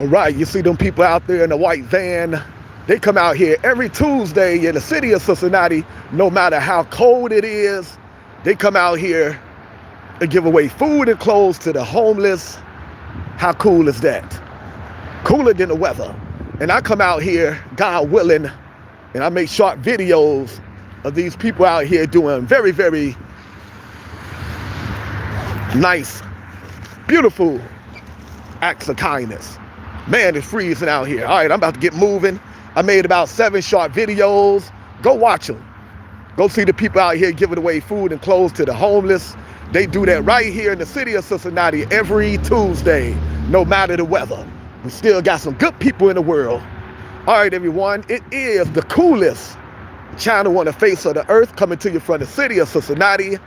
Right, you see them people out there in the white van. They come out here every Tuesday in the city of Cincinnati, no matter how cold it is. They come out here and give away food and clothes to the homeless. How cool is that? Cooler than the weather. And I come out here, God willing, and I make short videos of these people out here doing very, very nice, beautiful acts of kindness. Man, it's freezing out here. All right, I'm about to get moving. I made about 7 short videos. Go watch them. Go see the people out here giving away food and clothes to the homeless. They do that right here in the city of Cincinnati every Tuesday, no matter the weather. We still got some good people in the world. All right, everyone, it is the coolest channel on the face of the earth, coming to you from the city of Cincinnati.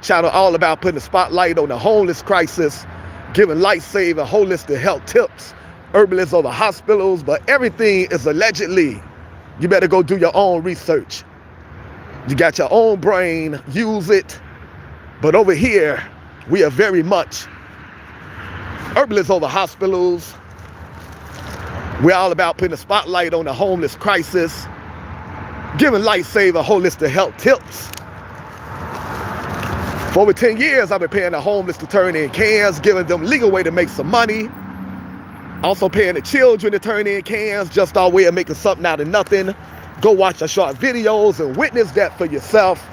Channel all about putting the spotlight on the homeless crisis, giving life-saving holistic health tips, herbalists over hospitals, but everything is allegedly. You better go do your own research. You got your own brain, use it. But over here, we are very much herbalists over hospitals. We're all about putting a spotlight on the homeless crisis, giving life-saving holistic health tips. For over 10 years, I've been paying the homeless to turn in cans, giving them legal way to make some money. Also paying the children to turn in cans, just our way of making something out of nothing. Go watch our short videos and witness that for yourself.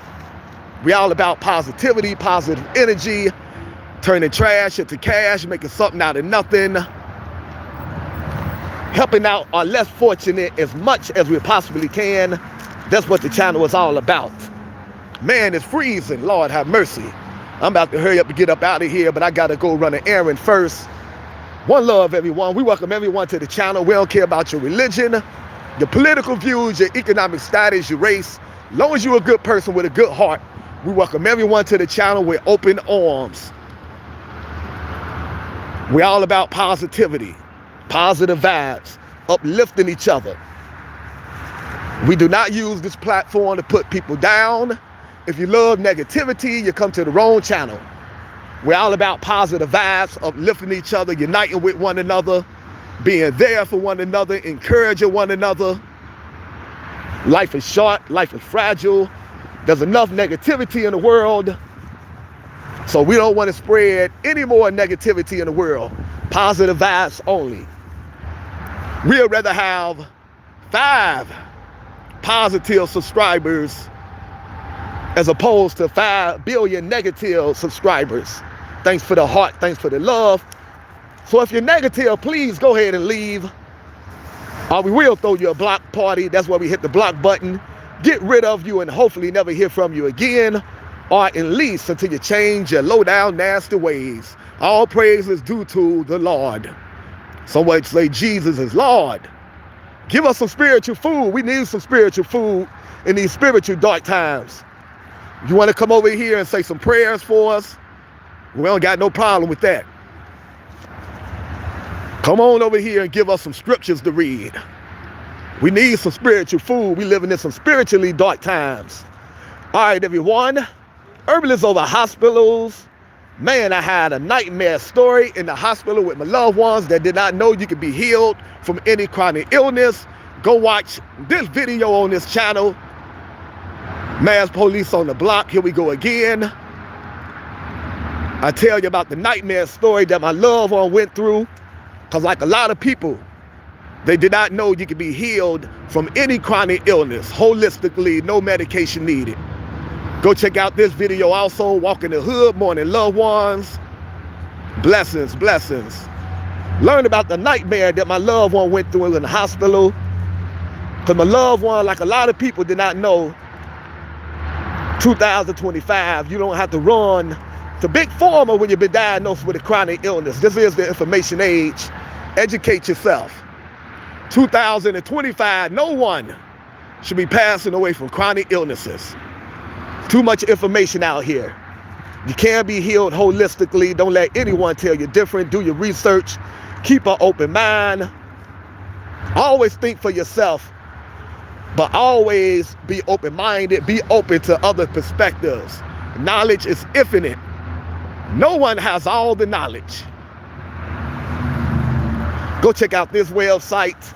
We're all about positivity, positive energy, turning trash into cash, making something out of nothing. Helping out our less fortunate as much as we possibly can. That's what the channel is all about. Man, it's freezing. Lord have mercy. I'm about to hurry up and get up out of here, but I got to go run an errand first. One love, everyone. We welcome everyone to the channel. We don't care about your religion, your political views, your economic status, your race. As long as you're a good person with a good heart, we welcome everyone to the channel with open arms. We're all about positivity, positive vibes, uplifting each other. We do not use this platform to put people down. If you love negativity, you come to the wrong channel. We're all about positive vibes, uplifting each other, uniting with one another, being there for one another, encouraging one another. Life is short, life is fragile. There's enough negativity in the world. So we don't want to spread any more negativity in the world. Positive vibes only. We'd rather have 5 positive subscribers as opposed to 5 billion negative subscribers. Thanks for the heart, thanks for the love. So if you're negative, please go ahead and leave. Or we will throw you a block party. That's where we hit the block button. Get rid of you and hopefully never hear from you again. Or at least until you change your low down nasty ways. All praise is due to the Lord. Someone say Jesus is Lord. Give us some spiritual food. We need some spiritual food in these spiritual dark times. You want to come over here and say some prayers for us? We don't got no problem with that. Come on over here and give us some scriptures to read. We need some spiritual food. We living in some spiritually dark times. All right, everyone. Herbalists over hospitals. Man, I had a nightmare story in the hospital with my loved ones that did not know you could be healed from any chronic illness. Go watch this video on this channel. Mass police on the block. Here we go again. I tell you about the nightmare story that my loved one went through. Because like a lot of people, they did not know you could be healed from any chronic illness, holistically, no medication needed. Go check out this video also, Walk in the Hood, Mourning Loved Ones. Blessings, blessings. Learn about the nightmare that my loved one went through in the hospital. Because my loved one, like a lot of people, did not know, 2025, you don't have to run to Big Pharma when you've been diagnosed with a chronic illness. This is the information age. Educate yourself. 2025, no one should be passing away from chronic illnesses. Too much information out here. You can be healed holistically. Don't let anyone tell you different. Do your research. Keep an open mind. Always think for yourself, but always be open-minded. Be open to other perspectives. Knowledge is infinite. No one has all the knowledge. Go check out this website.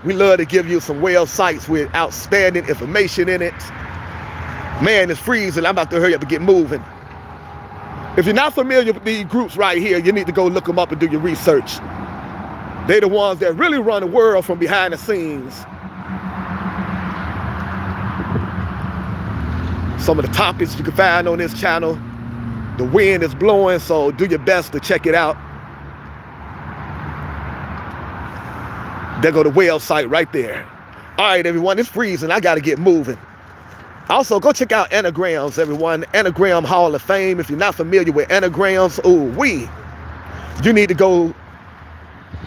We love to give you some websites with outstanding information in it. Man, it's freezing. I'm about to hurry up and get moving. If you're not familiar with these groups right here, you need to go look them up and do your research. They're the ones that really run the world from behind the scenes. Some of the topics you can find on this channel. The wind is blowing, so do your best to check it out. There go the website right there. All right, everyone, it's freezing. I got to get moving. Also, go check out Anagrams, everyone. Anagram Hall of Fame. If you're not familiar with Anagrams, you need to go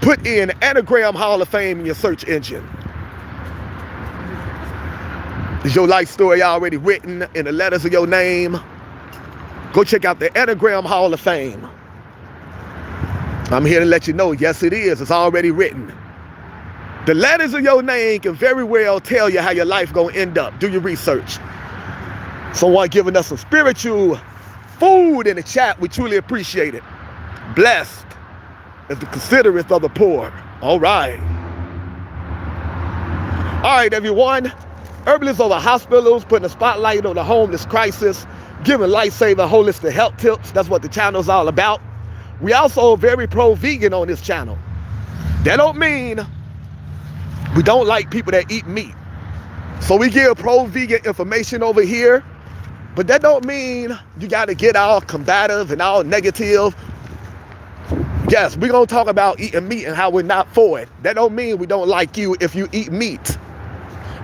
put in Anagram Hall of Fame in your search engine. Is your life story already written in the letters of your name? Go check out the Anagram Hall of Fame. I'm here to let you know, yes, it is. It's already written. The letters of your name can very well tell you how your life gonna end up. Do your research. Someone giving us some spiritual food in the chat. We truly appreciate it. Blessed is the considerate of the poor. All right. All right, everyone. Herbalists over hospitals, putting a spotlight on the homeless crisis, giving life-saving holistic health tips. That's what the channel's all about. We also very pro-vegan on this channel. That don't mean we don't like people that eat meat. So we give pro-vegan information over here, but that don't mean you got to get all combative and all negative. Yes, we're going to talk about eating meat and how we're not for it. That don't mean we don't like you if you eat meat.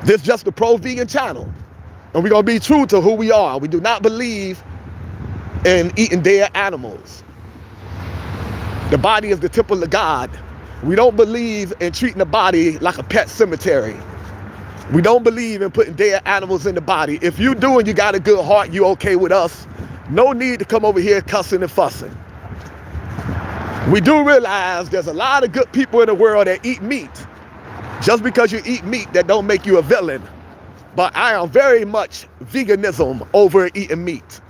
This is just a pro-vegan channel. And we're going to be true to who we are. We do not believe in eating dead animals. The body is the temple of God. We don't believe in treating the body like a pet cemetery. We don't believe in putting dead animals in the body. If you do and you got a good heart, you okay with us, no need to come over here cussing and fussing. We do realize there's a lot of good people in the world that eat meat. Just because you eat meat, that don't make you a villain. But I am very much veganism over eating meat.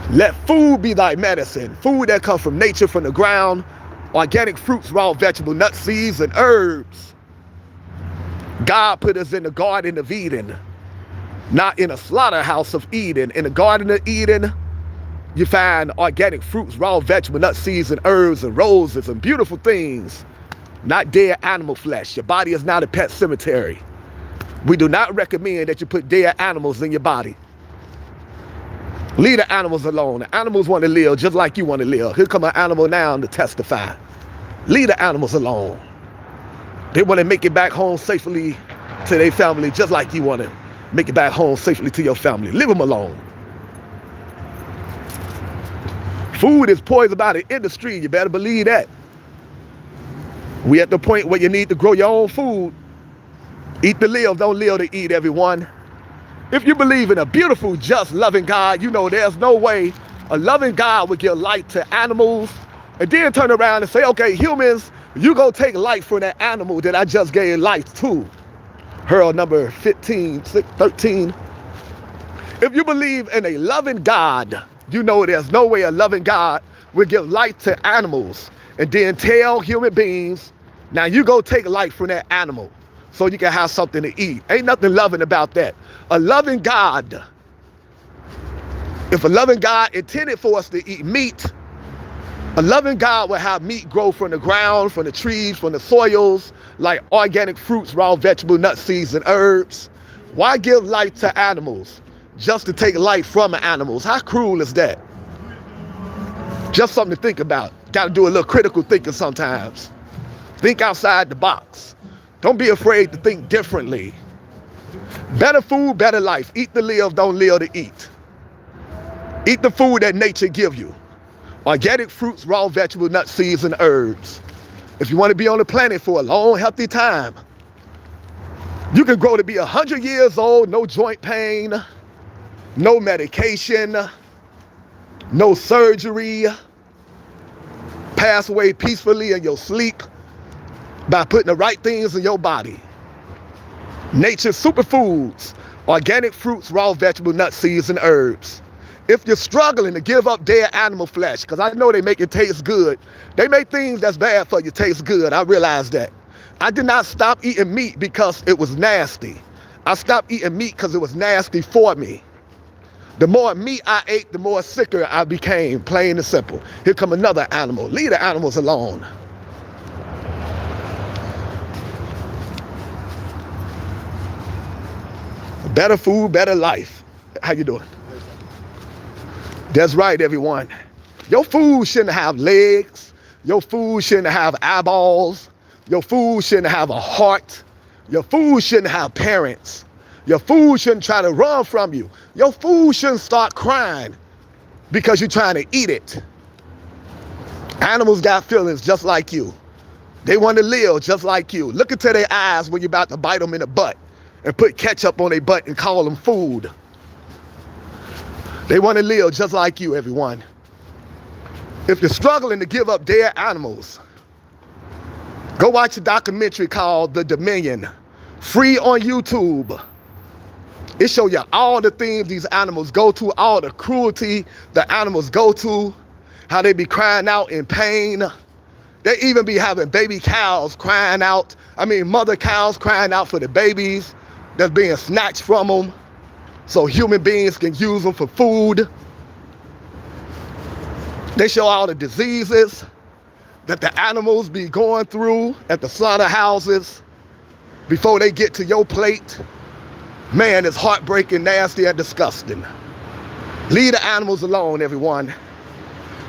Let food be thy medicine. Food that comes from nature, from the ground. Organic fruits, raw vegetable, nuts, seeds, and herbs. God put us in the Garden of Eden, not in a slaughterhouse of Eden. In the Garden of Eden, you find organic fruits, raw vegetable, nuts, seeds, and herbs, and roses, and beautiful things. Not dead animal flesh. Your body is not a pet cemetery. We do not recommend that you put dead animals in your body. Leave the animals alone. The animals want to live just like you want to live. Here come an animal now to testify. Leave the animals alone. They want to make it back home safely to their family just like you want to make it back home safely to your family. Leave them alone. Food is poisoned by the industry. You better believe that. We at the point where you need to grow your own food. Eat to live, don't live to eat, everyone. If you believe in a beautiful, just, loving God, you know there's no way a loving God would give life to animals and then turn around and say, okay, humans, you go take life from that animal that I just gave life to. Hurl number 13. If you believe in a loving God, you know there's no way a loving God would give life to animals and then tell human beings, now you go take life from that animal so you can have something to eat. Ain't nothing loving about that. A loving God, if a loving God intended for us to eat meat, a loving God would have meat grow from the ground, from the trees, from the soils, like organic fruits, raw vegetable, nuts, seeds, and herbs. Why give life to animals just to take life from animals? How cruel is that? Just something to think about. Got to do a little critical thinking sometimes. Think outside the box. Don't be afraid to think differently. Better food, better life. Eat to live, don't live to eat. Eat the food that nature gives you. Organic fruits, raw vegetables, nuts, seeds, and herbs. If you want to be on the planet for a long, healthy time, you can grow to be 100 years old, no joint pain, no medication, no surgery, pass away peacefully in your sleep by putting the right things in your body. Nature's superfoods, organic fruits, raw vegetable, nuts, seeds, and herbs. If you're struggling to give up dead animal flesh, because I know they make it taste good. They make things that's bad for you taste good. I realize that. I did not stop eating meat because it was nasty. I stopped eating meat because it was nasty for me. The more meat I ate, the more sicker I became, plain and simple. Here come another animal. Leave the animals alone. Better food, better life. How you doing? That's right, everyone. Your food shouldn't have legs. Your food shouldn't have eyeballs. Your food shouldn't have a heart. Your food shouldn't have parents. Your food shouldn't try to run from you. Your food shouldn't start crying because you're trying to eat it. Animals got feelings just like you. They want to live just like you. Look into their eyes when you're about to bite them in the butt and put ketchup on their butt and call them food. They want to live just like you, everyone. If you're struggling to give up dead animals, go watch a documentary called The Dominion, free on YouTube. It shows you all the things these animals go to, all the cruelty the animals go to, how they be crying out in pain. They even be having baby cows crying out. Mother cows crying out for the babies that's being snatched from them so human beings can use them for food. They show all the diseases that the animals be going through at the slaughterhouses before they get to your plate. Man, it's heartbreaking, nasty, and disgusting. Leave the animals alone, everyone.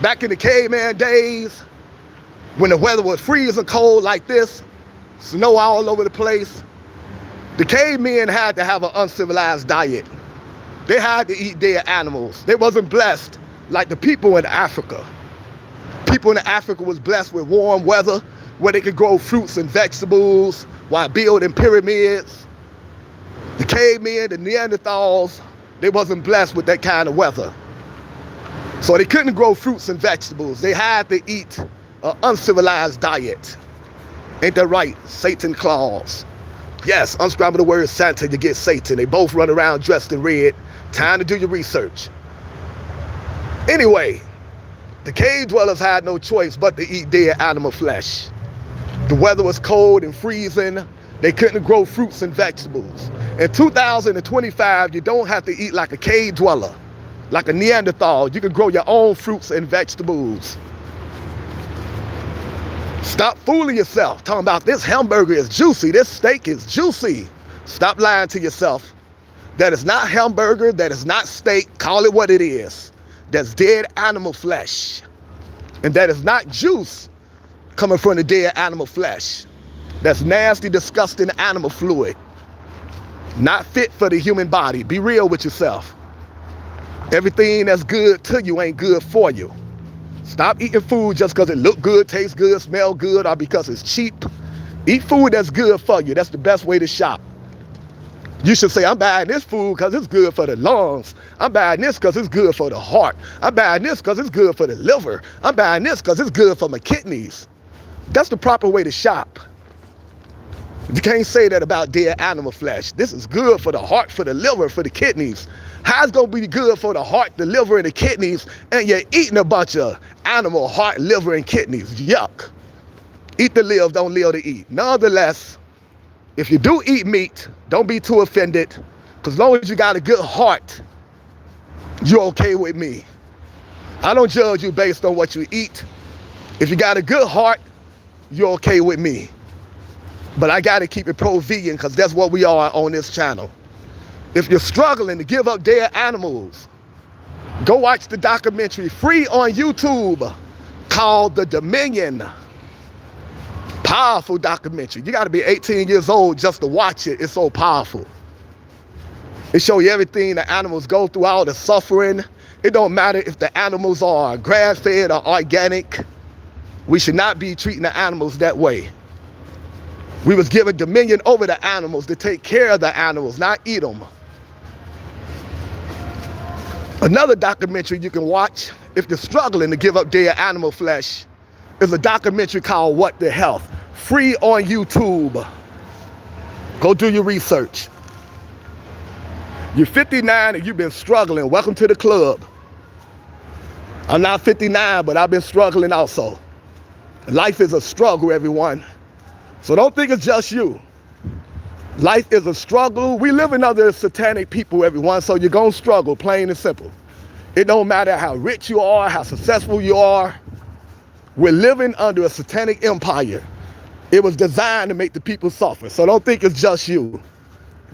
Back in the caveman days, when the weather was freezing cold like this, snow all over the place, the cavemen had to have an uncivilized diet. They had to eat dead animals. They wasn't blessed like the people in Africa. People in Africa was blessed with warm weather where they could grow fruits and vegetables while building pyramids. The cavemen, the Neanderthals, they wasn't blessed with that kind of weather. So they couldn't grow fruits and vegetables. They had to eat an uncivilized diet. Ain't that right? Satan claws. Yes, unscramble the word Santa, you get Satan. They both run around dressed in red. Time to do your research. Anyway, the cave dwellers had no choice but to eat dead animal flesh. The weather was cold and freezing. They couldn't grow fruits and vegetables. In 2025, you don't have to eat like a cave dweller, like a Neanderthal. You can grow your own fruits and vegetables. Stop fooling yourself, talking about this hamburger is juicy, this steak is juicy. Stop lying to yourself. That is not hamburger, that is not steak, call it what it is. That's dead animal flesh. And that is not juice coming from the dead animal flesh. That's nasty, disgusting animal fluid. Not fit for the human body. Be real with yourself. Everything that's good to you ain't good for you. Stop eating food just because it look good, tastes good, smell good, or because it's cheap. Eat food that's good for you. That's the best way to shop. You should say, I'm buying this food because it's good for the lungs. I'm buying this because it's good for the heart. I'm buying this because it's good for the liver. I'm buying this because it's good for my kidneys. That's the proper way to shop. You can't say that about dead animal flesh. This is good for the heart, for the liver, for the kidneys. How's it going to be good for the heart, the liver, and the kidneys, and you're eating a bunch of animal heart, liver, and kidneys? Yuck. Eat to live, don't live to eat. Nonetheless, if you do eat meat, don't be too offended, because as long as you got a good heart, you're okay with me. I don't judge you based on what you eat. If you got a good heart, you're okay with me. But I got to keep it pro-vegan because that's what we are on this channel. If you're struggling to give up dead animals, go watch the documentary free on YouTube called The Dominion. Powerful documentary. You got to be 18 years old just to watch it. It's so powerful. It shows you everything the animals go through, all the suffering. It don't matter if the animals are grass-fed or organic. We should not be treating the animals that way. We was given dominion over the animals to take care of the animals, not eat them. Another documentary you can watch if you're struggling to give up dead animal flesh is a documentary called What the Health, free on YouTube. Go do your research. You're 59 and you've been struggling. Welcome to the club. I'm not 59, but I've been struggling also. Life is a struggle, everyone. So don't think it's just you. Life is a struggle. We living under satanic people, everyone, so you're going to struggle, plain and simple. It don't matter how rich you are, how successful you are. We're living under a satanic empire. It was designed to make the people suffer. So don't think it's just you.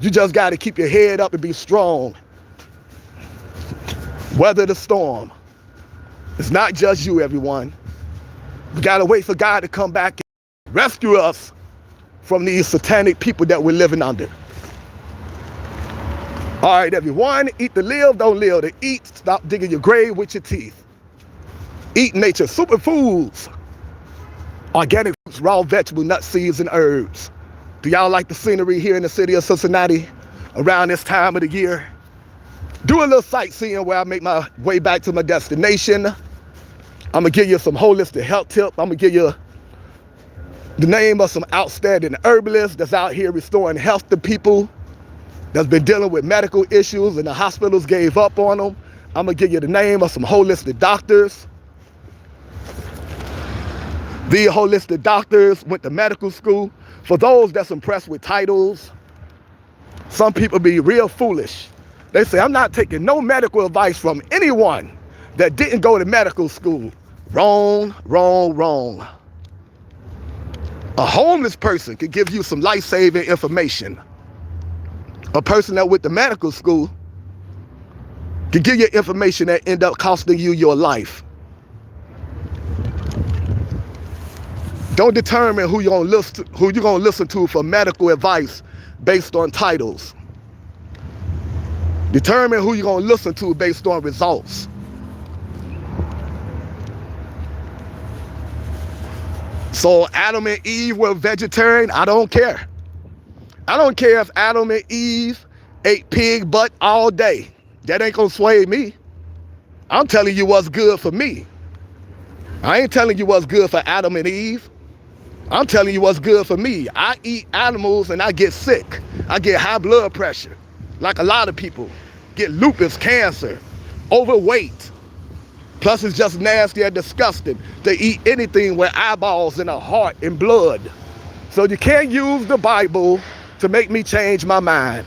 You just got to keep your head up and be strong. Weather the storm. It's not just you, everyone. We got to wait for God to come back and rescue us from these satanic people that we're living under. All right, everyone, eat to live, don't live to eat. Stop digging your grave with your teeth. Eat nature superfoods, organic fruits, raw vegetables, nuts, seeds, and herbs. Do y'all like the scenery here in the city of Cincinnati around this time of the year? Do a little sightseeing where I make my way back to my destination. I'm gonna give you some holistic health tips. I'm gonna give you the name of some outstanding herbalists that's out here restoring health to people that's been dealing with medical issues and the hospitals gave up on them. I'm gonna give you the name of some holistic doctors. The holistic doctors went to medical school. For those that's impressed with titles, some people be real foolish. They say, I'm not taking no medical advice from anyone that didn't go to medical school. Wrong, wrong, wrong. A homeless person could give you some life-saving information. A person that went to medical school could give you information that end up costing you your life. Don't determine who you're gonna listen to for medical advice based on titles. Determine who you're gonna listen to based on results. So Adam and Eve were vegetarian. I don't care. I don't care if Adam and Eve ate pig butt all day. That ain't gonna sway me. I'm telling you what's good for me. I ain't telling you what's good for Adam and Eve. I'm telling you what's good for me. I eat animals and I get sick. I get high blood pressure. Like a lot of people. Get lupus, cancer, overweight. Plus it's just nasty and disgusting to eat anything with eyeballs and a heart and blood. So you can't use the Bible to make me change my mind.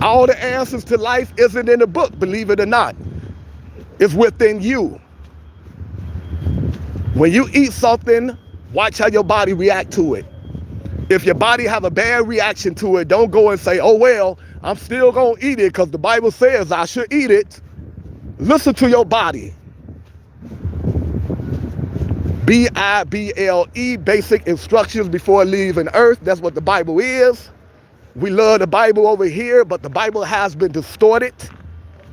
All the answers to life isn't in the book, believe it or not. It's within you. When you eat something, watch how your body react to it. If your body have a bad reaction to it, don't go and say, oh, well, I'm still going to eat it because the Bible says I should eat it. Listen to your body. B-I-B-L-E, basic instructions before leaving earth. That's what the Bible is. We love the Bible over here, but the Bible has been distorted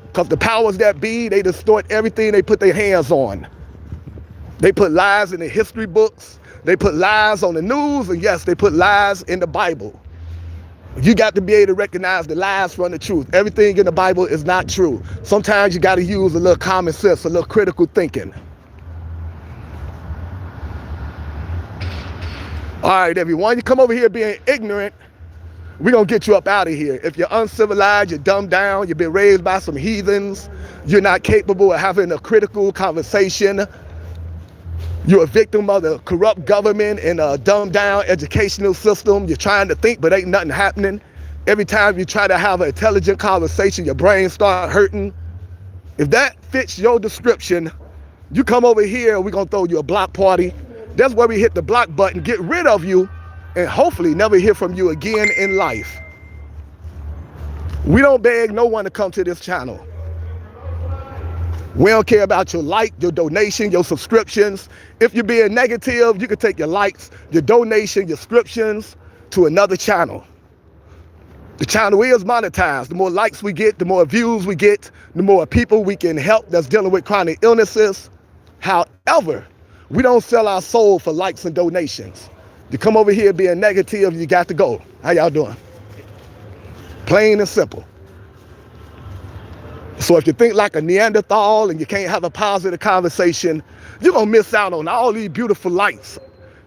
because the powers that be, they distort everything they put their hands on. They put lies in the history books. They put lies on the news. And yes, they put lies in the Bible. You got to be able to recognize the lies from the truth. Everything in the Bible is not true. Sometimes you got to use a little common sense, a little critical thinking. All right, everyone, you come over here being ignorant, we're going to get you up out of here. If you're uncivilized, you're dumbed down, you've been raised by some heathens, you're not capable of having a critical conversation, you're a victim of the corrupt government and a dumbed down educational system. You're trying to think, but ain't nothing happening. Every time you try to have an intelligent conversation, your brain starts hurting. If that fits your description, you come over here, we're going to throw you a block party. That's where we hit the block button, get rid of you, and hopefully never hear from you again in life. We don't beg no one to come to this channel. We don't care about your like, your donation, your subscriptions. If you're being negative, you can take your likes, your donation, your subscriptions to another channel. The channel is monetized. The more likes we get, the more views we get, the more people we can help that's dealing with chronic illnesses. However, we don't sell our soul for likes and donations. You come over here being negative, you got to go. How y'all doing? Plain and simple. So if you think like a Neanderthal and you can't have a positive conversation, you're going to miss out on all these beautiful lights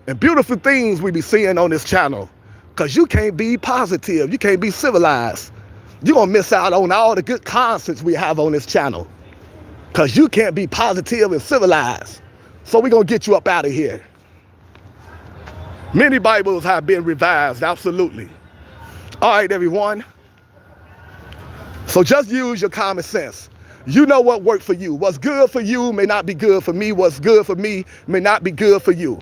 and beautiful things we be seeing on this channel. Because you can't be positive. You can't be civilized. You're going to miss out on all the good concepts we have on this channel. because you can't be positive and civilized. So we're going to get you up out of here. Many Bibles have been revised, absolutely. All right, everyone. So just use your common sense. You know what worked for you. What's good for you may not be good for me. What's good for me may not be good for you.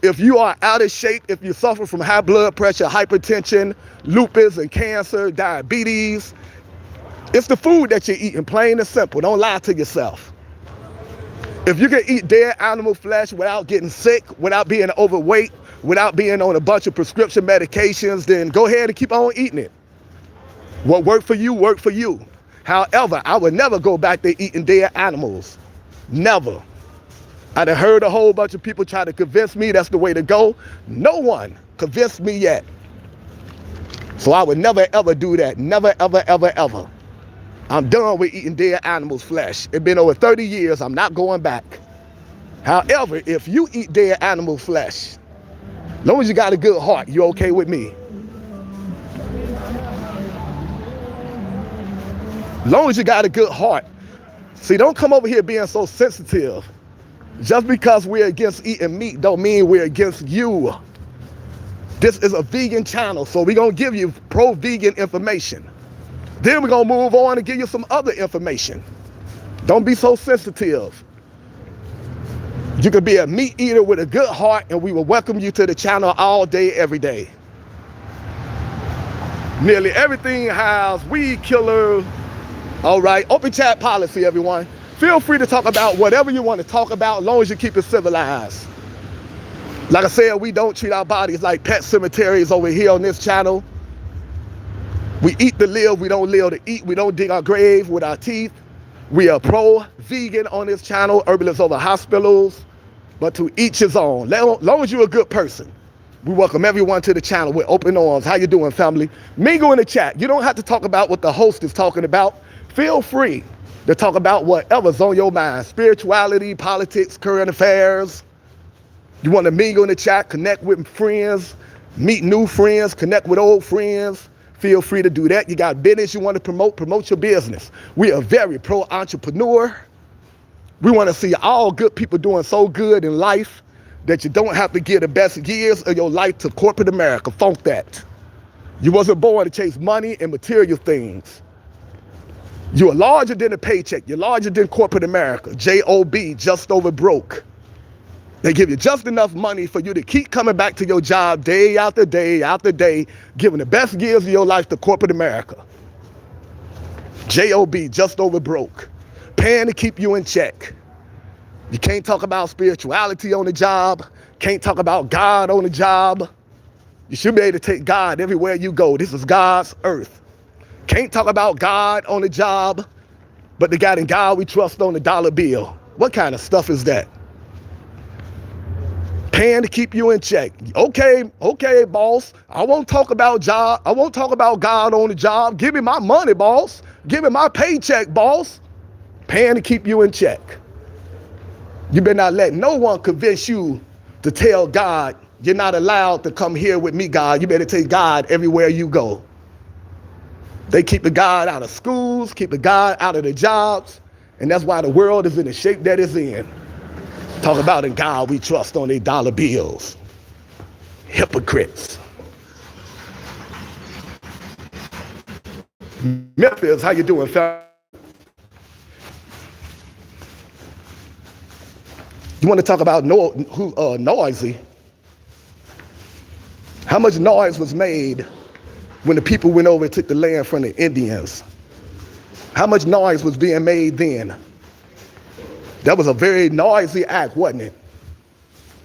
If you are out of shape, if you suffer from high blood pressure, hypertension, lupus and cancer, diabetes, it's the food that you're eating, plain and simple. Don't lie to yourself. If you can eat dead animal flesh without getting sick, without being overweight, without being on a bunch of prescription medications, then go ahead and keep on eating it. What worked for you, worked for you. However, I would never go back to eating dead animals. Never. I'd have heard a whole bunch of people try to convince me that's the way to go. No one convinced me yet. So I would never, ever do that. Never, ever, ever, ever. I'm done with eating dead animals' flesh. It's been over 30 years. I'm not going back. However, if you eat dead animal flesh, as long as you got a good heart, you're okay with me. As long as you got a good heart. See, don't come over here being so sensitive. Just because we're against eating meat don't mean we're against you. This is a vegan channel, so we're going to give you pro-vegan information. Then we're going to move on and give you some other information. Don't be so sensitive. You can be a meat eater with a good heart, and we will welcome you to the channel all day, every day. Nearly everything has weed killer. All right, open chat policy, everyone. Feel free to talk about whatever you want to talk about, as long as you keep it civilized. Like I said, we don't treat our bodies like pet cemeteries over here on this channel. We eat to live, we don't live to eat. We don't dig our grave with our teeth. We are pro-vegan on this channel, herbalists over hospitals, but to each his own. As long as you're a good person. We welcome everyone to the channel with open arms. How you doing, family? Mingle in the chat. You don't have to talk about what the host is talking about. Feel free to talk about whatever's on your mind. Spirituality, politics, current affairs. You want to mingle in the chat, connect with friends, meet new friends, connect with old friends. Feel free to do that. You got business you want to promote your business. We are very pro-entrepreneur. We want to see all good people doing so good in life that you don't have to give the best years of your life to corporate America. Funk that. You wasn't born to chase money and material things. You are larger than a paycheck. You're larger than corporate America. J-O-B, just over broke. They give you just enough money for you to keep coming back to your job day after day after day, giving the best years of your life to corporate America. J-O-B, just over broke. Paying to keep you in check. You can't talk about spirituality on the job. Can't talk about God on the job. You should be able to take God everywhere you go. This is God's earth. Can't talk about God on the job, but the God in God we trust on the dollar bill. What kind of stuff is that? Paying to keep you in check. Okay, boss. I won't talk about job. I won't talk about God on the job. Give me my money, boss. Give me my paycheck, boss. Paying to keep you in check. You better not let no one convince you to tell God, you're not allowed to come here with me, God. You better take God everywhere you go. They keep the God out of schools, keep the God out of the jobs, and that's why the world is in the shape that it's in. Talk about in God we trust on their dollar bills. Hypocrites. Memphis, how you doing, fam? You want to talk about noisy? How much noise was made when the people went over and took the land from the Indians? How much noise was being made then? That was a very noisy act, wasn't it?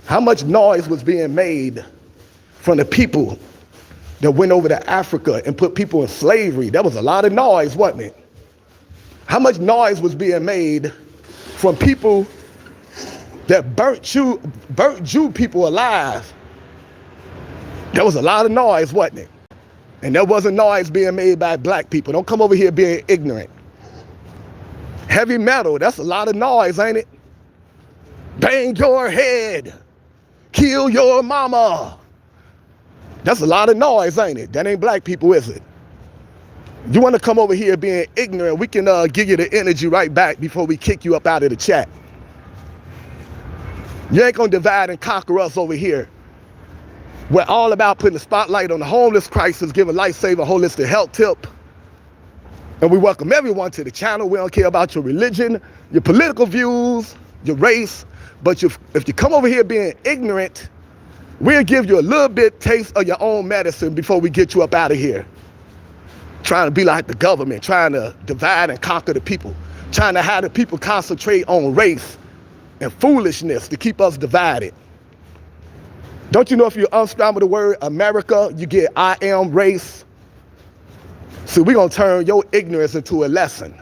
How much noise was being made from the people that went over to Africa and put people in slavery? That was a lot of noise, wasn't it? How much noise was being made from people that burnt Jew people alive? There was a lot of noise, wasn't it? And there wasn't noise being made by black people. Don't come over here being ignorant. Heavy metal, that's a lot of noise, ain't it? Bang your head. Kill your mama. That's a lot of noise, ain't it? That ain't black people, is it? You want to come over here being ignorant, we can give you the energy right back before we kick you up out of the chat. You ain't going to divide and conquer us over here. We're all about putting the spotlight on the homeless crisis, giving life-saving holistic health tip. And we welcome everyone to the channel. We don't care about your religion, your political views, your race. But if you come over here being ignorant, we'll give you a little bit taste of your own medicine before we get you up out of here. Trying to be like the government, trying to divide and conquer the people, trying to have the people concentrate on race and foolishness to keep us divided. Don't you know if you unscramble the word America, you get I am race? So we're going to turn your ignorance into a lesson.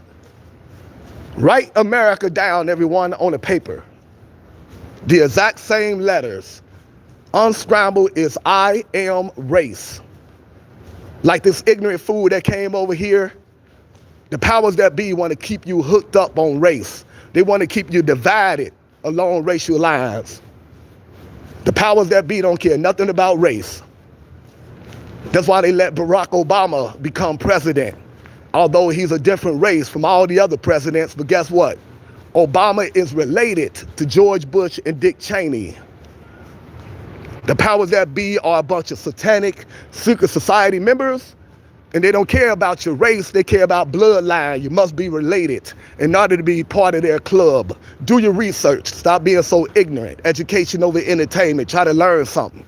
Write America down, everyone, on a paper. The exact same letters. Unscramble is I am race. Like this ignorant fool that came over here, the powers that be want to keep you hooked up on race. They want to keep you divided along racial lines. The powers that be don't care nothing about race. That's why they let Barack Obama become president, although he's a different race from all the other presidents. But guess what? Obama is related to George Bush and Dick Cheney. The powers that be are a bunch of satanic secret society members, and they don't care about your race. They care about bloodline. You must be related in order to be part of their club. Do your research. Stop being so ignorant. Education over entertainment. Try to learn something.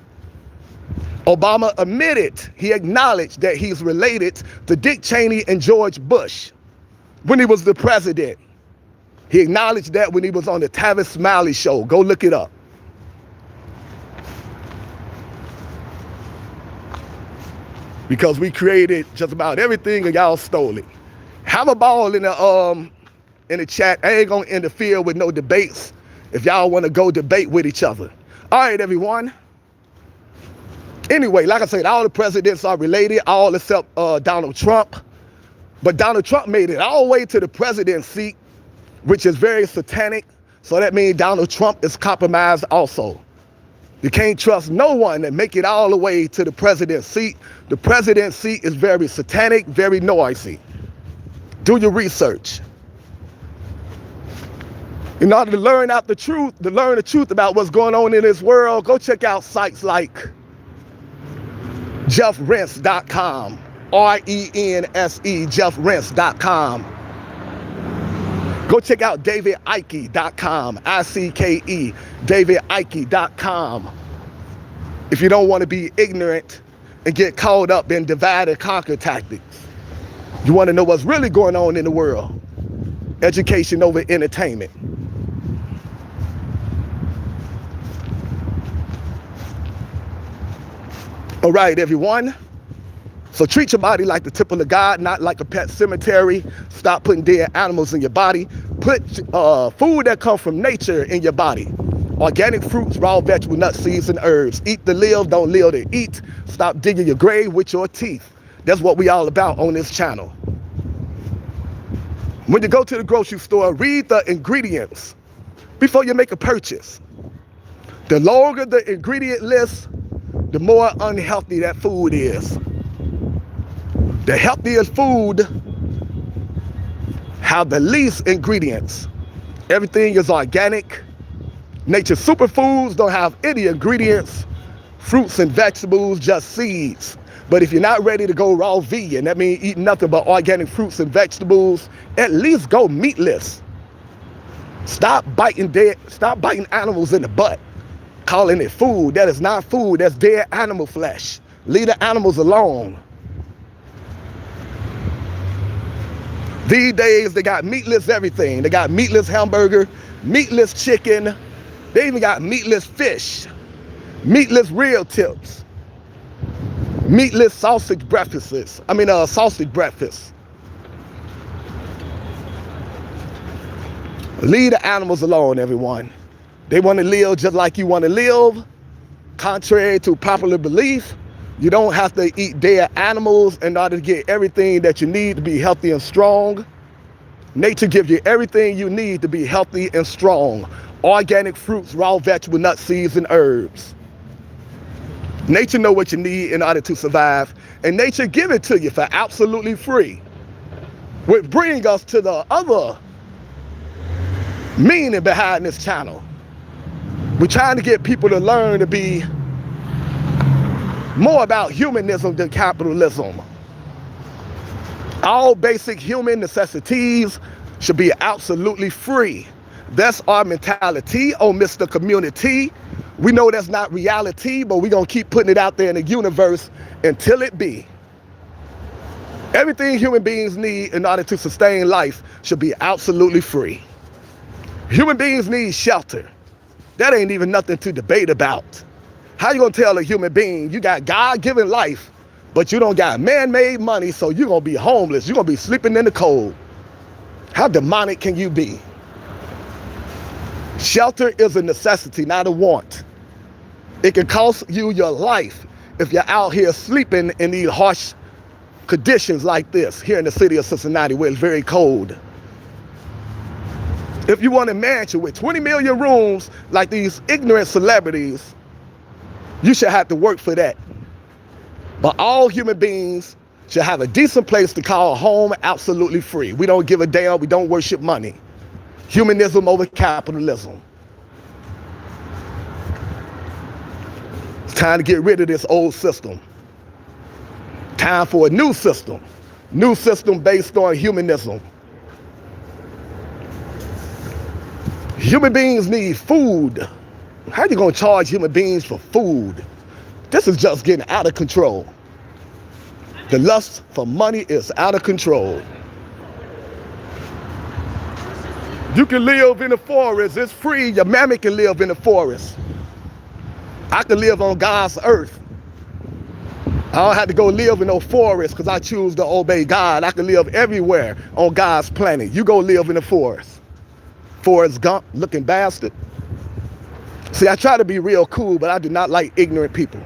Obama admitted, he acknowledged that he's related to Dick Cheney and George Bush when he was the president. He acknowledged that when he was on the Tavis Smiley show. Go look it up. Because we created just about everything and y'all stole it. Have a ball in the chat. I ain't gonna interfere with no debates if y'all want to go debate with each other. All right, everyone. Anyway, like I said, all the presidents are related, all except Donald Trump. But Donald Trump made it all the way to the presidency, which is very satanic. So that means Donald Trump is compromised also. You can't trust no one that make it all the way to the president's seat. The president's seat is very satanic, very noisy. Do your research. In order to learn out the truth, to learn the truth about what's going on in this world, go check out sites like JeffRense.com, R-E-N-S-E, JeffRense.com. Go check out DavidIkey.com, I-C-K-E, DavidIkey.com. If you don't want to be ignorant and get caught up in divide and conquer tactics. You want to know what's really going on in the world. Education over entertainment. All right, everyone. So treat your body like the temple of God, not like a pet cemetery. Stop putting dead animals in your body. Put food that comes from nature in your body. Organic fruits, raw vegetable, nuts, seeds, and herbs. Eat to live, don't live to eat. Stop digging your grave with your teeth. That's what we all about on this channel. When you go to the grocery store, read the ingredients before you make a purchase. The longer the ingredient list, the more unhealthy that food is. The healthiest food have the least ingredients. Everything is organic. Nature's superfoods don't have any ingredients. Fruits and vegetables, just seeds. But if you're not ready to go raw vegan, that means eating nothing but organic fruits and vegetables, at least go meatless. Stop biting animals in the butt, calling it food. That is not food, that's dead animal flesh. Leave the animals alone. These days, they got meatless everything. They got meatless hamburger, meatless chicken. They even got meatless fish, meatless real tips, meatless sausage breakfasts. Sausage breakfast. Leave the animals alone, everyone. They want to live just like you want to live. Contrary to popular belief, you don't have to eat dead animals in order to get everything that you need to be healthy and strong. Nature gives you everything you need to be healthy and strong. Organic fruits, raw vegetable, nuts, seeds, and herbs. Nature know what you need in order to survive, and nature give it to you for absolutely free. Which brings us to the other meaning behind this channel. We're trying to get people to learn to be more about humanism than capitalism. All basic human necessities should be absolutely free. That's our mentality on Mr. Community. We know that's not reality, but we're going to keep putting it out there in the universe until it be. Everything human beings need in order to sustain life should be absolutely free. Human beings need shelter. That ain't even nothing to debate about. How you gonna tell a human being you got God-given life, but you don't got man-made money, so you're gonna be homeless, you're gonna be sleeping in the cold? How demonic can you be? Shelter is a necessity, not a want. It can cost you your life if you're out here sleeping in these harsh conditions like this here in the city of Cincinnati where it's very cold. If you want a mansion with 20 million rooms like these ignorant celebrities, you should have to work for that. But all human beings should have a decent place to call home absolutely free. We don't give a damn. We don't worship money. Humanism over capitalism. It's time to get rid of this old system. Time for a new system. New system based on humanism. Human beings need food. How are you going to charge human beings for food? This is just getting out of control. The lust for money is out of control. You can live in the forest. It's free. Your mammy can live in the forest. I can live on God's earth. I don't have to go live in no forest because I choose to obey God. I can live everywhere on God's planet. You go live in the forest. Forrest Gump looking bastard. See, I try to be real cool, but I do not like ignorant people.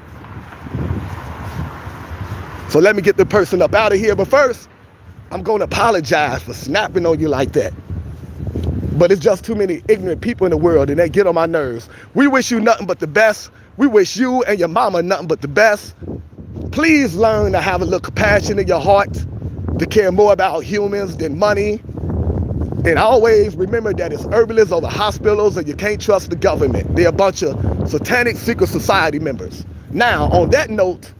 So let me get the person up out of here. But first, I'm going to apologize for snapping on you like that. But it's just too many ignorant people in the world, and they get on my nerves. We wish you nothing but the best. We wish you and your mama nothing but the best. Please learn to have a little compassion in your heart, to care more about humans than money. And always remember that it's herbalists over hospitals, and you can't trust the government. They're a bunch of satanic secret society members. Now, on that note,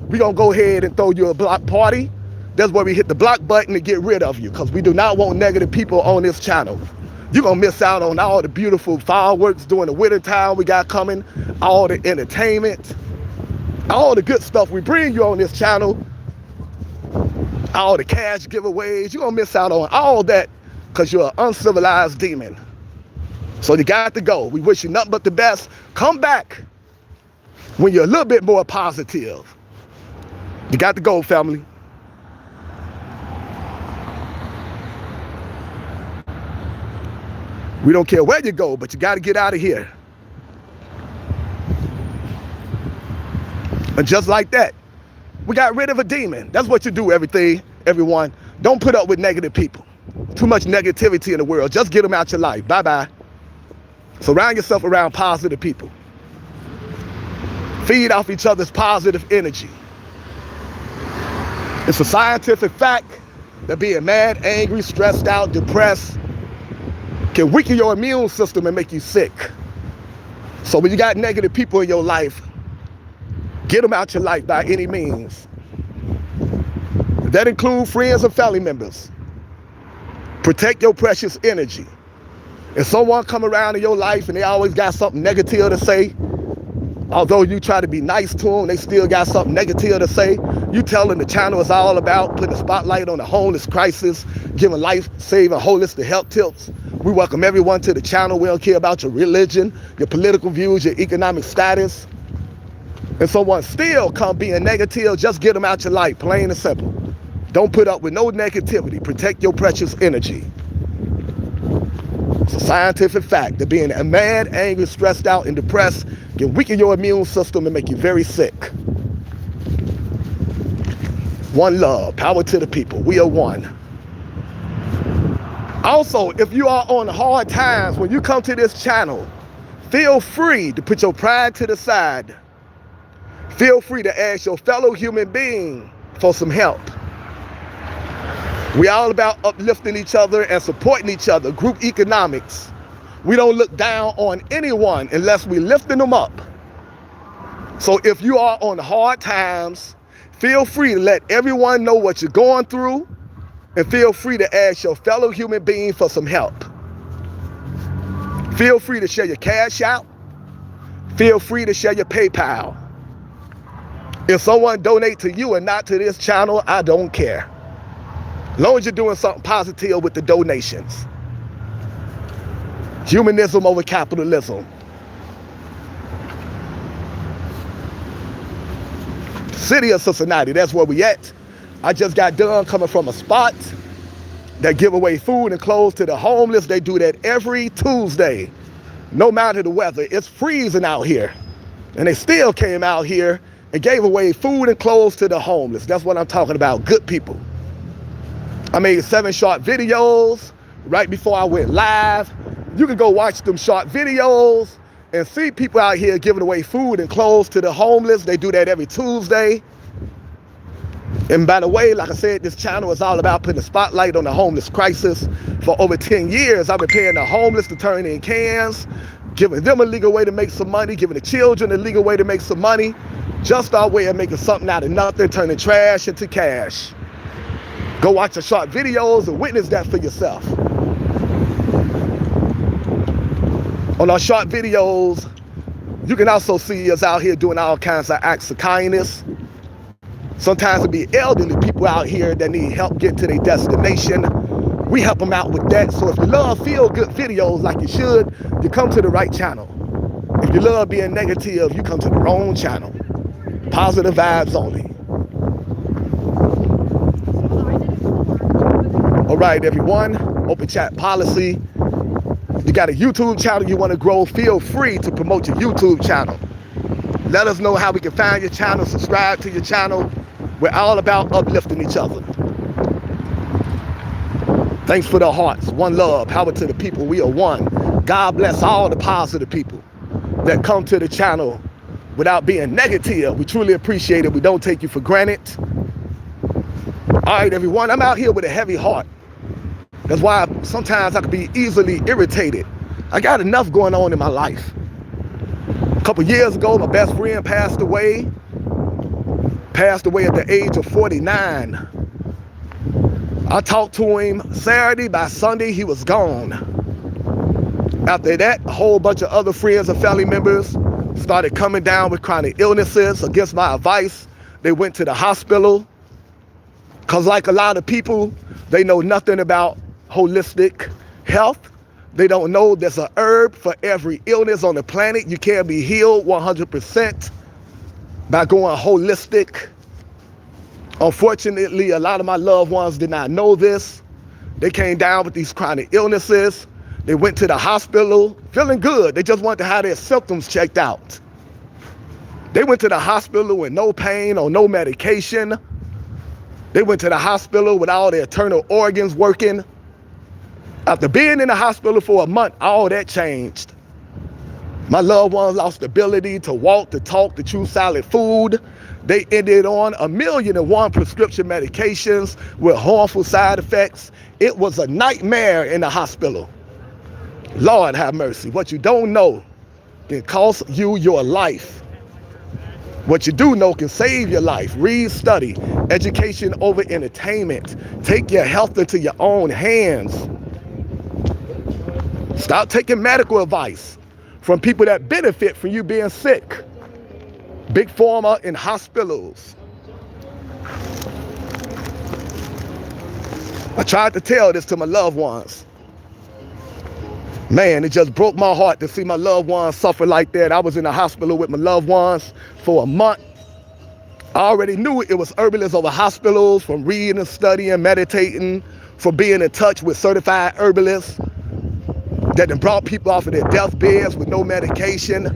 we're going to go ahead and throw you a block party. That's where we hit the block button to get rid of you, because we do not want negative people on this channel. You're going to miss out on all the beautiful fireworks during the winter time we got coming, all the entertainment, all the good stuff we bring you on this channel, all the cash giveaways. You're going to miss out on all that because you're an uncivilized demon. So you got to go. We wish you nothing but the best. Come back when you're a little bit more positive. You got to go, family. We don't care where you go, but you got to get out of here. And just like that, we got rid of a demon. That's what you do, everyone. Don't put up with negative people. Too much negativity in the world. Just get them out your life. Bye-bye. Surround yourself around positive people. Feed off each other's positive energy. It's a scientific fact that being mad, angry, stressed out, depressed can weaken your immune system and make you sick. So when you got negative people in your life, get them out your life by any means. That includes friends and family members. Protect your precious energy. If someone come around in your life and they always got something negative to say, although you try to be nice to them, they still got something negative to say, you tell them the channel is all about putting a spotlight on the homeless crisis, giving life-saving holistic health tips. We welcome everyone to the channel. We don't care about your religion, your political views, your economic status. And someone still come being negative, just get them out your life, plain and simple. Don't put up with no negativity. Protect your precious energy. It's a scientific fact that being mad, angry, stressed out, and depressed can weaken your immune system and make you very sick. One love, power to the people. We are one. Also, if you are on hard times, when you come to this channel, feel free to put your pride to the side Feel free to ask your fellow human being for some help. We're all about uplifting each other and supporting each other. Group economics. We don't look down on anyone unless we're lifting them up. So if you are on hard times, feel free to let everyone know what you're going through, and feel free to ask your fellow human being for some help. Feel free to share your cash out. Feel free to share your PayPal. If someone donate to you and not to this channel, I don't care. As long as you're doing something positive with the donations. Humanism over capitalism. City of Cincinnati, that's where we at. I just got done coming from a spot that give away food and clothes to the homeless. They do that every Tuesday, no matter the weather. It's freezing out here. And they still came out here and gave away food and clothes to the homeless. That's what I'm talking about, good people. I made 7 short videos right before I went live. You can go watch them short videos and see people out here giving away food and clothes to the homeless. They do that every Tuesday. And by the way, like I said, this channel is all about putting a spotlight on the homeless crisis. For over 10 years, I've been paying the homeless to turn in cans, giving them a legal way to make some money, giving the children a legal way to make some money. Just our way of making something out of nothing, turning trash into cash. Go watch the short videos and witness that for yourself. On our short videos, you can also see us out here doing all kinds of acts of kindness. Sometimes it be elderly people out here that need help get to their destination. We help them out with that. So if you love feel-good videos like you should, you come to the right channel. If you love being negative, you come to the wrong channel. Positive vibes only. All right, everyone. Open chat policy. You got a YouTube channel you want to grow, feel free to promote your YouTube channel. Let us know how we can find your channel, subscribe to your channel. We're all about uplifting each other. Thanks for the hearts. One love. Power to the people. We are one. God bless all the positive people that come to the channel without being negative. We truly appreciate it. We don't take you for granted. All right, everyone. I'm out here with a heavy heart. That's why sometimes I can be easily irritated. I got enough going on in my life. A couple years ago, my best friend passed away at the age of 49. I talked to him Saturday. By Sunday, he was gone. After that, a whole bunch of other friends and family members started coming down with chronic illnesses. Against my advice, they went to the hospital. Because like a lot of people, they know nothing about holistic health. They don't know there's an herb for every illness on the planet. You can't be healed 100% by going holistic. Unfortunately, a lot of my loved ones did not know this. They came down with these chronic illnesses. They went to the hospital feeling good. They just wanted to have their symptoms checked out. They went to the hospital with no pain or no medication. They went to the hospital with all their internal organs working. After being in the hospital for a month, all that changed. My loved ones lost the ability to walk, to talk, to chew solid food. They ended on 1,000,001 prescription medications with harmful side effects. It was a nightmare in the hospital. Lord have mercy. What you don't know can cost you your life. What you do know can save your life. Read, study, education over entertainment. Take your health into your own hands. Stop taking medical advice from people that benefit from you being sick. Big pharma in hospitals. I tried to tell this to my loved ones. Man, it just broke my heart to see my loved ones suffer like that. I was in the hospital with my loved ones for a month. I already knew it was herbalists over hospitals, from reading, studying, meditating, from being in touch with certified herbalists that then brought people off of their deathbeds with no medication,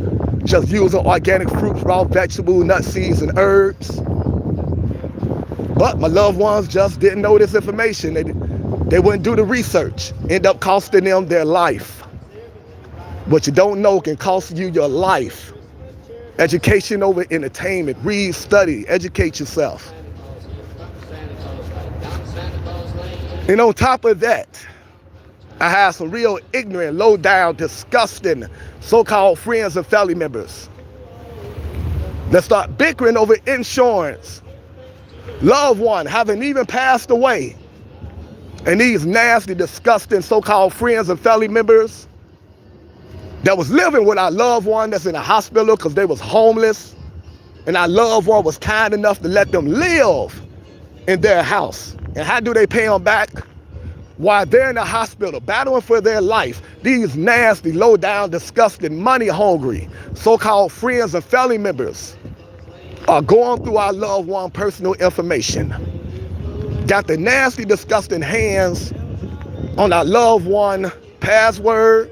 just using organic fruits, raw vegetables, nuts, seeds, and herbs. But my loved ones just didn't know this information. They wouldn't do the research. End up costing them their life. What you don't know can cost you your life. Education over entertainment. Read, study, educate yourself. And on top of that, I have some real ignorant, low-down, disgusting so-called friends and family members that start bickering over insurance. Loved one haven't even passed away. And these nasty, disgusting so-called friends and family members that was living with our loved one that's in a hospital because they was homeless, and our loved one was kind enough to let them live in their house. And how do they pay them back? While they're in the hospital battling for their life, these nasty, low-down, disgusting, money-hungry so-called friends and family members are going through our loved one personal information. Got the nasty, disgusting hands on our loved one password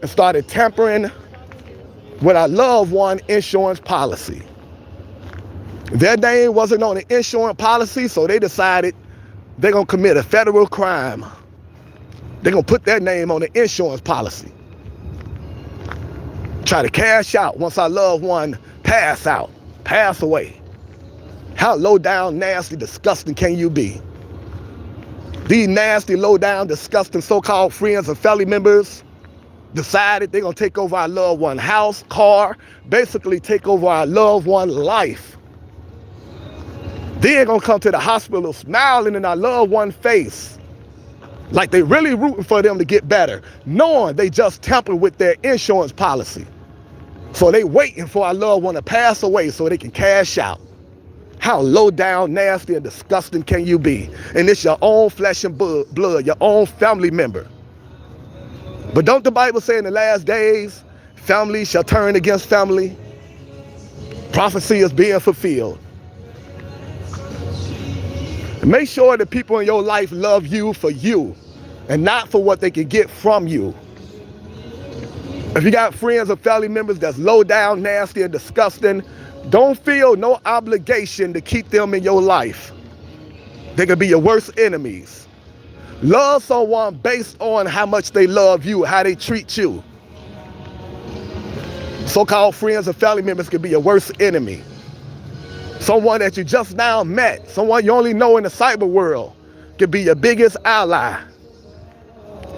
and started tampering with our loved one insurance policy. Their name wasn't on the insurance policy, so they decided they're going to commit a federal crime. They're going to put their name on the insurance policy. Try to cash out once our loved one pass away. How low down, nasty, disgusting can you be? These nasty, low down, disgusting so-called friends and family members decided they're going to take over our loved one house, car, basically take over our loved one life. They're going to come to the hospital smiling in our loved one face like they really rooting for them to get better, knowing they just tampered with their insurance policy. So they waiting for our loved one to pass away so they can cash out. How low down, nasty, and disgusting can you be? And it's your own flesh and blood, your own family member. But don't the Bible say in the last days, family shall turn against family? Prophecy is being fulfilled. Make sure the people in your life love you for you and not for what they can get from you. If you got friends or family members that's low down, nasty, and disgusting, don't feel no obligation to keep them in your life. They could be your worst enemies. Love someone based on how much they love you, how they treat you. So-called friends and family members could be your worst enemy. Someone that you just now met, someone you only know in the cyber world, could be your biggest ally.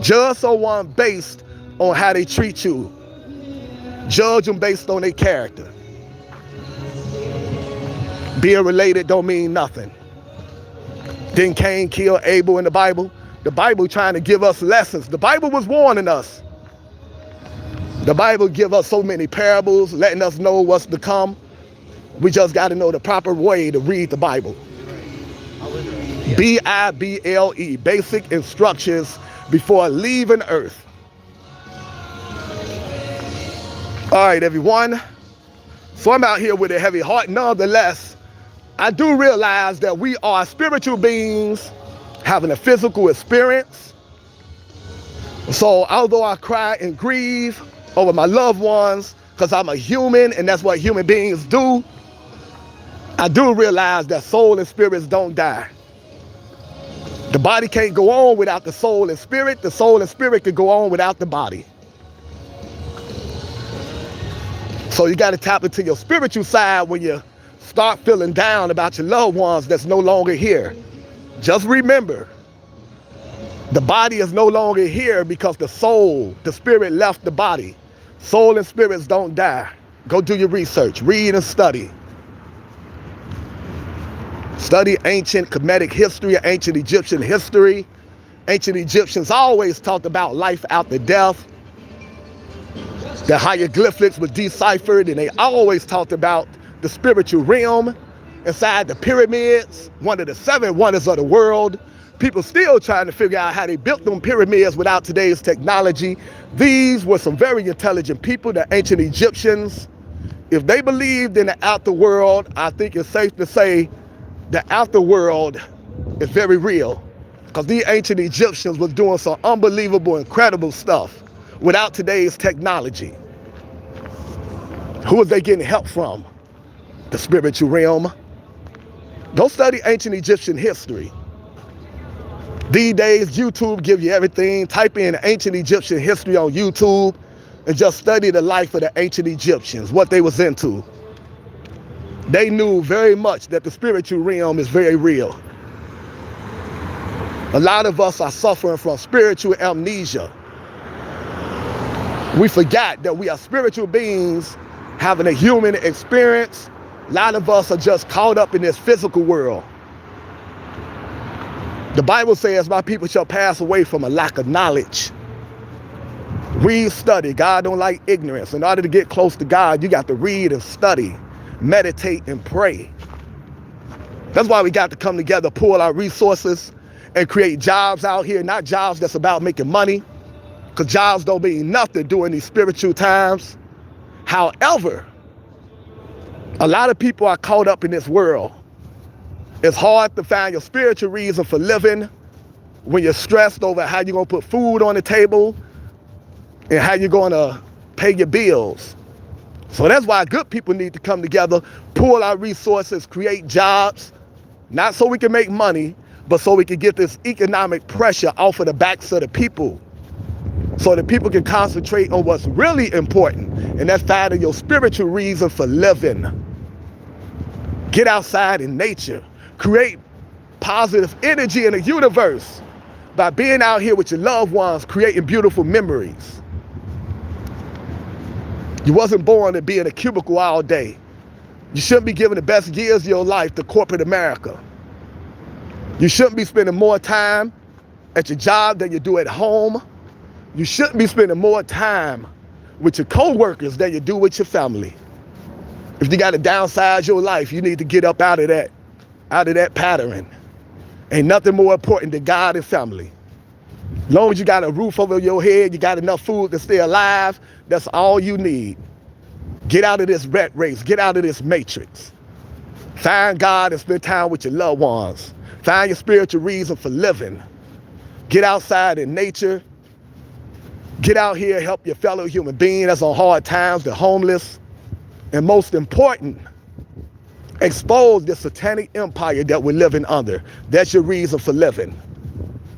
Judge someone based on how they treat you. Judge them based on their character. Being related don't mean nothing. Didn't Cain kill Abel in the Bible? The Bible trying to give us lessons. The Bible was warning us. The Bible give us so many parables, letting us know what's to come. We just got to know the proper way to read the Bible. B-I-B-L-E, basic instructions before leaving earth. All right, everyone. So I'm out here with a heavy heart. Nonetheless, I do realize that we are spiritual beings having a physical experience. So although I cry and grieve over my loved ones, because I'm a human and that's what human beings do, I do realize that soul and spirits don't die. The body can't go on without the soul and spirit. The soul and spirit can go on without the body. So you got to tap into your spiritual side when you start feeling down about your loved ones that's no longer here. Just remember, the body is no longer here because the soul, the spirit left the body. Soul and spirits don't die. Go do your research, read and study. Study ancient Kemetic history, ancient Egyptian history. Ancient Egyptians always talked about life after death. The hieroglyphics were deciphered, and they always talked about the spiritual realm inside the pyramids, one of the 7 wonders of the world. People still trying to figure out how they built them pyramids without today's technology. These were some very intelligent people, the ancient Egyptians. If they believed in the afterworld, I think it's safe to say the afterworld is very real, because these ancient Egyptians was doing some unbelievable, incredible stuff without today's technology. Who was they getting help from? The spiritual realm. Go study ancient Egyptian history. These days, YouTube gives you everything. Type in ancient Egyptian history on YouTube. and just study the life of the ancient Egyptians, what they was into, they knew very much that the spiritual realm is very real. A lot of us are suffering from spiritual amnesia. We forgot that we are spiritual beings having a human experience. A lot of us are just caught up in this physical world. The Bible says, my people shall pass away from a lack of knowledge. Read, study. God don't like ignorance. In order to get close to God, you got to read and study, meditate and pray. That's why we got to come together, pool our resources, and create jobs out here, not jobs that's about making money, because jobs don't mean nothing during these spiritual times. However, a lot of people are caught up in this world. It's hard to find your spiritual reason for living when you're stressed over how you're going to put food on the table and how you're going to pay your bills. So that's why good people need to come together, pool our resources, create jobs, not so we can make money, but so we can get this economic pressure off of the backs of the people, so that people can concentrate on what's really important, and that's finding your spiritual reason for living. Get outside in nature. Create positive energy in the universe by being out here with your loved ones, creating beautiful memories. You wasn't born to be in a cubicle all day. You shouldn't be giving the best years of your life to corporate America. You shouldn't be spending more time at your job than you do at home. You shouldn't be spending more time with your co-workers than you do with your family. If you got to downsize your life, you need to get up out of that pattern. Ain't nothing more important than God and family. As long as you got a roof over your head, you got enough food to stay alive, that's all you need. Get out of this rat race. Get out of this matrix. Find God and spend time with your loved ones. Find your spiritual reason for living. Get outside in nature. Get out here, help your fellow human being that's on hard times, the homeless. And most important, expose the satanic empire that we're living under. That's your reason for living.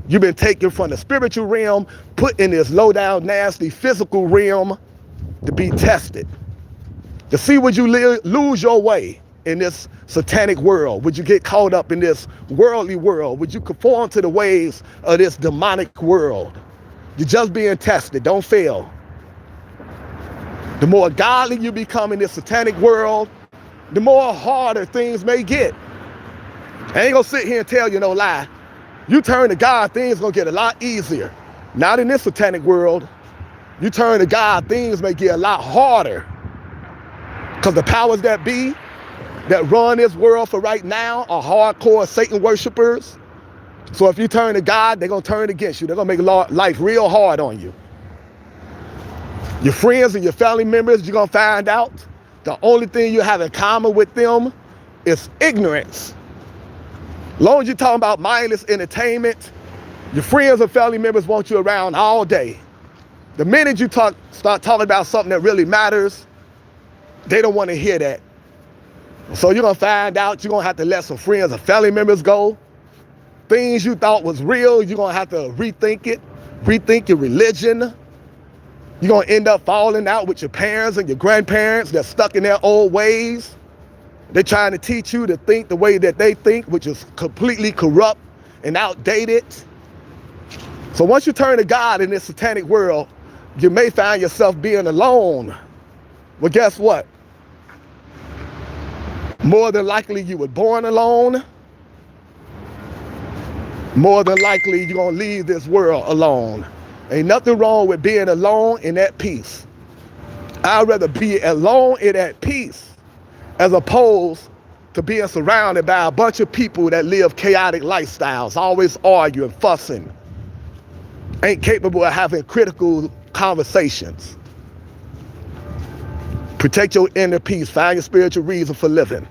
You've been taken from the spiritual realm, put in this low down, nasty physical realm to be tested. To see would you lose your way in this satanic world? Would you get caught up in this worldly world? Would you conform to the ways of this demonic world? You're just being tested. Don't fail. The more godly you become in this satanic world, the more harder things may get. I ain't gonna sit here and tell you no lie. You turn to God, things gonna get a lot easier. Not in this satanic world. You turn to God, things may get a lot harder. Because the powers that be that run this world for right now are hardcore Satan worshipers. So if you turn to God, they're gonna turn against you. They're gonna make life real hard on you. Your friends and your family members, you're gonna find out the only thing you have in common with them is ignorance. As long as you're talking about mindless entertainment, your friends and family members want you around all day. The minute you start talking about something that really matters, they don't want to hear that. So you're gonna find out you're gonna have to let some friends and family members go. Things you thought was real, you're gonna have to rethink it, rethink your religion. You're going to end up falling out with your parents and your grandparents that's stuck in their old ways. They're trying to teach you to think the way that they think, which is completely corrupt and outdated. So once you turn to God in this satanic world, you may find yourself being alone. Well, guess what? More than likely you were born alone. More than likely you're going to leave this world alone. Ain't nothing wrong with being alone and at peace. I'd rather be alone and at peace as opposed to being surrounded by a bunch of people that live chaotic lifestyles, always arguing, fussing, ain't capable of having critical conversations. Protect your inner peace. Find your spiritual reason for living.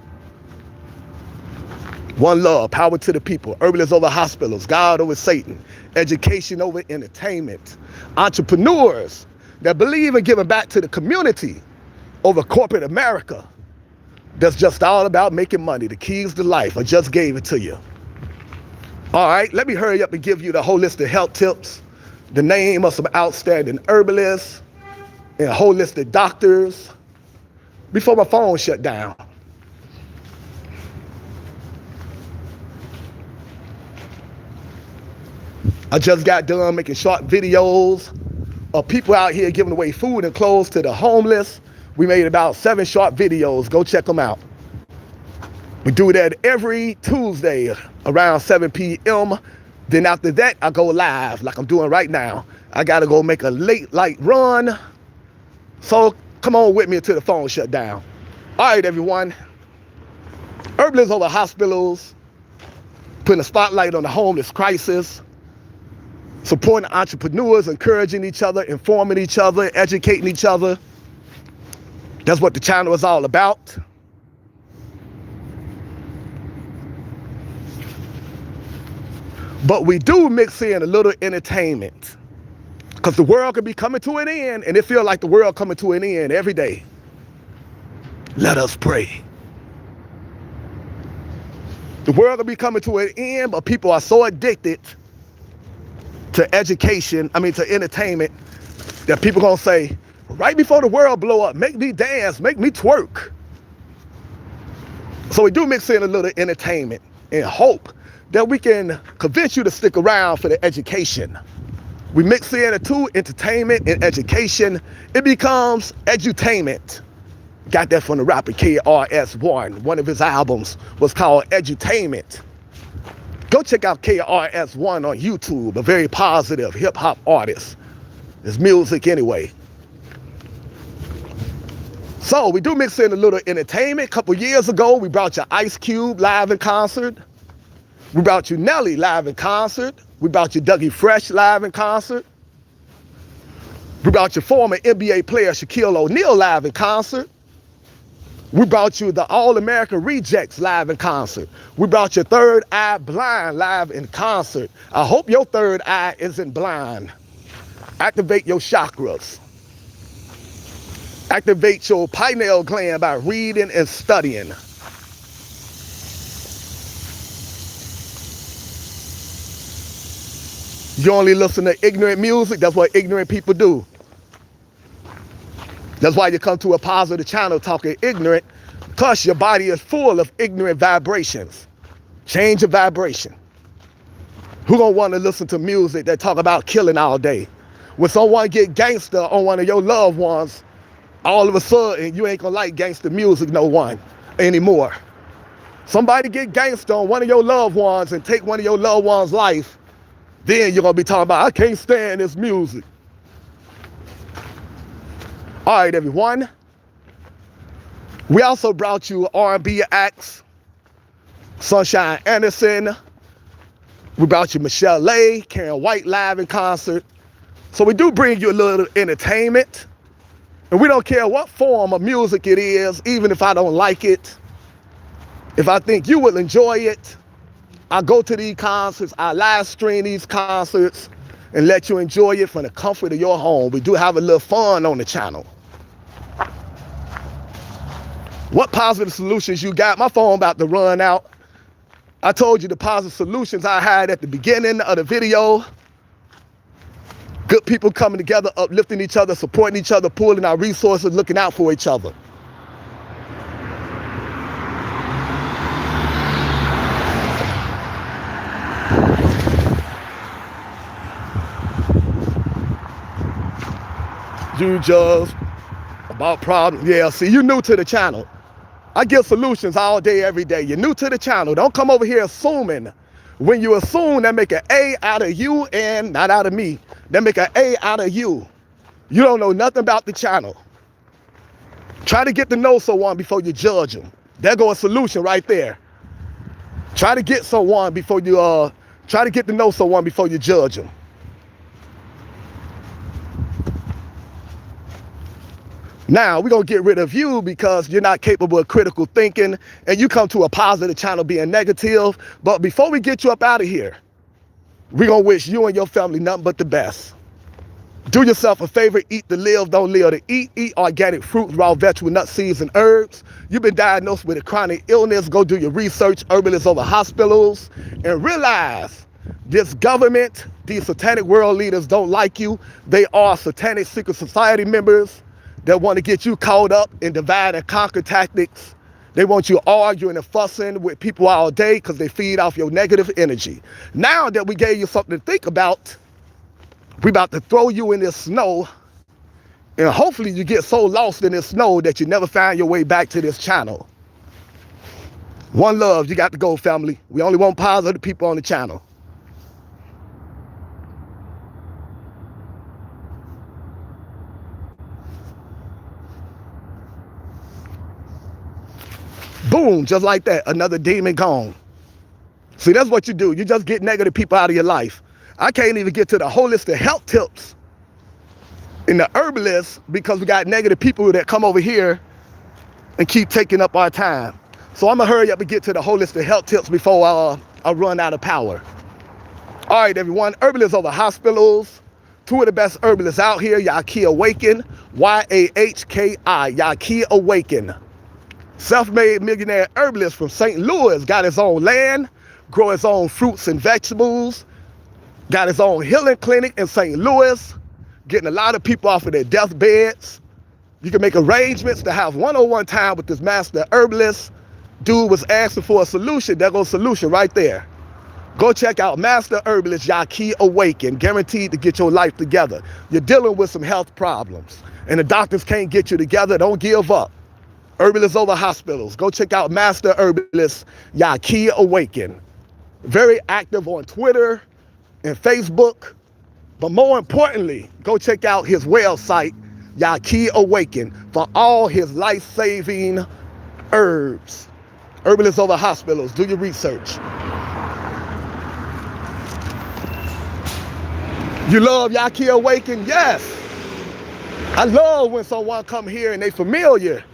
One love, power to the people, herbalists over hospitals, God over Satan, education over entertainment, entrepreneurs that believe in giving back to the community over corporate America that's just all about making money. The keys to life, I just gave it to you. All right, let me hurry up and give you the holistic health tips, the name of some outstanding herbalists, and holistic doctors before my phone shut down. I just got done making short videos of people out here giving away food and clothes to the homeless. We made about 7 short videos. Go check them out. We do that every Tuesday around 7 p.m. Then after that, I go live like I'm doing right now. I got to go make a late light run. So come on with me until the phone shut down. All right, everyone. Herbalists over hospitals, putting a spotlight on the homeless crisis, supporting entrepreneurs, encouraging each other, informing each other, educating each other. That's what the channel is all about. But we do mix in a little entertainment, because the world could be coming to an end, and it feels like the world coming to an end every day. Let us pray. The world could be coming to an end, but people are so addicted to education, to entertainment, that people gonna say, right before the world blow up, make me dance, make me twerk. So we do mix in a little entertainment and hope that we can convince you to stick around for the education. We mix in the two, entertainment and education. It becomes edutainment. Got that from the rapper KRS-One. One of his albums was called Edutainment. Go check out KRS-One on YouTube, a very positive hip-hop artist. It's music anyway. So we do mix in a little entertainment. A couple years ago, we brought you Ice Cube live in concert. We brought you Nelly live in concert. We brought you Dougie Fresh live in concert. We brought you former NBA player Shaquille O'Neal live in concert. We brought you the All-American Rejects live in concert. We brought you Third Eye Blind live in concert. I hope your third eye isn't blind. Activate your chakras. Activate your pineal gland by reading and studying. You only listen to ignorant music. That's what ignorant people do. That's why you come to a positive channel talking ignorant, because your body is full of ignorant vibrations. Change your vibration. Who gonna want to listen to music that talk about killing all day? When someone get gangster on one of your loved ones, all of a sudden you ain't gonna like gangster music no one anymore. Somebody get gangster on one of your loved ones and take one of your loved ones' life, then you're gonna be talking about, I can't stand this music. All right, everyone. We also brought you R&B acts, Sunshine Anderson. We brought you Michelle Lay, Karen White live in concert. So we do bring you a little entertainment. And we don't care what form of music it is, even if I don't like it. If I think you will enjoy it, I go to these concerts, I live stream these concerts, and let you enjoy it from the comfort of your home. We do have a little fun on the channel. What positive solutions you got? My phone about to run out. I told you the positive solutions I had at the beginning of the video. Good people coming together, uplifting each other, supporting each other, pulling our resources, looking out for each other. You just about problems. Yeah, see, you're new to the channel. I give solutions all day, every day. You're new to the channel. Don't come over here assuming. When you assume, that make an A out of you and not out of me. That make an A out of you. You don't know nothing about the channel. Try to get to know someone before you judge them. There go a solution right there. Try to get someone before you, try to get to know someone before you judge them. Now, we're going to get rid of you because you're not capable of critical thinking and you come to a positive channel being negative. But before we get you up out of here, we're going to wish you and your family nothing but the best. Do yourself a favor, eat to live, don't live to eat. Eat organic fruits, raw vegetables, nuts, seeds, and herbs. You've been diagnosed with a chronic illness. Go do your research, herbalists over hospitals, and realize this government, these satanic world leaders don't like you. They are satanic secret society members. that want to get you caught up in divide and conquer tactics. They want you arguing and fussing with people all day because they feed off your negative energy. Now that we gave you something to think about, we about to throw you in this snow, and hopefully you get so lost in this snow that you never find your way back to this channel. One love, you got to go, family. We only want positive people on the channel. Boom, just like that, another demon gone. See, that's what you do. You just get negative people out of your life. I can't even get to the holistic health tips in the herbalist because we got negative people that come over here and keep taking up our time. So I'm gonna hurry up and get to the holistic health tips before I run out of power. All right, everyone, herbalists over hospitals. Two of the best herbalists out here, Yahki Awaken, Y-A-H-K-I, Yahki Awaken. Self-made millionaire herbalist from St. Louis, got his own land, grow his own fruits and vegetables, got his own healing clinic in St. Louis, getting a lot of people off of their deathbeds. You can make arrangements to have one-on-one time with this master herbalist. Dude was asking for a solution. There goes solution right there. Go check out Master Herbalist Yahki Awaken, guaranteed to get your life together. You're dealing with some health problems and the doctors can't get you together. Don't give up. Herbalists over hospitals. Go check out Master Herbalist Yahki Awaken. Very active on Twitter and Facebook. But more importantly, go check out his website, Yahki Awaken, for all his life-saving herbs. Herbalists over hospitals. Do your research. You love Yahki Awaken? Yes. I love when someone come here and they familiar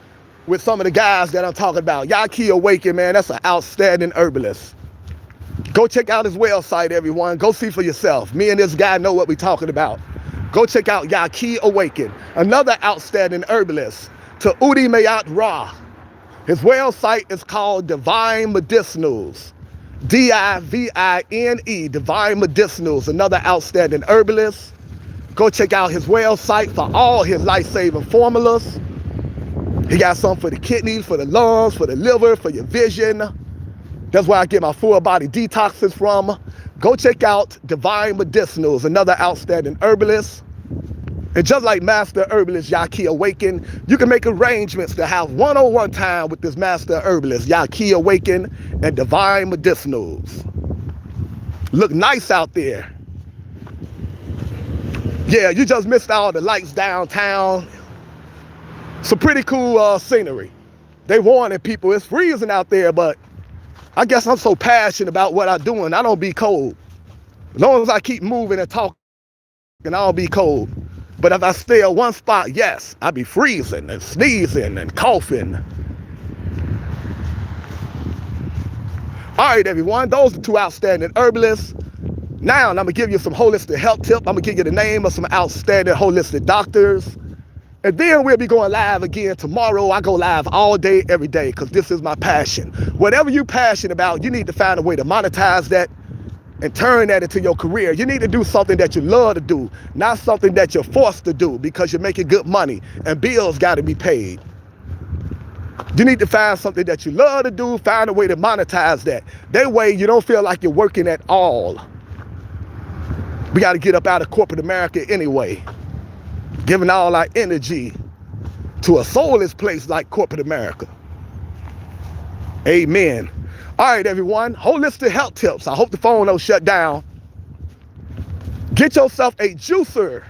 with some of the guys that I'm talking about. Yahki Awaken, man, that's an outstanding herbalist. Go check out his website, everyone. Go see for yourself. Me and this guy know what we're talking about. Go check out Yahki Awaken, another outstanding herbalist, to Udi Mayat Ra. His website is called Divine Medicinals. D-I-V-I-N-E, Divine Medicinals, another outstanding herbalist. Go check out his website for all his life-saving formulas. He got some for the kidneys, for the lungs, for the liver, for your vision. That's where I get my full body detoxes from. Go check out Divine Medicinals, another outstanding herbalist. And just like Master Herbalist Yahki Awaken, you can make arrangements to have one-on-one time with this Master Herbalist Yahki Awaken and Divine Medicinals. Look nice out there. Yeah, you just missed all the lights downtown. Some pretty cool scenery. They warning people it's freezing out there, but I guess I'm so passionate about what I'm doing, I don't be cold. As long as I keep moving and talking, I'll be cold. But if I stay at one spot, yes, I'll be freezing and sneezing and coughing. All right, everyone, those are two outstanding herbalists. Now, I'm gonna give you some holistic health tip. I'm gonna give you the name of some outstanding holistic doctors. And then we'll be going live again tomorrow. I go live all day, every day, because this is my passion. Whatever you're passionate about, you need to find a way to monetize that and turn that into your career. You need to do something that you love to do, not something that you're forced to do because you're making good money and bills got to be paid. You need to find something that you love to do, find a way to monetize that. That way you don't feel like you're working at all. We got to get up out of corporate America anyway, giving all our energy to a soulless place like corporate America. Amen. All right, everyone, holistic health tips. I hope the phone don't shut down. Get yourself a juicer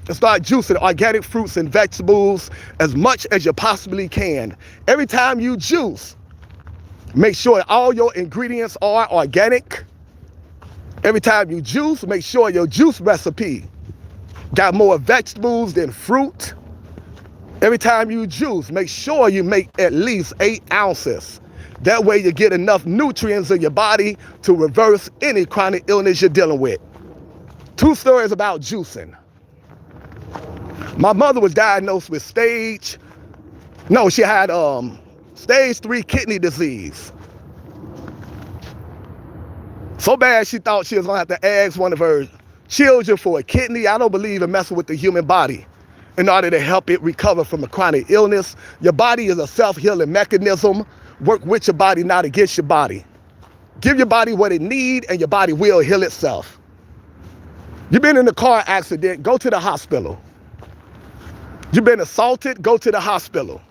and start juicing organic fruits and vegetables as much as you possibly can. Every time you juice, make sure all your ingredients are organic. Every time you juice, make sure your juice recipe got more vegetables than fruit. Every time you juice, make sure you make at least 8 ounces. That way you get enough nutrients in your body to reverse any chronic illness you're dealing with. 2 stories about juicing. My mother was diagnosed with stage 3 kidney disease. So bad she thought she was gonna have to ask one of her children for a kidney. I don't believe in messing with the human body. in order to help it recover from a chronic illness. Your body is a self-healing mechanism. Work with your body, not against your body. Give your body what it needs, and your body will heal itself. You've been in a car accident, go to the hospital. You've been assaulted, go to the hospital.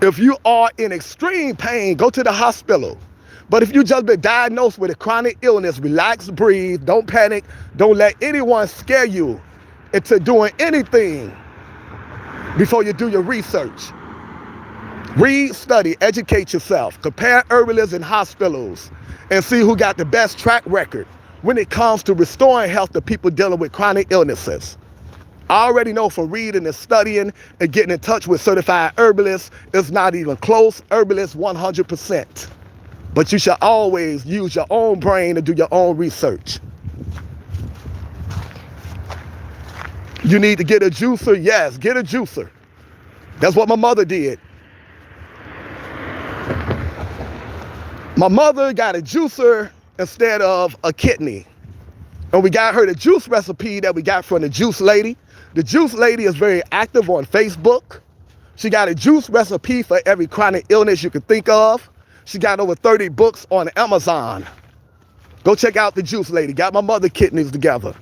If you are in extreme pain, go to the hospital. But if you just been diagnosed with a chronic illness, relax, breathe, don't panic, don't let anyone scare you into doing anything before you do your research. Read, study, educate yourself, compare herbalists and hospitals, and see who got the best track record when it comes to restoring health to people dealing with chronic illnesses. I already know from reading and studying and getting in touch with certified herbalists, it's not even close. Herbalists 100%. But you should always use your own brain to do your own research. You need to get a juicer? Yes, get a juicer. That's what my mother did. My mother got a juicer instead of a kidney. And we got her the juice recipe that we got from the juice lady. The juice lady is very active on Facebook. She got a juice recipe for every chronic illness you can think of. She got over 30 books on Amazon. Go check out the juice lady. Got my mother kidneys together.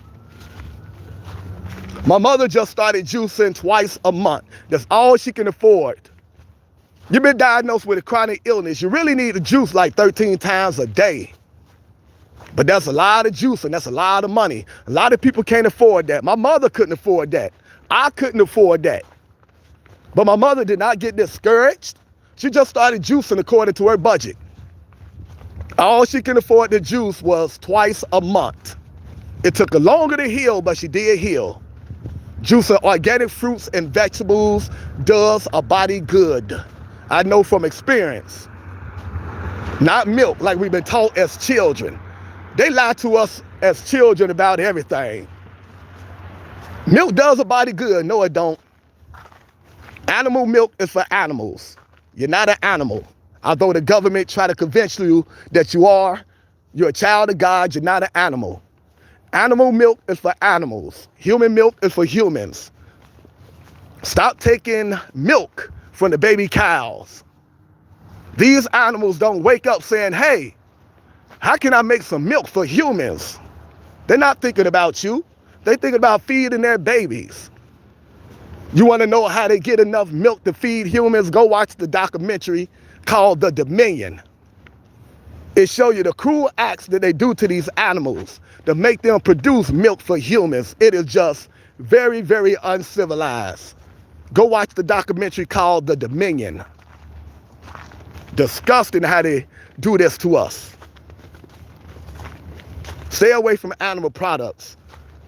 My mother just started juicing twice a month. That's all she can afford. You've been diagnosed with a chronic illness. You really need to juice like 13 times a day. But that's a lot of juice and that's a lot of money. A lot of people can't afford that. My mother couldn't afford that. I couldn't afford that. But my mother did not get discouraged. She just started juicing according to her budget. All she can afford to juice was twice a month. It took her longer to heal, but she did heal. Juicing organic fruits and vegetables does a body good. I know from experience. Not milk like we've been taught as children. They lie to us as children about everything. Milk does a body good. No, it don't. Animal milk is for animals. You're not an animal. Although the government try to convince you that you are, you're a child of God, you're not an animal. Animal milk is for animals. Human milk is for humans. Stop taking milk from the baby cows. These animals don't wake up saying, hey, how can I make some milk for humans? They're not thinking about you. They're thinking about feeding their babies. You want to know how they get enough milk to feed humans? Go watch the documentary called The Dominion. It shows you the cruel acts that they do to these animals to make them produce milk for humans. It is just very, very uncivilized. Go watch the documentary called The Dominion. Disgusting how they do this to us. Stay away from animal products.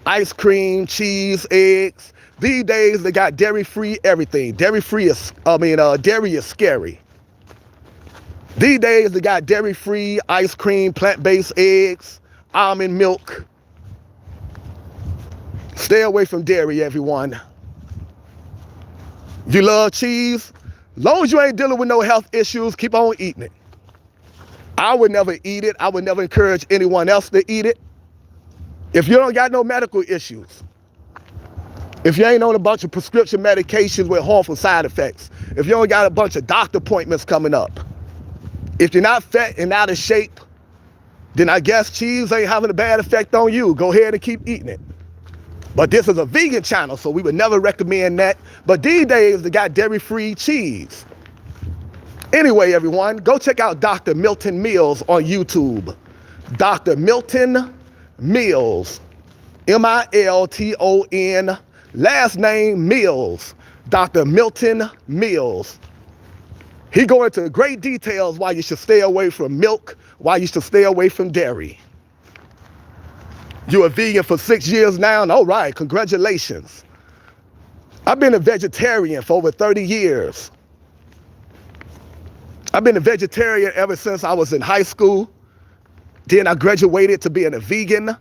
Ice cream, cheese, eggs. These days they got dairy-free everything. Dairy is scary. These days they got dairy-free ice cream, plant-based eggs, almond milk. Stay away from dairy, everyone. You love cheese? As long as you ain't dealing with no health issues, keep on eating it. I would never eat it. I would never encourage anyone else to eat it. If you don't got no medical issues, if you ain't on a bunch of prescription medications with harmful side effects, if you don't got a bunch of doctor appointments coming up, if you're not fat and out of shape, then I guess cheese ain't having a bad effect on you. Go ahead and keep eating it. But this is a vegan channel, so we would never recommend that. But these days, they got dairy-free cheese. Anyway, everyone, go check out Dr. Milton Mills on YouTube. Dr. Milton Mills. M-I-L-T-O-N. Last name Mills. Dr. Milton Mills. He go into great details why you should stay away from milk, why you should stay away from dairy. You're a vegan for 6 years now? All right, congratulations. I've been a vegetarian for over 30 years. I've been a vegetarian ever since I was in high school. Then I graduated to being a vegan.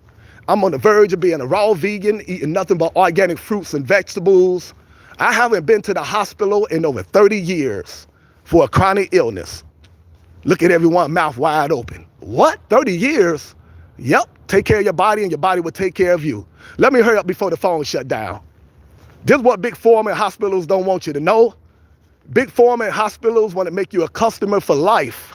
I'm on the verge of being a raw vegan, eating nothing but organic fruits and vegetables. I haven't been to the hospital in over 30 years for a chronic illness. Look at everyone mouth wide open. What? 30 years? Yep. Take care of your body and your body will take care of you. Let me hurry up before the phone shut down. This is what big pharma and hospitals don't want you to know. Big pharma and hospitals want to make you a customer for life.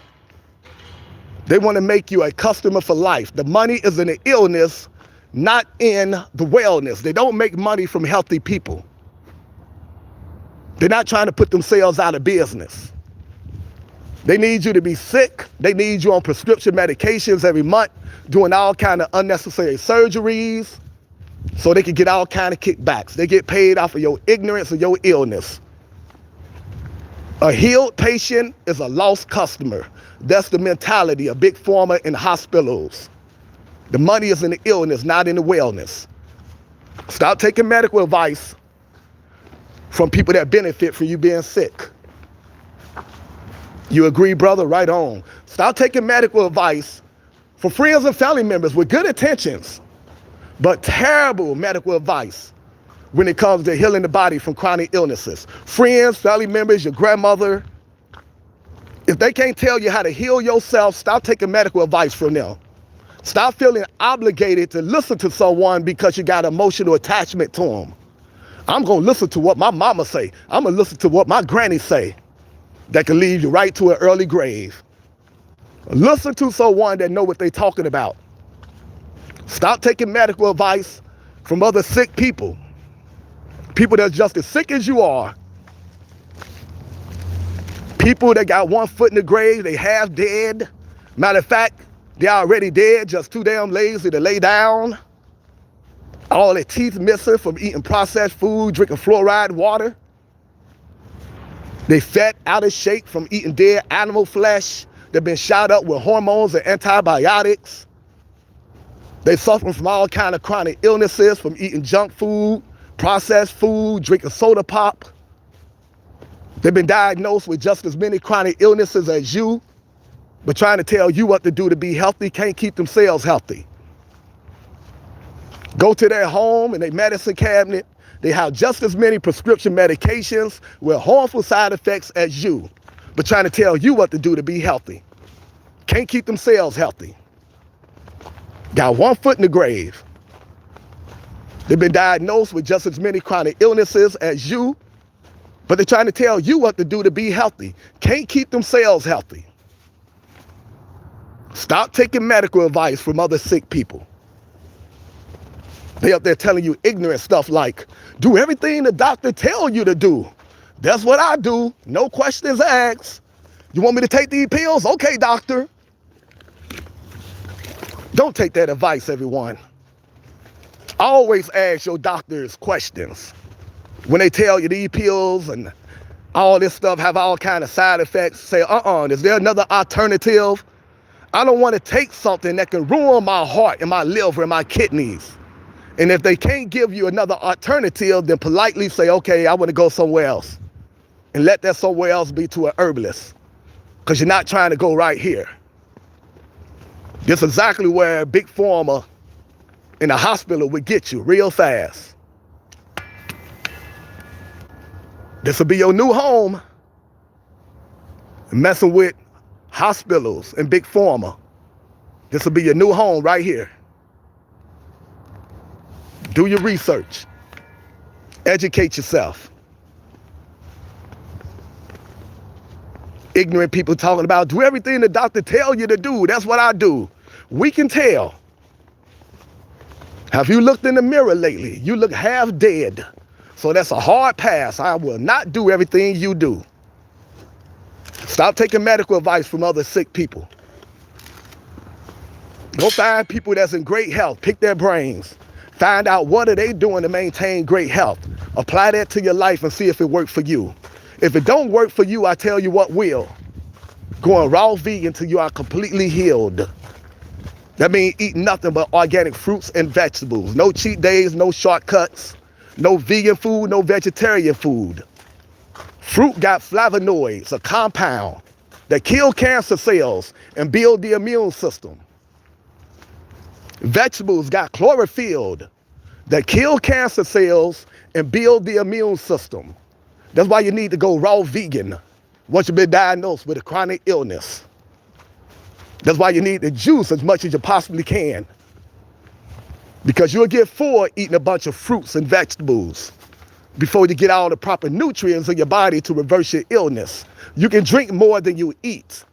They want to make you a customer for life. The money is in the illness, not in the wellness. They don't make money from healthy people. They're not trying to put themselves out of business. They need you to be sick. They need you on prescription medications every month, doing all kind of unnecessary surgeries so they can get all kind of kickbacks. They get paid off of your ignorance or your illness. A healed patient is a lost customer. That's the mentality of big pharma and hospitals. The money is in the illness, not in the wellness. Stop taking medical advice from people that benefit from you being sick. You agree, brother? Right on. Stop taking medical advice from friends and family members with good intentions, but terrible medical advice when it comes to healing the body from chronic illnesses. Friends, family members, your grandmother, if they can't tell you how to heal yourself, stop taking medical advice from them. Stop feeling obligated to listen to someone because you got emotional attachment to them. I'm going to listen to what my mama say. I'm going to listen to what my granny say. That can lead you right to an early grave. Listen to someone that know what they're talking about. Stop taking medical advice from other sick people. People that's just as sick as you are. People that got one foot in the grave, they half dead. Matter of fact, they're already dead, just too damn lazy to lay down. All their teeth missing from eating processed food, drinking fluoride water. They fat, out of shape from eating dead animal flesh. They've been shot up with hormones and antibiotics. They suffering from all kind of chronic illnesses from eating junk food, processed food, drinking soda pop. They've been diagnosed with just as many chronic illnesses as you, but trying to tell you what to do to be healthy, can't keep themselves healthy. Go to their home and their medicine cabinet. They have just as many prescription medications with harmful side effects as you, but trying to tell you what to do to be healthy. Can't keep themselves healthy. Got one foot in the grave. They've been diagnosed with just as many chronic illnesses as you, but they're trying to tell you what to do to be healthy. Can't keep themselves healthy. Stop taking medical advice from other sick people. They up there telling you ignorant stuff like, do everything the doctor tell you to do. That's what I do. No questions asked. You want me to take these pills? Okay, doctor. Don't take that advice, everyone. Always ask your doctors questions. When they tell you these pills and all this stuff have all kind of side effects, say, is there another alternative? I don't want to take something that can ruin my heart and my liver and my kidneys. And if they can't give you another alternative, then politely say, okay, I want to go somewhere else. And let that somewhere else be to an herbalist. Because you're not trying to go right here. This is exactly where big pharma in a hospital would get you real fast. This will be your new home. Messing with hospitals and big pharma. This will be your new home right here. Do your research. Educate yourself. Ignorant people talking about do everything the doctor tell you to do. That's what I do. We can tell. Have you looked in the mirror lately? You look half dead. So that's a hard pass. I will not do everything you do. Stop taking medical advice from other sick people. Go find people that's in great health. Pick their brains. Find out what are they doing to maintain great health. Apply that to your life and see if it works for you. If it don't work for you, I tell you what will. Going raw vegan until you are completely healed. That means eating nothing but organic fruits and vegetables. No cheat days, no shortcuts, no vegan food, no vegetarian food. Fruit got flavonoids, a compound that kill cancer cells and build the immune system. Vegetables got chlorophyll that kill cancer cells and build the immune system. That's why you need to go raw vegan once you've been diagnosed with a chronic illness. That's why you need to juice as much as you possibly can. Because you'll get full eating a bunch of fruits and vegetables. before you get all the proper nutrients in your body to reverse your illness. You can drink more than you eat.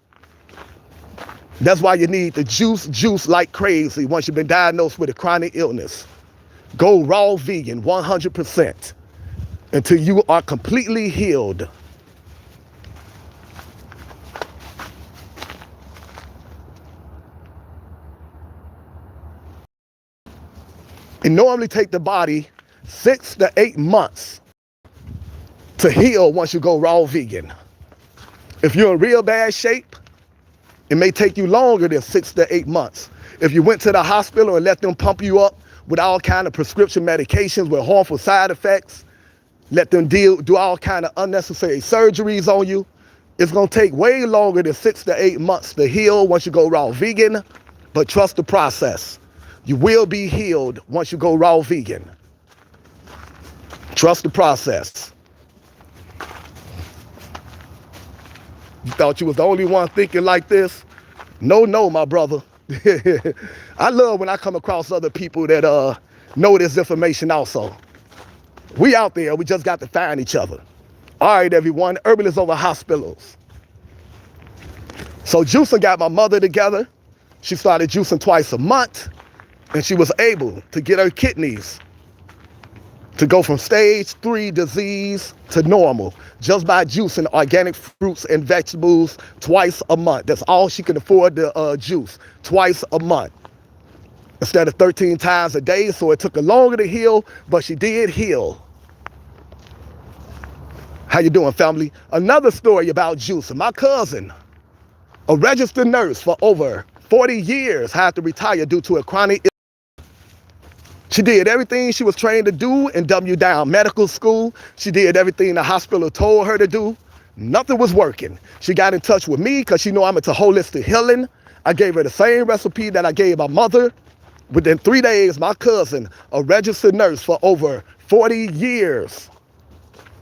That's why you need the juice like crazy once you've been diagnosed with a chronic illness. Go raw vegan 100% until you are completely healed. It normally takes the body 6 to 8 months to heal once you go raw vegan. If you're in real bad shape, it may take you longer than 6 to 8 months. If you went to the hospital and let them pump you up with all kind of prescription medications with harmful side effects, let them do all kind of unnecessary surgeries on you, it's gonna take way longer than 6 to 8 months to heal once you go raw vegan, but trust the process. You will be healed once you go raw vegan. Trust the process. You thought you was the only one thinking like this? No, my brother. I love when I come across other people that know this information also. We out there, we just got to find each other. All right, everyone, Urban is over hospitals. So juicing got my mother together. She started juicing twice a month, and she was able to get her kidneys to go from stage 3 disease to normal just by juicing organic fruits and vegetables twice a month. That's all she could afford to juice, twice a month instead of 13 times a day. So it took her longer to heal, but she did heal. How you doing, family? Another story about juicing. My cousin, a registered nurse for over 40 years, had to retire due to a chronic illness. She did everything she was trained to do in W Down Medical School. She did everything the hospital told her to do. Nothing was working. She got in touch with me because she knew I'm into holistic healing. I gave her the same recipe that I gave my mother. Within 3 days, my cousin, a registered nurse for over 40 years,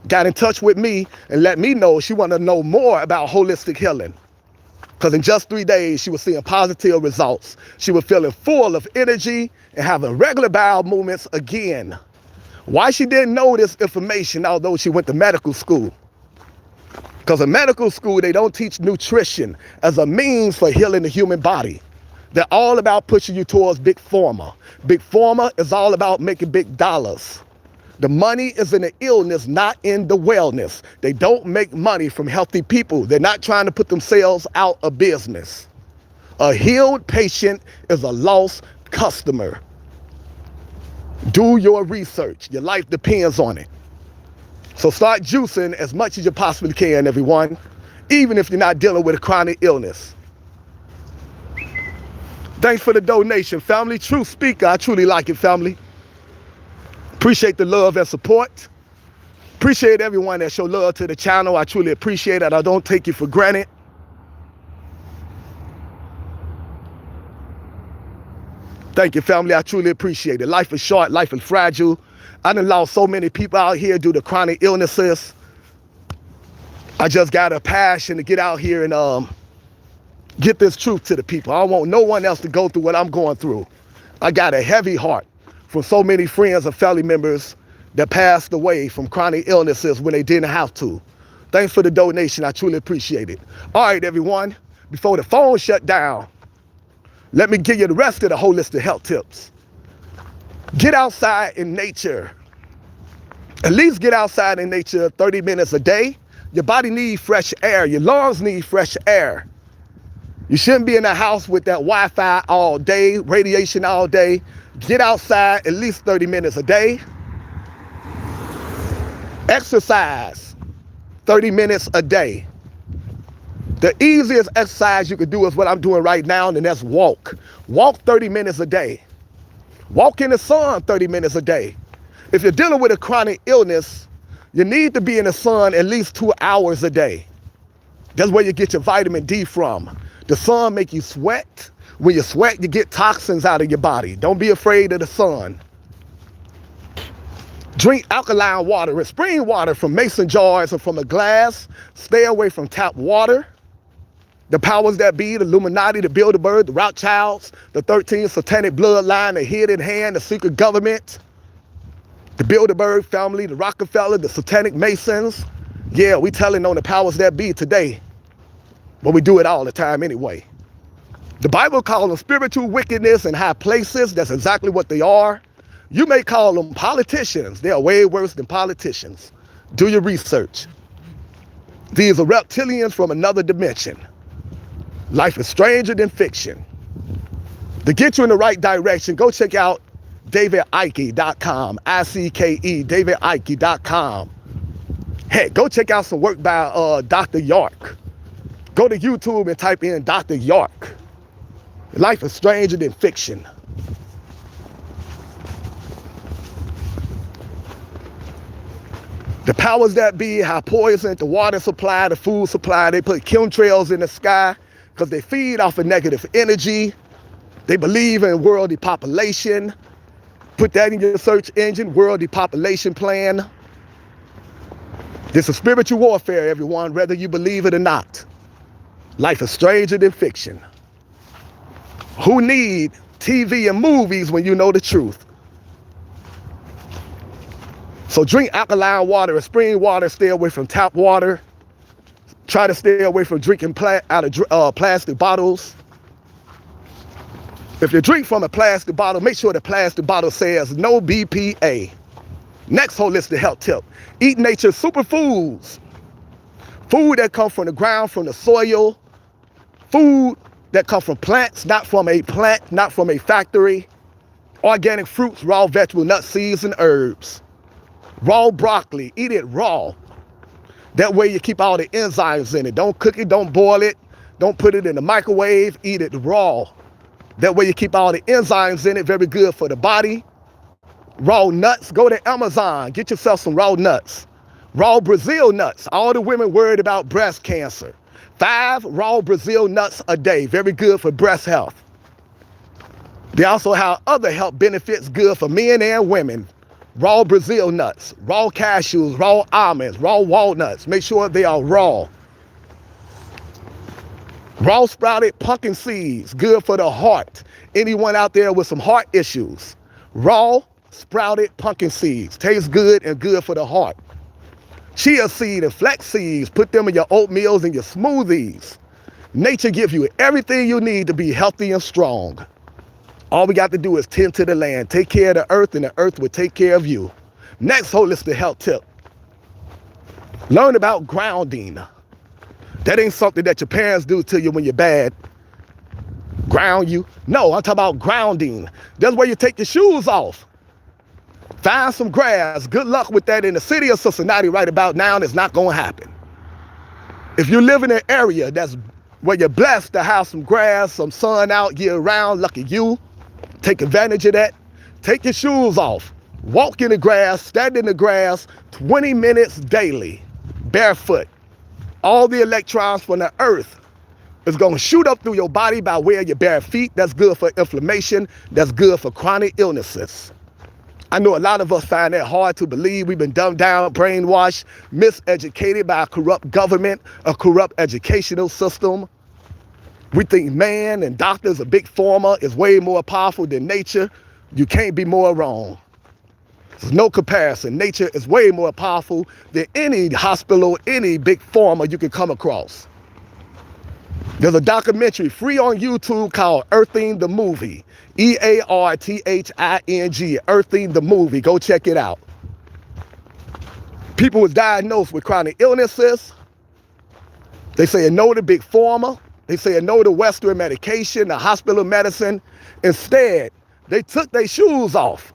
got in touch with me and let me know she wanted to know more about holistic healing. Because in just 3 days, she was seeing positive results. She was feeling full of energy and having regular bowel movements again. Why she didn't know this information, although she went to medical school? Because in medical school, they don't teach nutrition as a means for healing the human body. They're all about pushing you towards big pharma. Big pharma is all about making big dollars. The money is in the illness, not in the wellness. They don't make money from healthy people. They're not trying to put themselves out of business. A healed patient is a lost customer. Do your research. Your life depends on it. So start juicing as much as you possibly can, everyone, even if you're not dealing with a chronic illness. Thanks for the donation, family. True speaker, I truly like it, family. Appreciate the love and support. Appreciate everyone that show love to the channel. I truly appreciate it. I don't take you for granted. Thank you, family. I truly appreciate it. Life is short. Life is fragile. I done lost so many people out here due to chronic illnesses. I just got a passion to get out here and get this truth to the people. I don't want no one else to go through what I'm going through. I got a heavy heart from so many friends and family members that passed away from chronic illnesses when they didn't have to. Thanks for the donation. I truly appreciate it. All right, everyone. Before the phone shut down, let me give you the rest of the holistic health tips. Get outside in nature. At least get outside in nature 30 minutes a day. Your body needs fresh air. Your lungs need fresh air. You shouldn't be in the house with that Wi-Fi all day, radiation all day. Get outside at least 30 minutes a day. Exercise 30 minutes a day. The easiest exercise you can do is what I'm doing right now, and that's walk. Walk 30 minutes a day. Walk in the sun 30 minutes a day. If you're dealing with a chronic illness, you need to be in the sun at least 2 hours a day. That's where you get your vitamin D from. The sun make you sweat. When you sweat, you get toxins out of your body. Don't be afraid of the sun. Drink alkaline water and spring water from mason jars or from a glass. Stay away from tap water. The powers that be, the Illuminati, the Bilderberg, the Rothschilds, the 13th satanic bloodline, the hidden hand, the secret government. The Bilderberg family, the Rockefeller, the Satanic Masons. Yeah, we telling on the powers that be today, but we do it all the time anyway. The Bible calls them spiritual wickedness in high places. That's exactly what they are. You may call them politicians. They are way worse than politicians. Do your research. These are reptilians from another dimension. Life is stranger than fiction. To get you in the right direction, go check out davidike.com, I-C-K-E, davidike.com. Heck, go check out some work by Dr. York. Go to YouTube and type in Dr. York. Life is stranger than fiction. The powers that be have poisoned the water supply, the food supply. They put chemtrails in the sky because they feed off of negative energy. They believe in world depopulation. Put that in your search engine, world depopulation plan. This is spiritual warfare, everyone, whether you believe it or not. Life is stranger than fiction. Who need TV and movies when you know the truth? So drink alkaline water and spring water. Stay away from tap water. Try to stay away from drinking out of plastic bottles. If you drink from a plastic bottle, make sure the plastic bottle says no BPA. Next holistic health tip. Eat nature's superfoods. Food that comes from the ground, from the soil. Food that comes from plants, not from a plant, not from a factory. Organic fruits, raw vegetable, nuts, seeds, and herbs. Raw broccoli, eat it raw. That way you keep all the enzymes in it. Don't cook it, don't boil it, don't put it in the microwave, eat it raw. That way you keep all the enzymes in it, very good for the body. Raw nuts, go to Amazon, get yourself some raw nuts. Raw Brazil nuts, all the women worried about breast cancer. 5 raw Brazil nuts a day, very good for breast health. They also have other health benefits good for men and women. Raw Brazil nuts, raw cashews, raw almonds, raw walnuts. Make sure they are raw. Raw sprouted pumpkin seeds, good for the heart. Anyone out there with some heart issues? Raw sprouted pumpkin seeds, tastes good and good for the heart. Chia seed and flax seeds, put them in your oatmeals and your smoothies. Nature gives you everything you need to be healthy and strong. All we got to do is tend to the land, take care of the earth, and the earth will take care of you. Next holistic health tip. Learn about grounding. That ain't something that your parents do to you when you're bad. Ground you. No, I'm talking about grounding. That's where you take your shoes off. Find some grass. Good luck with that in the city of Cincinnati right about now. It's not going to happen. If you live in an area that's where you're blessed to have some grass, some sun out year round, lucky you. Take advantage of that. Take your shoes off. Walk in the grass, stand in the grass 20 minutes daily, barefoot. All the electrons from the earth is going to shoot up through your body by way of your bare feet. That's good for inflammation. That's good for chronic illnesses. I know a lot of us find that hard to believe. We've been dumbed down, brainwashed, miseducated by a corrupt government, a corrupt educational system. We think man and doctors, a big pharma, is way more powerful than nature. You can't be more wrong. There's no comparison. Nature is way more powerful than any hospital, any big pharma you can come across. There's a documentary free on YouTube called Earthing the Movie. E-A-R-T-H-I-N-G, Earthing the Movie. Go check it out. People was diagnosed with chronic illnesses. They say no to big pharma. They say no to Western medication, the hospital medicine. Instead, they took their shoes off,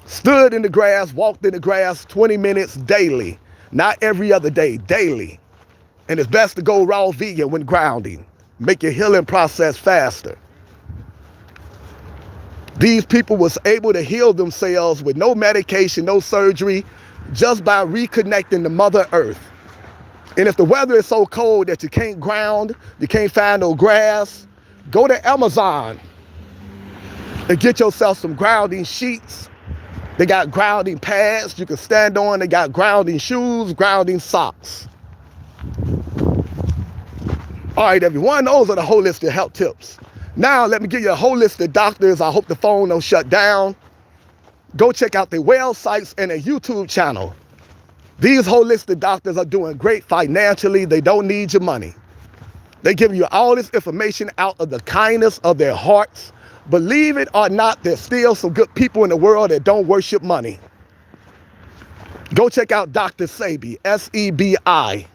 stood in the grass, walked in the grass 20 minutes daily, not every other day, daily. And it's best to go raw vegan when grounding. Make your healing process faster. These people was able to heal themselves with no medication, no surgery, just by reconnecting to Mother Earth. And if the weather is so cold that you can't ground, you can't find no grass, go to Amazon and get yourself some grounding sheets. They got grounding pads you can stand on. They got grounding shoes, grounding socks. All right, everyone, those are the holistic health tips. Now, let me give you a holistic doctors. I hope the phone don't shut down. Go check out their websites and their YouTube channel. These holistic doctors are doing great financially. They don't need your money. They give you all this information out of the kindness of their hearts. Believe it or not, there's still some good people in the world that don't worship money. Go check out Dr. Sebi, S-E-B-I.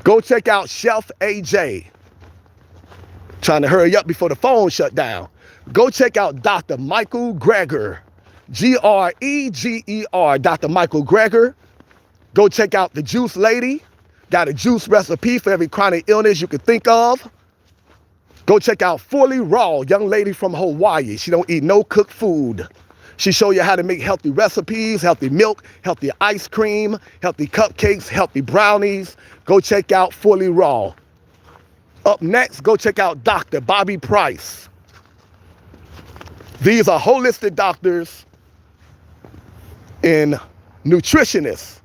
Go check out Chef AJ. Trying to hurry up before the phone shut down. Go check out Dr. Michael Greger, G-R-E-G-E-R, Dr. Michael Greger. Go check out the Juice Lady. Got a juice recipe for every chronic illness you can think of. Go check out Fully Raw, young lady from Hawaii. She don't eat no cooked food. She show you how to make healthy recipes, healthy milk, healthy ice cream, healthy cupcakes, healthy brownies. Go check out Fully Raw. Up next, go check out Dr. Bobby Price. These are holistic doctors and nutritionists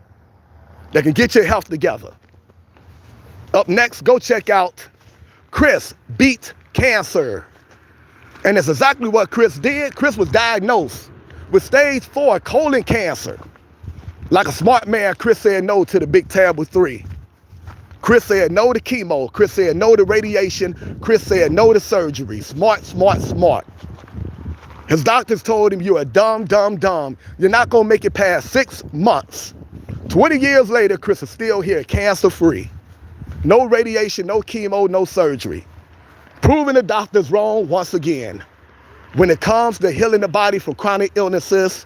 that can get your health together. Up next, go check out Chris Beat Cancer. And that's exactly what Chris did. Chris was diagnosed with stage 4 colon cancer. Like a smart man, Chris said no to the big terrible 3. Chris said no to chemo. Chris said no to radiation. Chris said no to surgery. Smart, smart, smart. His doctors told him, you're a dumb, dumb, dumb. You're not going to make it past 6 months. 20 years later, Chris is still here, cancer-free. No radiation, no chemo, no surgery. Proving the doctors wrong once again. When it comes to healing the body from chronic illnesses,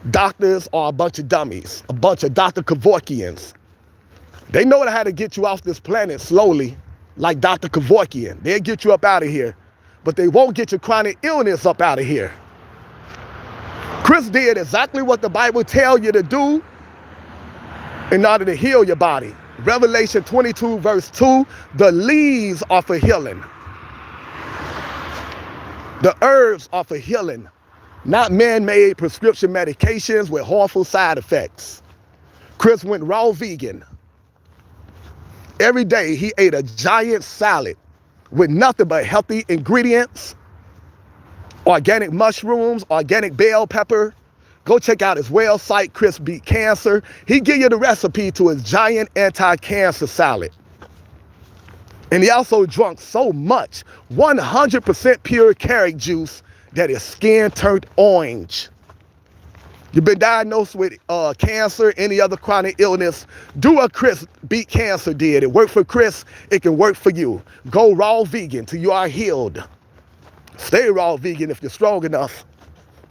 doctors are a bunch of dummies, a bunch of Dr. Kevorkians. They know how to get you off this planet slowly, like Dr. Kevorkian. They'll get you up out of here, but they won't get your chronic illness up out of here. Chris did exactly what the Bible tells you to do in order to heal your body. Revelation 22 verse 2, the leaves are for healing. The herbs are for healing, not man-made prescription medications with harmful side effects. Chris went raw vegan. Every day he ate a giant salad with nothing but healthy ingredients, organic mushrooms, organic bell pepper. Go check out his website, Chris Beat Cancer. He give you the recipe to his giant anti-cancer salad. And he also drank so much, 100% pure carrot juice, that his skin turned orange. You've been diagnosed with cancer, any other chronic illness, do what Chris Beat Cancer did. It worked for Chris, it can work for you. Go raw vegan till you are healed. Stay raw vegan if you're strong enough.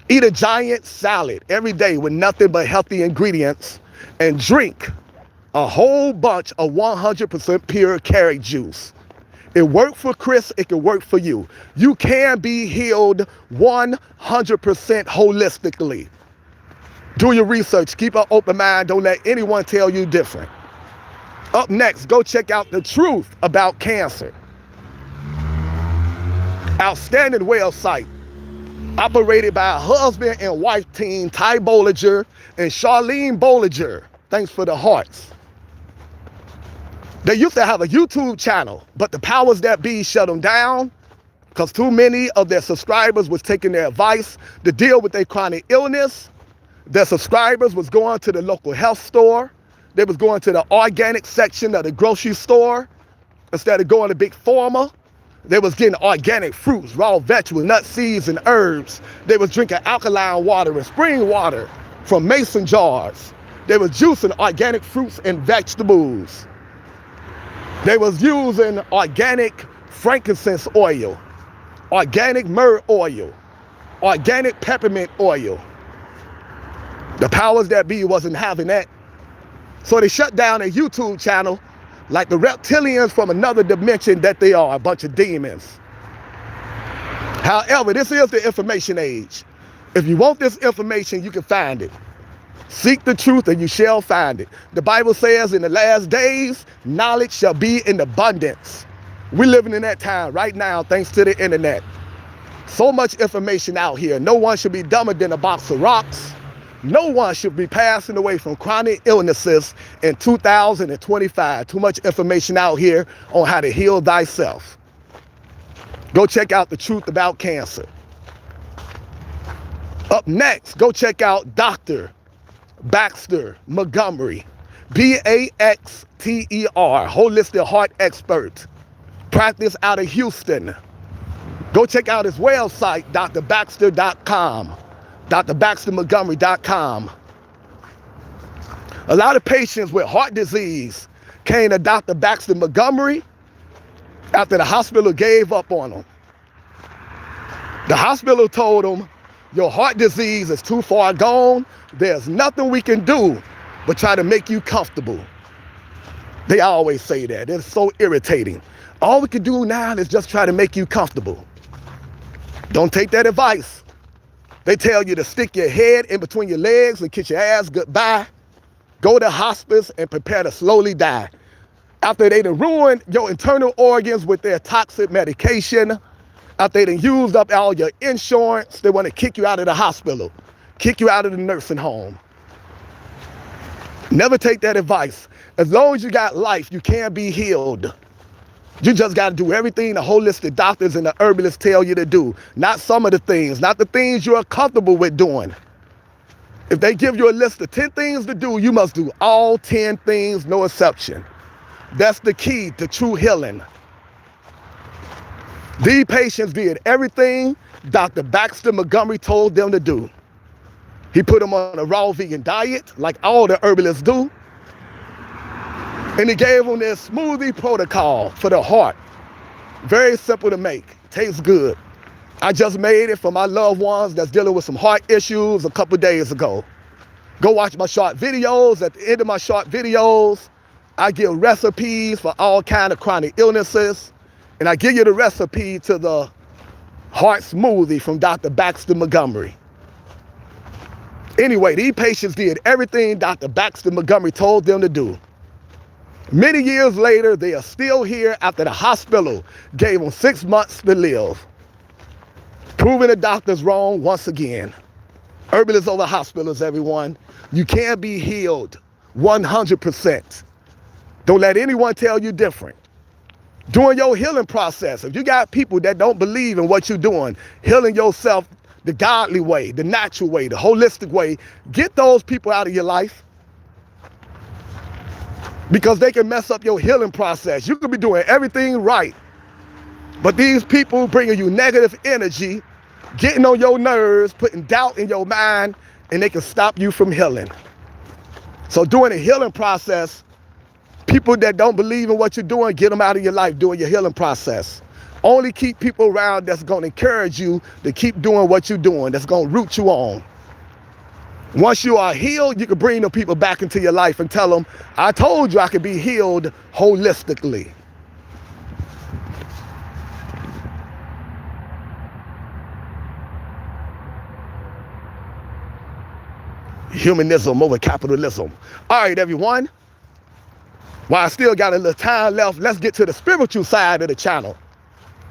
Eat a giant salad every day with nothing but healthy ingredients, and drink a whole bunch of 100% pure carrot juice. It worked for Chris, it can work for you. You can be healed 100% holistically. Do your research, keep an open mind, don't let anyone tell you different. Up next, go check out The Truth About Cancer. Outstanding website. Operated by a husband and wife team, Ty Bollinger and Charlene Bollinger. Thanks for the hearts. They used to have a YouTube channel, but the powers that be shut them down because too many of their subscribers was taking their advice to deal with their chronic illness. Their subscribers was going to the local health store. They was going to the organic section of the grocery store instead of going to Big Pharma. They was getting organic fruits, raw vegetables, nuts, seeds, and herbs. They was drinking alkaline water and spring water from mason jars. They was juicing organic fruits and vegetables. They was using organic frankincense oil, organic myrrh oil, organic peppermint oil. The powers that be wasn't having that. So they shut down a YouTube channel like the reptilians from another dimension that they are, a bunch of demons. However, this is the information age. If you want this information, you can find it. Seek the truth and you shall find it. The Bible says in the last days, knowledge shall be in abundance. We're living in that time right now thanks to the internet. So much information out here. No one should be dumber than a box of rocks. No one should be passing away from chronic illnesses in 2025. Too much information out here on how to heal thyself. Go check out The Truth About Cancer. Up next, go check out Dr. Baxter Montgomery, Baxter, holistic heart expert, practice out of Houston. Go check out his website, drbaxter.com, drbaxtermontgomery.com. A lot of patients with heart disease came to Dr. Baxter Montgomery after the hospital gave up on them. The hospital told them, your heart disease is too far gone. There's nothing we can do but try to make you comfortable. They always say that. It's so irritating. All we can do now is just try to make you comfortable. Don't take that advice. They tell you to stick your head in between your legs and kiss your ass goodbye. Go to hospice and prepare to slowly die. After they done ruined your internal organs with their toxic medication, after they done used up all your insurance, they want to kick you out of the hospital, kick you out of the nursing home. Never take that advice. As long as you got life, you can be healed. You just got to do everything the holistic doctors and the herbalists tell you to do. Not some of the things, not the things you're comfortable with doing. If they give you a list of 10 things to do, you must do all 10 things, no exception. That's the key to true healing. These patients did everything Dr. Baxter Montgomery told them to do. He put them on a raw vegan diet, like all the herbalists do. And he gave them this smoothie protocol for the heart. Very simple to make, tastes good. I just made it for my loved ones that's dealing with some heart issues a couple days ago. Go watch my short videos. At the end of my short videos, I give recipes for all kinds of chronic illnesses. And I give you the recipe to the heart smoothie from Dr. Baxter Montgomery. Anyway, these patients did everything Dr. Baxter Montgomery told them to do. Many years later, they are still here after the hospital gave them 6 months to live. Proving the doctors wrong once again. Herbalists over hospitals, everyone. You can be healed 100%. Don't let anyone tell you different. During your healing process, if you got people that don't believe in what you're doing, healing yourself the godly way, the natural way, the holistic way, get those people out of your life. Because they can mess up your healing process. You could be doing everything right, but these people bringing you negative energy, getting on your nerves, putting doubt in your mind, and they can stop you from healing. So during the healing process, people that don't believe in what you're doing, get them out of your life during your healing process. Only keep people around that's going to encourage you to keep doing what you're doing, that's going to root you on. Once you are healed, you can bring the people back into your life and tell them, I told you I could be healed holistically. Humanism over capitalism. All right, everyone. While I still got a little time left, let's get to the spiritual side of the channel.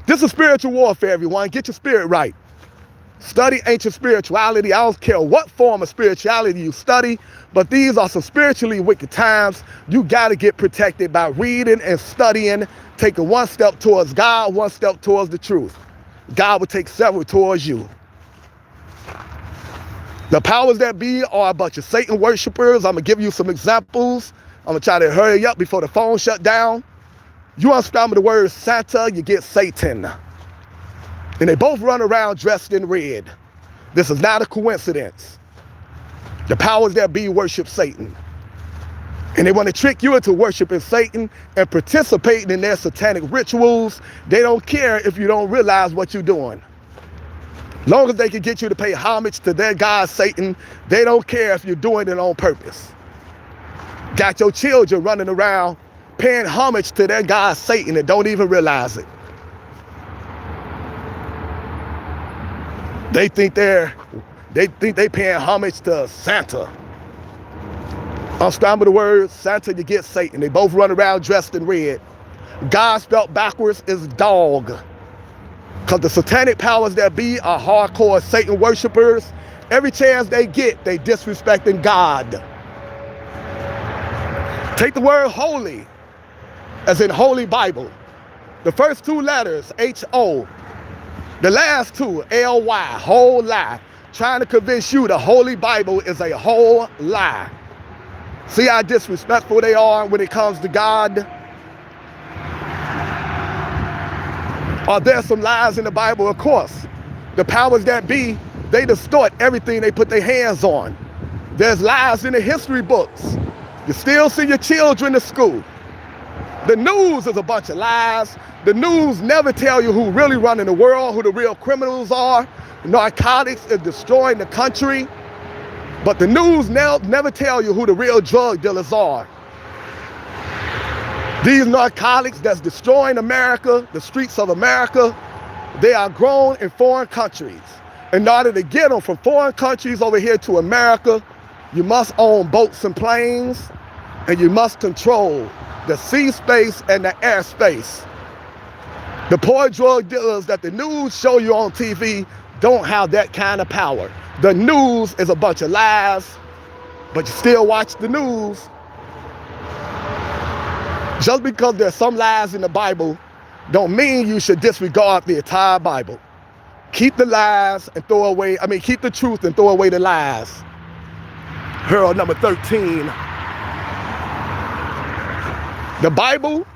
This is spiritual warfare, everyone. Get your spirit right. Study ancient spirituality. I don't care what form of spirituality you study, but these are some spiritually wicked times. You got to get protected by reading and studying, taking one step towards God, one step towards the truth. God will take several towards you. The powers that be are a bunch of Satan worshipers. I'm going to give you some examples. I'm going to try to hurry up before the phone shut down. You unscramble the word Santa, you get Satan. And they both run around dressed in red. This is not a coincidence. The powers that be worship Satan. And they want to trick you into worshiping Satan and participating in their satanic rituals. They don't care if you don't realize what you're doing. Long as they can get you to pay homage to their god Satan, they don't care if you're doing it on purpose. Got your children running around paying homage to their god Satan and don't even realize it. They think they paying homage to Santa. Unscramble the word Santa, you get Satan. They both run around dressed in red. God spelled backwards is dog. Because the satanic powers that be are hardcore Satan worshipers. Every chance they get, they disrespecting God. Take the word holy, as in Holy Bible. The first two letters, H-O. The last two, L-Y, whole lie. trying to convince you the Holy Bible is a whole lie. See how disrespectful they are when it comes to God? Are there some lies in the Bible? Of course. The powers that be, they distort everything they put their hands on. There's lies in the history books. You still see your children at school. The news is a bunch of lies. The news never tell you who really running the world, who the real criminals are. Narcotics is destroying the country. But the news never tell you who the real drug dealers are. These narcotics that's destroying America, the streets of America, they are grown in foreign countries. In order to get them from foreign countries over here to America, you must own boats and planes, and you must control the sea space and the air space. The poor drug dealers that the news show you on TV don't have that kind of power. The news is a bunch of lies, but you still watch the news. Just because there's some lies in the Bible don't mean you should disregard the entire Bible. Keep the lies and throw away, keep the truth and throw away the lies. Herald number 13. The Bible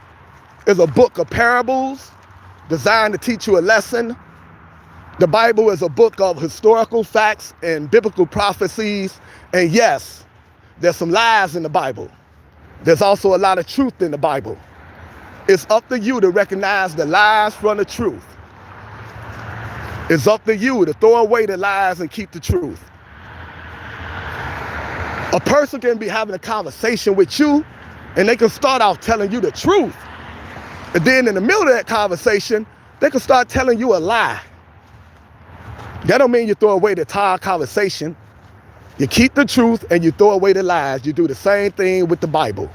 is a book of parables designed to teach you a lesson. The Bible is a book of historical facts and biblical prophecies. And yes, there's some lies in the Bible. There's also a lot of truth in the Bible. It's up to you to recognize the lies from the truth. It's up to you to throw away the lies and keep the truth. A person can be having a conversation with you and they can start off telling you the truth. And then in the middle of that conversation, they can start telling you a lie. That don't mean you throw away the entire conversation. You keep the truth and you throw away the lies. You do the same thing with the Bible.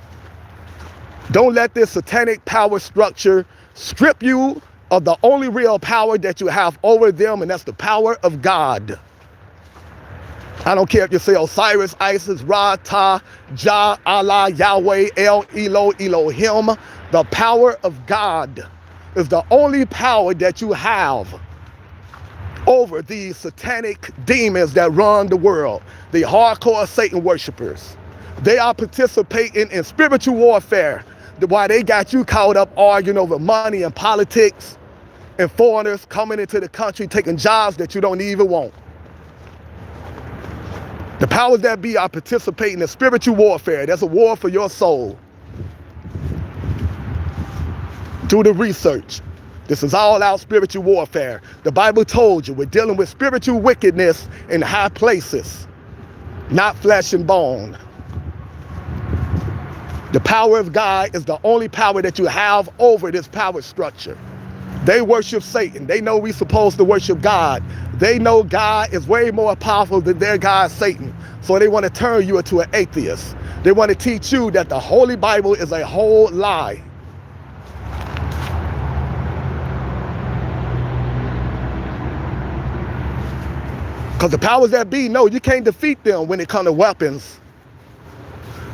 Don't let this satanic power structure strip you of the only real power that you have over them, and that's the power of God. I don't care if you say Osiris, Isis, Ra, Ta, Jah, Allah, Yahweh, El, Elo, Elohim. The power of God is the only power that you have over these satanic demons that run the world, the hardcore Satan worshipers. They are participating in spiritual warfare. Why they got you caught up arguing over money and politics, and foreigners coming into the country taking jobs that you don't even want. The powers that be are participating in spiritual warfare. That's a war for your soul. Do the research. This is all out spiritual warfare. The Bible told you we're dealing with spiritual wickedness in high places, not flesh and bone. The power of God is the only power that you have over this power structure. They worship Satan. They know we're supposed to worship God. They know God is way more powerful than their God, Satan. So they want to turn you into an atheist. They want to teach you that the Holy Bible is a whole lie. Because the powers that be know you can't defeat them when it comes to weapons.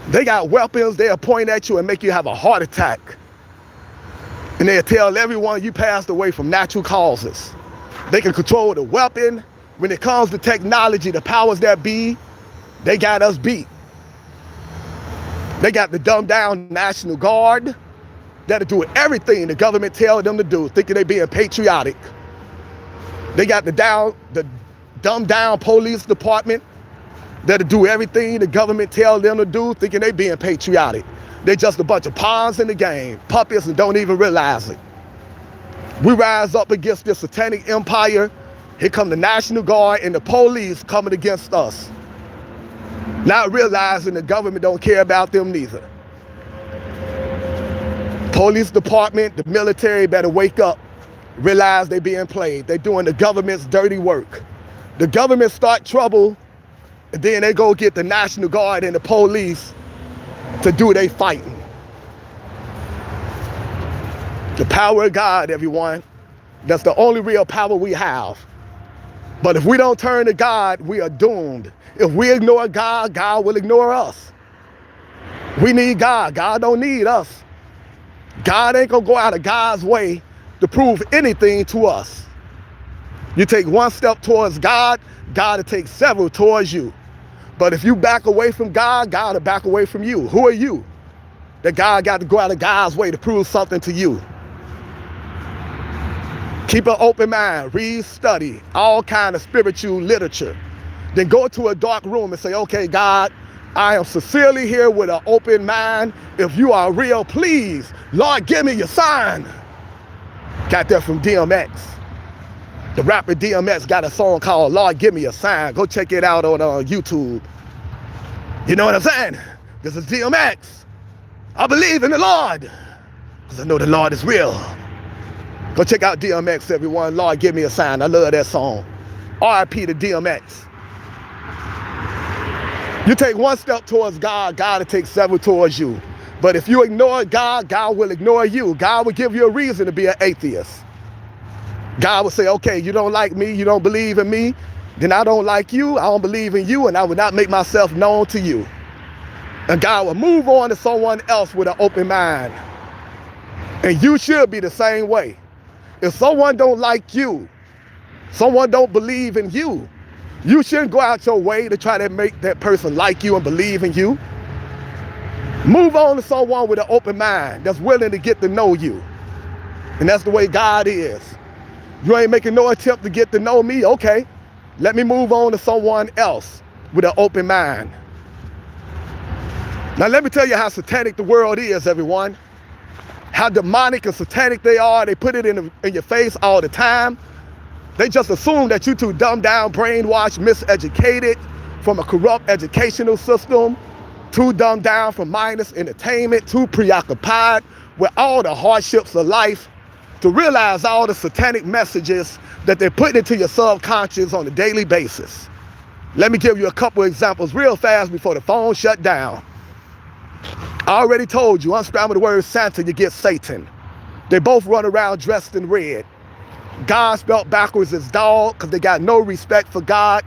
They got weapons, they'll point at you and make you have a heart attack. And they'll tell everyone you passed away from natural causes. They can control the weapon. When it comes to technology, the powers that be, they got us beat. They got the dumbed down National Guard that'll do everything the government tells them to do, thinking they being patriotic. They got the dumbed down police department that'll do everything the government tells them to do, thinking they being patriotic. They're just a bunch of pawns in the game, puppets, and don't even realize it. We rise up against this satanic empire. Here come the National Guard and the police coming against us, not realizing the government don't care about them neither. Police department, the military better wake up, realize they being played. They're doing the government's dirty work. The government start trouble, and then they go get the National Guard and the police to do their fighting. The power of God, everyone. That's the only real power we have. But if we don't turn to God, we are doomed. If we ignore God, God will ignore us. We need God. God don't need us. God ain't gonna go out of God's way to prove anything to us. You take one step towards God, God will take several towards you. But if you back away from God, God will back away from you. Who are you that God got to go out of God's way to prove something to you? Keep an open mind. Read, study, all kind of spiritual literature. Then go to a dark room and say, okay, God, I am sincerely here with an open mind. If you are real, please, Lord, give me your sign. Got that from DMX. The rapper DMX got a song called Lord, Give Me a Sign. Go check it out on YouTube. You know what I'm saying? This is DMX. I believe in the Lord because I know the Lord is real. Go check out DMX, everyone. Lord, give me a sign. I love that song. R.I.P. to DMX. You take one step towards God, God will take several towards you. But if you ignore God, God will ignore you. God will give you a reason to be an atheist. God will say, okay, you don't like me, you don't believe in me, then I don't like you, I don't believe in you, and I will not make myself known to you. And God will move on to someone else with an open mind. And you should be the same way. If someone don't like you, someone don't believe in you, you shouldn't go out your way to try to make that person like you and believe in you. Move on to someone with an open mind that's willing to get to know you. And that's the way God is. You ain't making no attempt to get to know me, okay. Let me move on to someone else with an open mind. Now let me tell you how satanic the world is, everyone. How demonic and satanic they are. They put it in your face all the time. They just assume that you too dumbed down, brainwashed, miseducated from a corrupt educational system, too dumbed down from mindless entertainment, too preoccupied with all the hardships of life to realize all the satanic messages that they're putting into your subconscious on a daily basis. Let me give you a couple examples real fast before the phone shut down. I already told you, unscramble the word Santa, you get Satan. They both run around dressed in red. God spelled backwards is dog because they got no respect for God.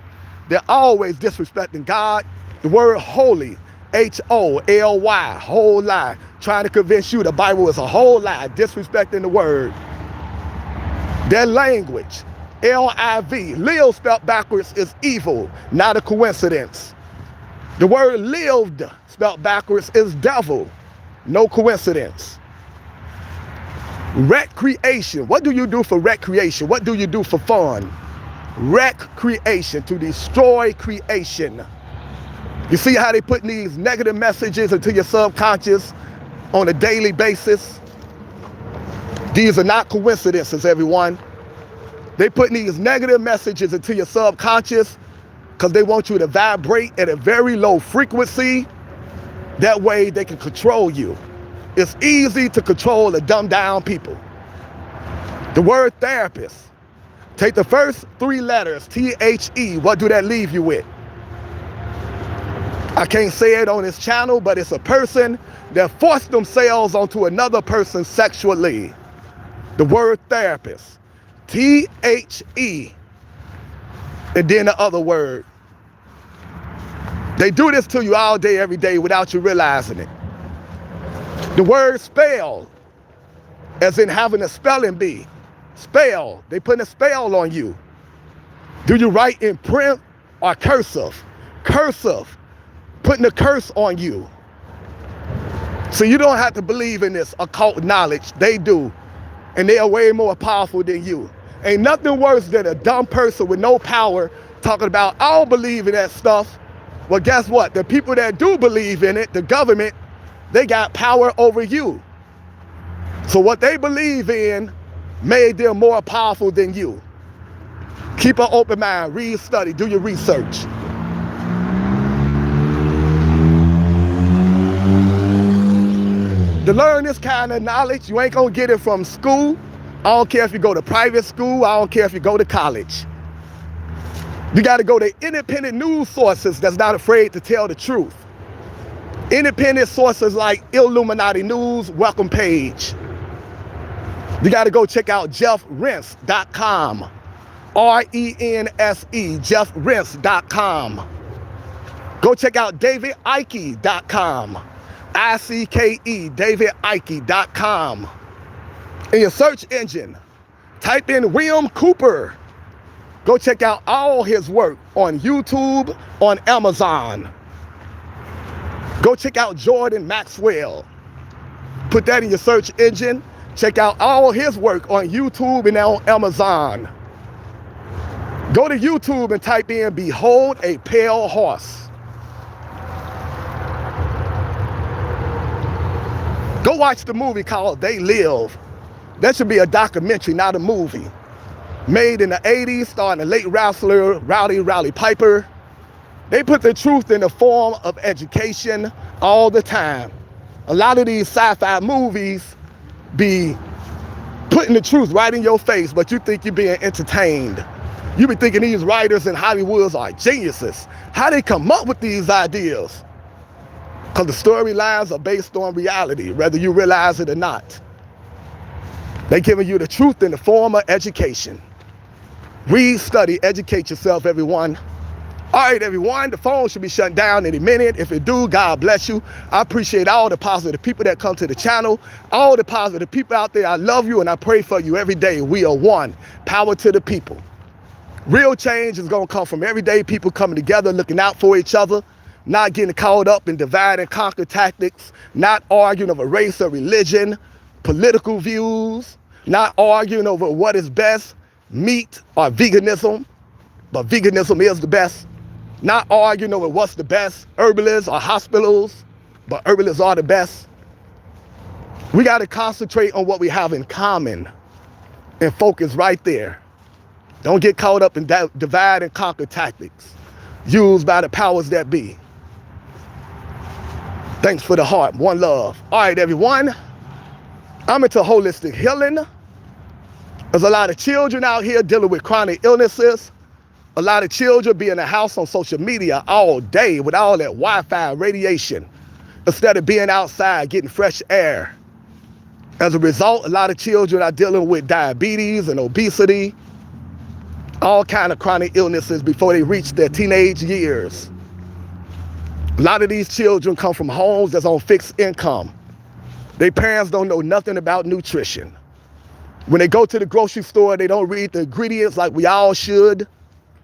They're always disrespecting God. The word holy, H-O-L-Y, whole lie. Trying to convince you the Bible is a whole lie, disrespecting the word. Their language, L-I-V, live spelled backwards is evil, not a coincidence. The word lived spelled backwards is devil, no coincidence. Recreation, what do you do for recreation? What do you do for fun? Recreation, to destroy creation. You see how they put these negative messages into your subconscious on a daily basis? These are not coincidences, everyone. They put these negative messages into your subconscious because they want you to vibrate at a very low frequency. That way they can control you. It's easy to control the dumbed down people. The word therapist. Take the first three letters, T-H-E. What do that leave you with? I can't say it on this channel, but it's a person that forced themselves onto another person sexually. The word therapist. T-H-E. And then the other word. They do this to you all day, every day without you realizing it. The word spell, as in having a spelling bee. Spell, they putting a spell on you. Do you write in print or cursive? Cursive, putting a curse on you. So you don't have to believe in this occult knowledge. They do. And they are way more powerful than you. Ain't nothing worse than a dumb person with no power talking about, I don't believe in that stuff. Well, guess what? The people that do believe in it, the government, they got power over you. So what they believe in made them more powerful than you. Keep an open mind, read, study, do your research. To learn this kind of knowledge, you ain't gonna get it from school. I don't care if you go to private school, I don't care if you go to college. You gotta go to independent news sources that's not afraid to tell the truth. Independent sources like Illuminati News, welcome page. You gotta go check out JeffRense.com. R-E-N-S-E, JeffRense.com. Go check out DavidIcke.com. I-C-K-E, DavidIcke.com. In your search engine, type in William Cooper. Go check out all his work on YouTube, on Amazon. Go check out Jordan Maxwell. Put that in your search engine. Check out all his work on YouTube and on Amazon. Go to YouTube and type in "Behold a Pale Horse." Go watch the movie called "They Live." That should be a documentary, not a movie. Made in the 80s, starring the late wrestler Rowdy Piper. They put the truth in the form of education all the time. A lot of these sci-fi movies be putting the truth right in your face, but you think you're being entertained. You be thinking these writers in Hollywood are geniuses. How they come up with these ideas? Because the storylines are based on reality, whether you realize it or not. They're giving you the truth in the form of education. Read, study, educate yourself, everyone. All right, everyone, the phone should be shut down any minute. If it do, God bless you. I appreciate all the positive people that come to the channel, all the positive people out there. I love you and I pray for you every day. We are one. Power to the people. Real change is going to come from everyday people coming together, looking out for each other, not getting caught up in divide and conquer tactics, not arguing over race or religion, political views, not arguing over what is best, meat or veganism, but veganism is the best. Not arguing over what's the best, herbalists or hospitals, but herbalists are the best. We got to concentrate on what we have in common and focus right there. Don't get caught up in divide and conquer tactics used by the powers that be. Thanks for the heart. One love. All right, everyone. I'm into holistic healing. There's a lot of children out here dealing with chronic illnesses. A lot of children be in the house on social media all day with all that Wi-Fi radiation instead of being outside getting fresh air. As a result, a lot of children are dealing with diabetes and obesity, all kind of chronic illnesses before they reach their teenage years. A lot of these children come from homes that's on fixed income. Their parents don't know nothing about nutrition. When they go to the grocery store, they don't read the ingredients like we all should.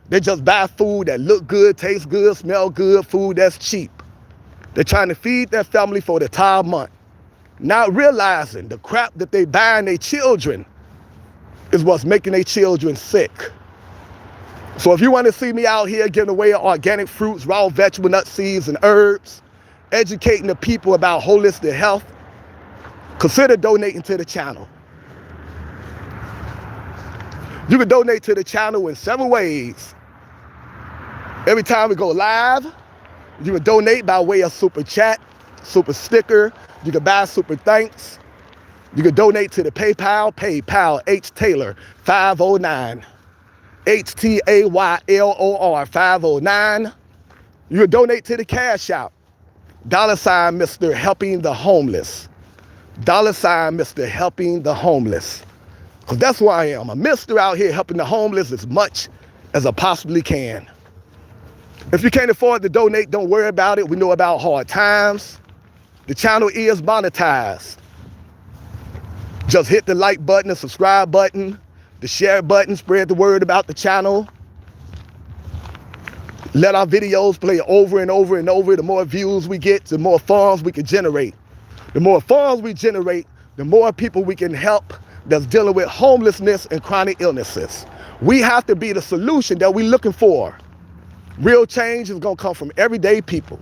They just buy food that look good, tastes good, smell good, food that's cheap. They're trying to feed their family for the entire month, not realizing the crap that they buying their children is what's making their children sick. So if you want to see me out here giving away organic fruits, raw vegetable nuts, seeds, and herbs, educating the people about holistic health, consider donating to the channel. You can donate to the channel in several ways. Every time we go live, you can donate by way of super chat, super sticker. You can buy super thanks. You can donate to the PayPal, H Taylor 509, HTAYLOR 509. You can donate to the Cash App, $ Mr. Helping the Homeless, $ Mr. Helping the Homeless. Because that's who I am, a mister out here helping the homeless as much as I possibly can. If you can't afford to donate, don't worry about it. We know about hard times. The channel is monetized. Just hit the like button, the subscribe button, the share button, spread the word about the channel. Let our videos play over and over and over. The more views we get, the more funds we can generate. The more funds we generate, the more people we can help that's dealing with homelessness and chronic illnesses. We have to be the solution that we're looking for. Real change is going to come from everyday people.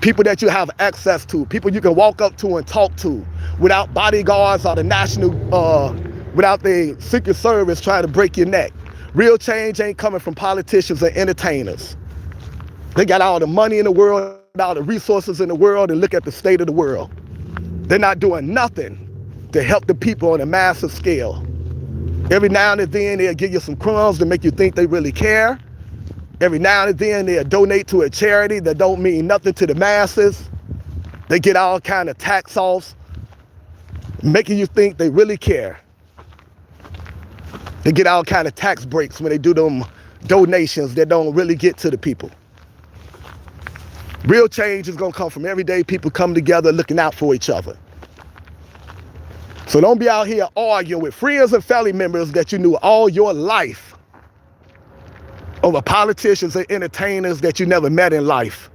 People that you have access to, people you can walk up to and talk to without bodyguards or the without the Secret Service trying to break your neck. Real change ain't coming from politicians and entertainers. They got all the money in the world, all the resources in the world, and look at the state of the world. They're not doing nothing to help the people on a massive scale. Every now and then they'll give you some crumbs to make you think they really care. Every now and then they'll donate to a charity that don't mean nothing to the masses. They get all kind of tax offs, making you think they really care. They get all kind of tax breaks when they do them donations that don't really get to the people. Real change is gonna come from everyday people coming together, looking out for each other. So don't be out here arguing with friends and family members that you knew all your life. over politicians and entertainers that you never met in life.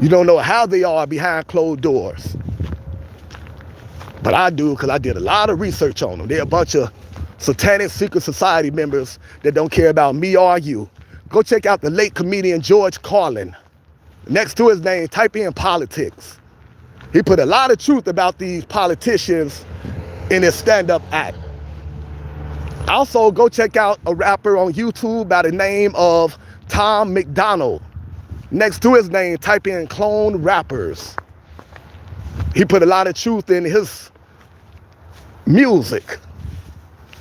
You don't know how they are behind closed doors. But I do, because I did a lot of research on them. They're a bunch of satanic secret society members that don't care about me or you. Go check out the late comedian George Carlin. Next to his name, type in politics. He put a lot of truth about these politicians in his stand-up act. Also, go check out a rapper on YouTube by the name of Tom McDonald. Next to his name, type in clone rappers. He put a lot of truth in his music.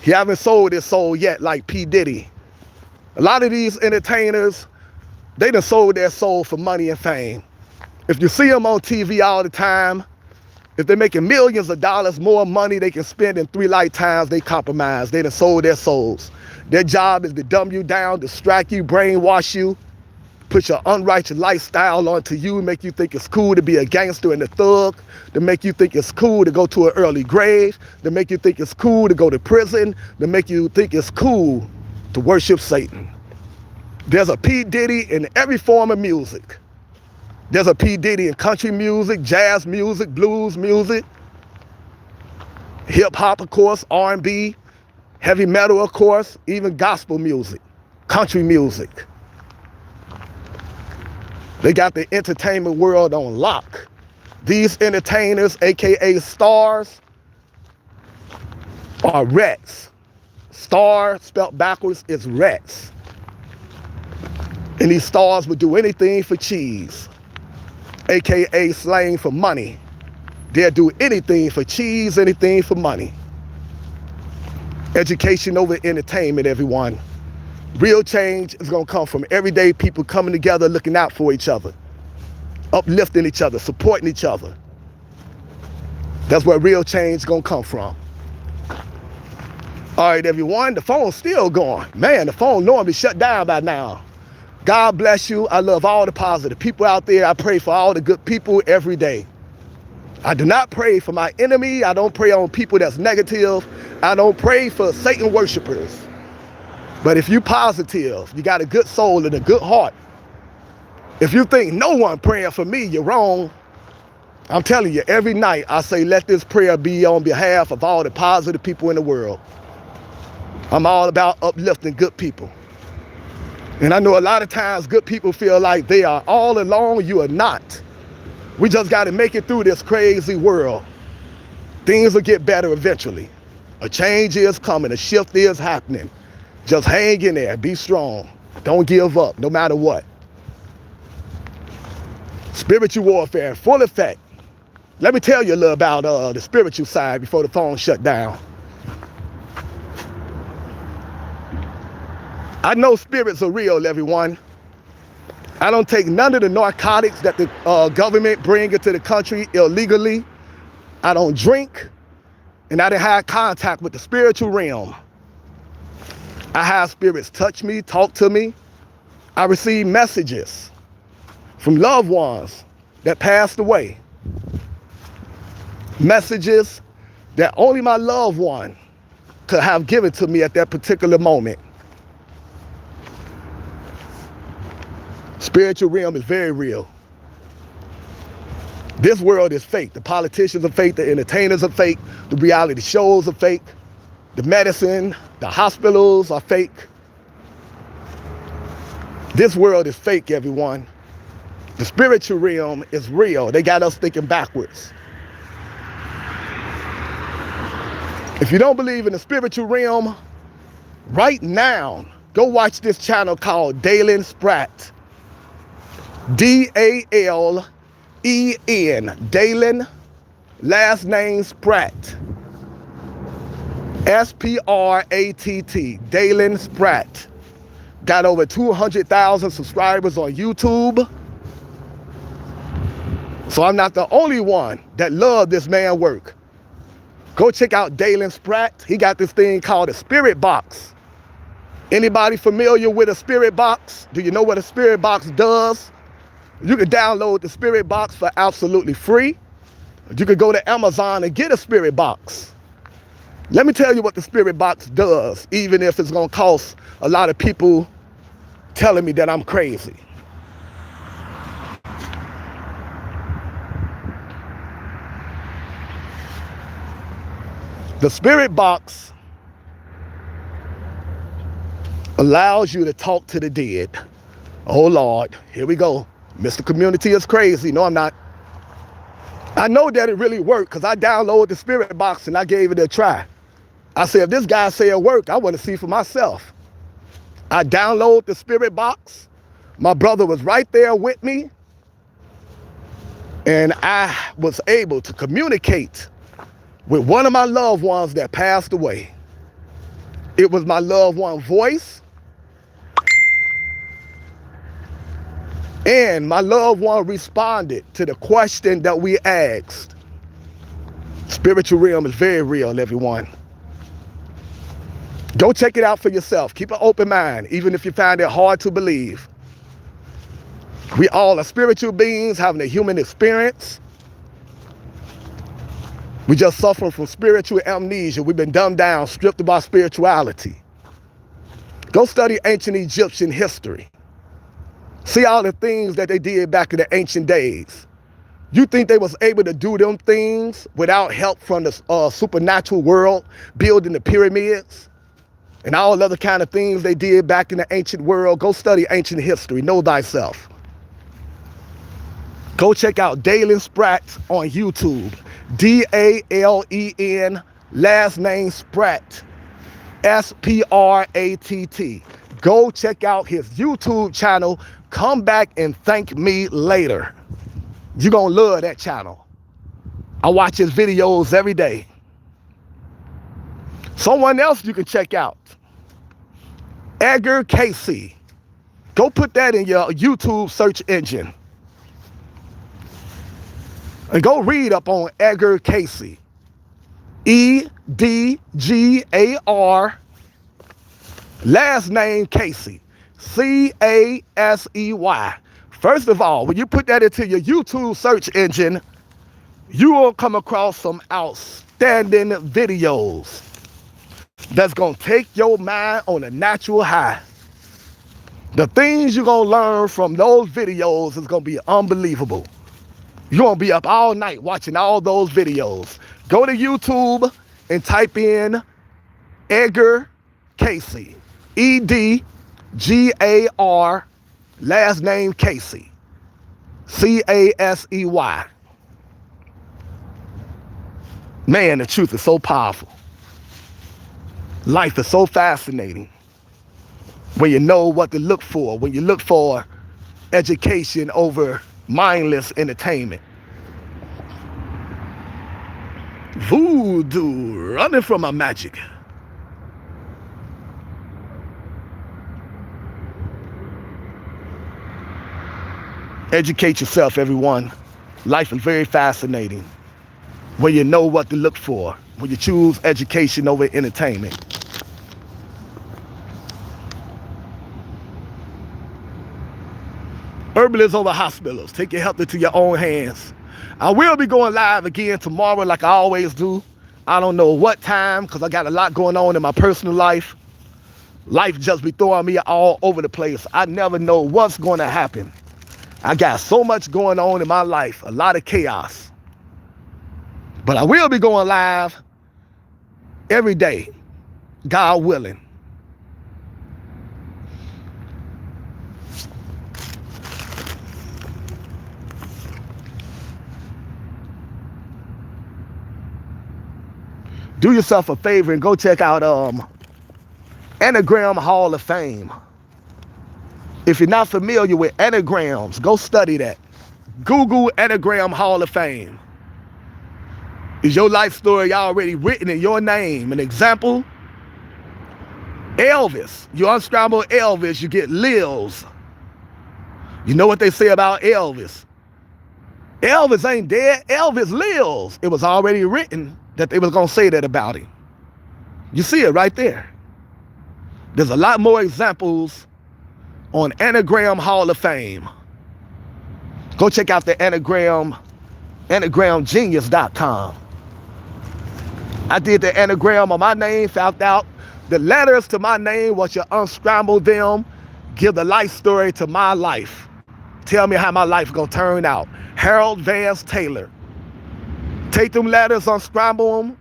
He haven't sold his soul yet like P. Diddy. A lot of these entertainers, they done sold their soul for money and fame. If you see them on TV all the time, if they're making millions of dollars more money they can spend in 3 lifetimes, they compromise. They done sold their souls. Their job is to dumb you down, distract you, brainwash you, put your unrighteous lifestyle onto you, make you think it's cool to be a gangster and a thug, to make you think it's cool to go to an early grave, to make you think it's cool to go to prison, to make you think it's cool to worship Satan. There's a P. Diddy in every form of music. There's a P. Diddy in country music, jazz music, blues music, hip hop, of course, R&B, heavy metal, of course, even gospel music, country music. They got the entertainment world on lock. These entertainers, AKA stars, are rats. Star, spelled backwards, is rats. And these stars would do anything for cheese, AKA slang for money. They'll do anything for cheese, anything for money. Education over entertainment, everyone. Real change is going to come from everyday people coming together, looking out for each other, uplifting each other, supporting each other. That's where real change is going to come from. All right, everyone, the phone's still going. Man, the phone normally shut down by now. God bless you. I love all the positive people out there. I pray for all the good people every day. I do not pray for my enemy. I don't pray on people that's negative. I don't pray for Satan worshipers. But if you positive, you got a good soul and a good heart. If you think no one praying for me, you're wrong. I'm telling you, every night I say, let this prayer be on behalf of all the positive people in the world. I'm all about uplifting good people. And I know a lot of times good people feel like they are all alone. You are not. We just got to make it through this crazy world. Things will get better eventually. A change is coming. A shift is happening. Just hang in there. Be strong. Don't give up, no matter what. Spiritual warfare in full effect. Let me tell you a little about the spiritual side before the phone shut down. I know spirits are real, everyone. I don't take none of the narcotics that the government bring into the country illegally. I don't drink, and I didn't have contact with the spiritual realm. I have spirits touch me, talk to me. I receive messages from loved ones that passed away. Messages that only my loved one could have given to me at that particular moment. Spiritual realm is very real. This world is fake. The politicians are fake. The entertainers are fake. The reality shows are fake. The medicine, the hospitals are fake. This world is fake, everyone. The spiritual realm is real. They got us thinking backwards. If you don't believe in the spiritual realm, right now, go watch this channel called Dalen Spratt. D-A-L-E-N, Dalen, last name Spratt. S-P-R-A-T-T, Dalen Spratt. Got over 200,000 subscribers on YouTube. So I'm not the only one that love this man's work. Go check out Dalen Spratt. He got this thing called a spirit box. Anybody familiar with a spirit box? Do you know what a spirit box does? You can download the spirit box for absolutely free. You could go to Amazon and get a spirit box. Let me tell you what the spirit box does, even if it's going to cost a lot of people telling me that I'm crazy. The spirit box allows you to talk to the dead. Oh, Lord, here we go. Mr. Community is crazy. No, I'm not. I know that it really worked because I downloaded the spirit box and I gave it a try. I said, if this guy say it work, I want to see for myself. I downloaded the spirit box. My brother was right there with me. And I was able to communicate with one of my loved ones that passed away. It was my loved one's voice. And my loved one responded to the question that we asked. Spiritual realm is very real, everyone. Go check it out for yourself. Keep an open mind, even if you find it hard to believe. We all are spiritual beings having a human experience. We just suffering from spiritual amnesia. We've been dumbed down, stripped of our spirituality. Go study ancient Egyptian history. See all the things that they did back in the ancient days. You think they was able to do them things without help from the supernatural world, building the pyramids and all other kind of things they did back in the ancient world? Go study ancient history. Know thyself. Go check out Dalen Spratt on YouTube. D-A-L-E-N, last name Spratt. S-P-R-A-T-T. Go check out his YouTube channel. Come back and thank me later. You're going to love that channel. I watch his videos every day. Someone else you can check out. Edgar Casey. Go put that in your YouTube search engine. And go read up on Edgar Casey. E-D-G-A-R. Last name Casey. C-A-S-E-Y. First of all, when you put that into your YouTube search engine, you will come across some outstanding videos that's going to take your mind on a natural high. The things you're going to learn from those videos is going to be unbelievable. You're going to be up all night watching all those videos. Go to YouTube and type in Edgar Casey. E-D-G-A-R, last name Casey. C-A-S-E-Y. Man, the truth is so powerful. Life is so fascinating when you know what to look for, when you look for education over mindless entertainment. Voodoo, running from my magic. Educate yourself, everyone. Life is very fascinating when you know what to look for, when you choose education over entertainment. Herbalists over hospitals. Take your health into your own hands. I will be going live again tomorrow like I always do. I don't know what time because I got a lot going on in my personal life. Life just be throwing me all over the place. I never know what's going to happen. I got so much going on in my life, a lot of chaos. But I will be going live every day, God willing. Do yourself a favor and go check out Anagram Hall of Fame. If you're not familiar with anagrams, go study that. Google Anagram Hall of Fame. Is your life story already written in your name? An example, Elvis. You unscramble Elvis, you get Lils. You know what they say about Elvis? Elvis ain't dead, Elvis lives. It was already written that they was going to say that about him. You see it right there. There's a lot more examples on Anagram Hall of Fame. Go check out the anagram, anagramgenius.com. I did the anagram of my name, found out the letters to my name. Once you unscramble them, give the life story to my life. Tell me how my life gonna turn out. Harold Vance Taylor. Take them letters, unscramble them.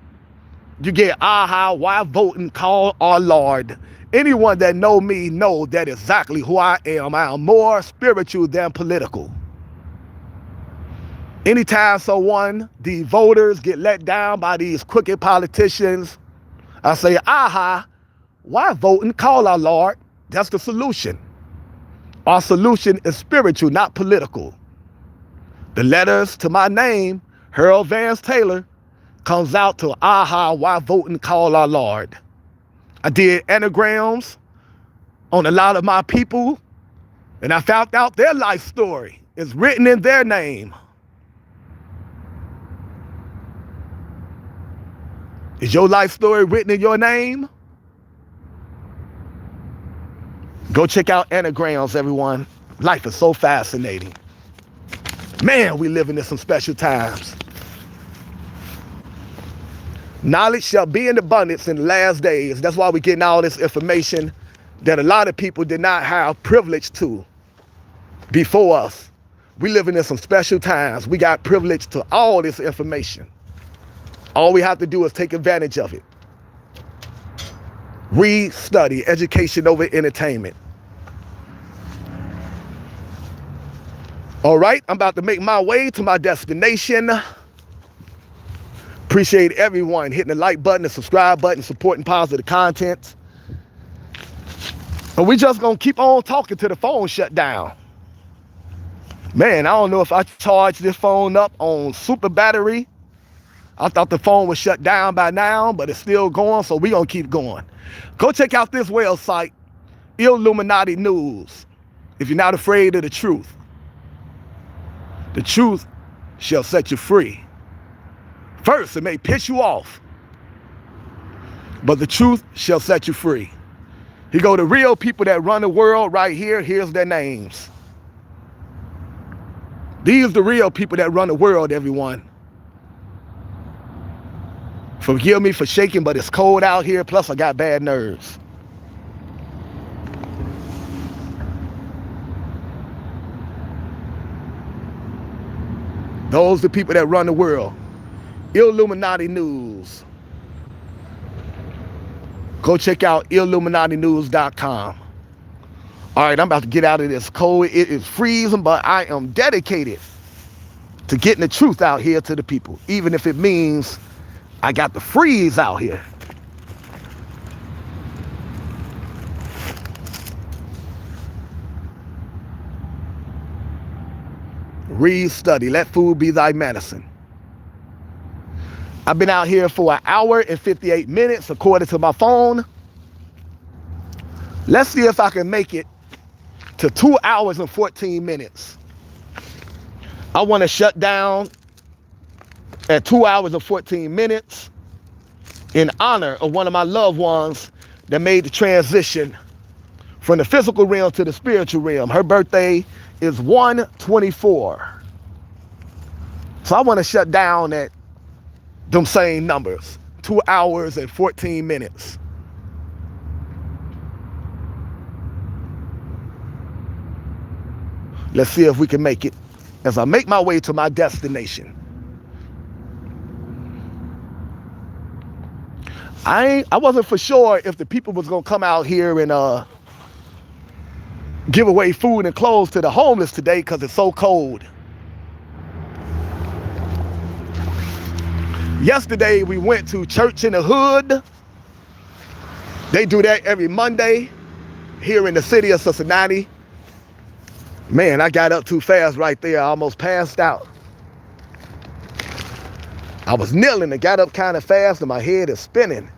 You get aha, why voting, call our Lord. Anyone that know me know that exactly who I am. I am more spiritual than political. Anytime the voters get let down by these crooked politicians, I say, aha, why vote and call our Lord? That's the solution. Our solution is spiritual, not political. The letters to my name, Harold Vance Taylor, comes out to aha, why vote and call our Lord. I did anagrams on a lot of my people, and I found out their life story is written in their name. Is your life story written in your name? Go check out anagrams, everyone. Life is so fascinating. Man, we living in some special times. Knowledge shall be in abundance in the last days. That's why we're getting all this information that a lot of people did not have privilege to before us. We living in some special times. We got privilege to all this information. All we have to do is take advantage of it. Read, study, education over entertainment. All right, I'm about to make my way to my destination. Appreciate everyone hitting the like button, the subscribe button, supporting positive content. And we just gonna keep on talking till the phone shut down. Man, I don't know if I charged this phone up on super battery. I thought the phone was shut down by now, but it's still going, so we gonna keep going. Go check out this website, Illuminati News, if you're not afraid of the truth. The truth shall set you free. First, it may piss you off, but the truth shall set you free. You go to real people that run the world right here, here's their names. These are the real people that run the world, everyone. Forgive me for shaking, but it's cold out here, plus I got bad nerves. Those are the people that run the world. Illuminati News. Go check out illuminatinews.com. All right, I'm about to get out of this cold. It is freezing, but I am dedicated to getting the truth out here to the people, even if it means I got the freeze out here. Read, study, let food be thy medicine. I've been out here for 1 hour and 58 minutes, according to my phone. Let's see if I can make it to 2 hours and 14 minutes. I want to shut down at 2 hours and 14 minutes in honor of one of my loved ones that made the transition from the physical realm to the spiritual realm. Her birthday is 1/24. So I want to shut down at them same numbers, 2 hours and 14 minutes. Let's see if we can make it as I make my way to my destination. I wasn't for sure if the people was gonna come out here and give away food and clothes to the homeless today because it's so cold. Yesterday we went to Church in the Hood. They do that every Monday here in the city of Cincinnati. Man, I got up too fast right there. I almost passed out. I was kneeling and got up kind of fast and my head is spinning.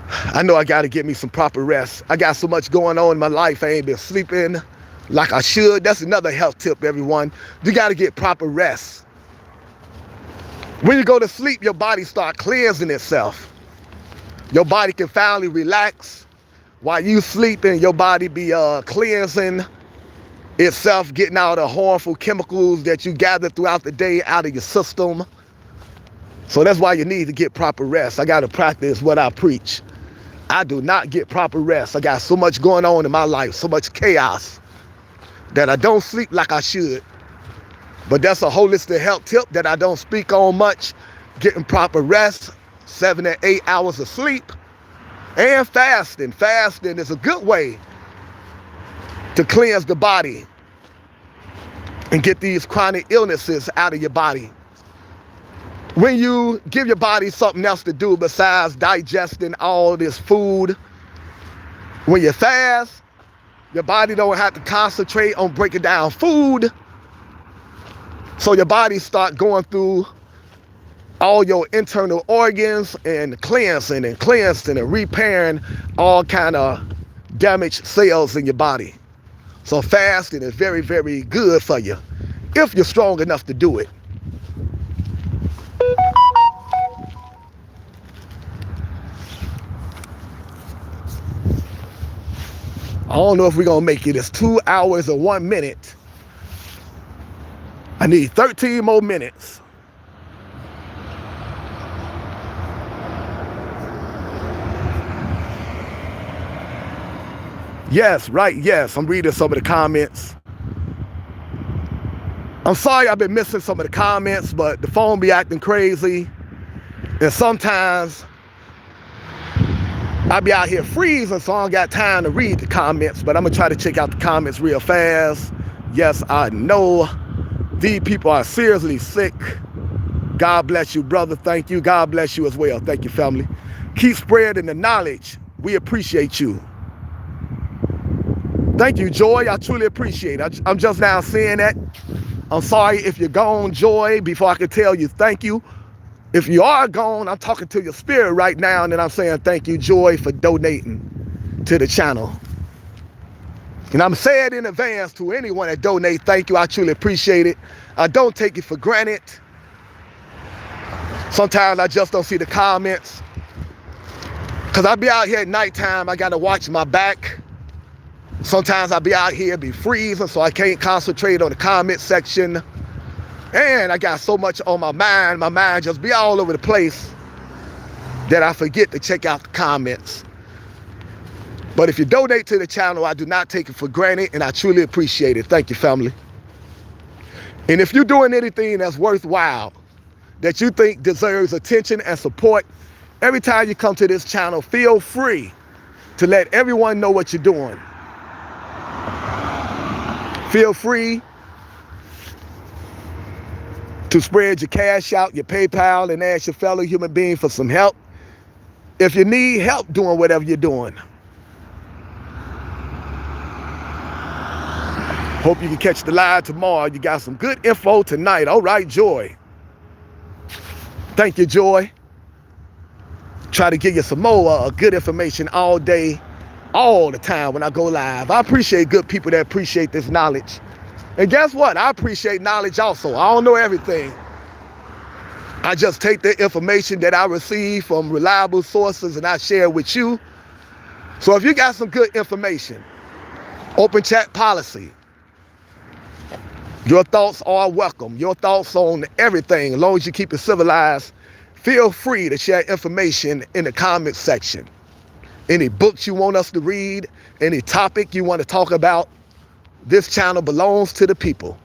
I know I got to get me some proper rest. I got so much going on in my life. I ain't been sleeping like I should. That's another health tip, everyone. You got to get proper rest. When you go to sleep, your body start cleansing itself. Your body can finally relax. While you sleeping, your body be cleansing itself, getting out the harmful chemicals that you gather throughout the day out of your system. So that's why you need to get proper rest. I got to practice what I preach. I do not get proper rest. I got so much going on in my life, so much chaos, that I don't sleep like I should. But that's a holistic health tip that I don't speak on much. Getting proper rest, 7 to 8 hours of sleep, and fasting. Fasting is a good way to cleanse the body and get these chronic illnesses out of your body. When you give your body something else to do besides digesting all this food, when you fast, your body don't have to concentrate on breaking down food. So your body start going through all your internal organs and cleansing and repairing all kind of damaged cells in your body. So fasting is very, very good for you if you're strong enough to do it. I don't know if we're gonna make it. It's 2 hours and 1 minute. I need 13 more minutes. Yes, right, yes. I'm reading some of the comments. I'm sorry I've been missing some of the comments, but the phone be acting crazy. And sometimes I be out here freezing, so I don't got time to read the comments, but I'm gonna try to check out the comments real fast. Yes, I know these people are seriously sick. God bless you, brother. Thank you. God bless you as well. Thank you, family. Keep spreading the knowledge. We appreciate you. Thank you, Joy. I truly appreciate it. I'm just now saying that. I'm sorry if you're gone, Joy, before I can tell you thank you. If you are gone, I'm talking to your spirit right now, and then I'm saying thank you, Joy, for donating to the channel. And I'm saying in advance to anyone that donate, thank you. I truly appreciate it. I don't take it for granted. Sometimes I just don't see the comments. Because I be out here at nighttime, I got to watch my back. Sometimes I be out here, be freezing, so I can't concentrate on the comment section. And I got so much on my mind just be all over the place that I forget to check out the comments. But if you donate to the channel, I do not take it for granted, and I truly appreciate it. Thank you, family. And if you're doing anything that's worthwhile, that you think deserves attention and support, every time you come to this channel, feel free to let everyone know what you're doing. Feel free to spread your cash out, your PayPal, and ask your fellow human being for some help if you need help doing whatever you're doing. Hope you can catch the live tomorrow. You got some good info tonight. All right, Joy. Thank you, Joy. Try to give you some more good information all day, all the time when I go live. I appreciate good people that appreciate this knowledge. And guess what? I appreciate knowledge also. I don't know everything. I just take the information that I receive from reliable sources and I share with you. So if you got some good information, open chat policy. Your thoughts are welcome. Your thoughts on everything, as long as you keep it civilized. Feel free to share information in the comment section. Any books you want us to read, any topic you want to talk about, this channel belongs to the people.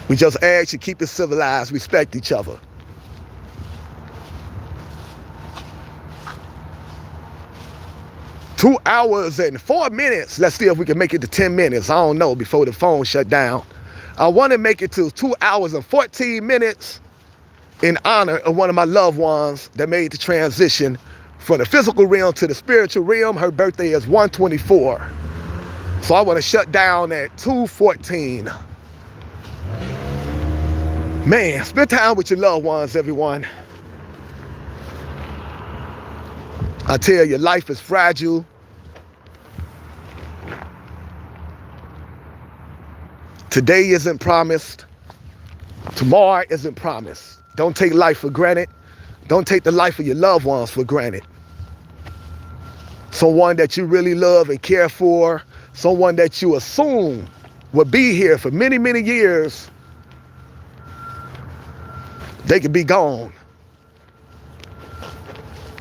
We just ask you keep it civilized, respect each other. Two hours and 4 minutes. Let's see if we can make it to 10 minutes. I don't know, before the phone shut down. I want to make it to 2 hours and 14 minutes in honor of one of my loved ones that made the transition from the physical realm to the spiritual realm. Her birthday is 1/24. So I want to shut down at 2:14. Man, spend time with your loved ones, everyone. I tell you, life is fragile. Today isn't promised. Tomorrow isn't promised. Don't take life for granted. Don't take the life of your loved ones for granted. Someone that you really love and care for, someone that you assume will be here for many, many years, They could be gone.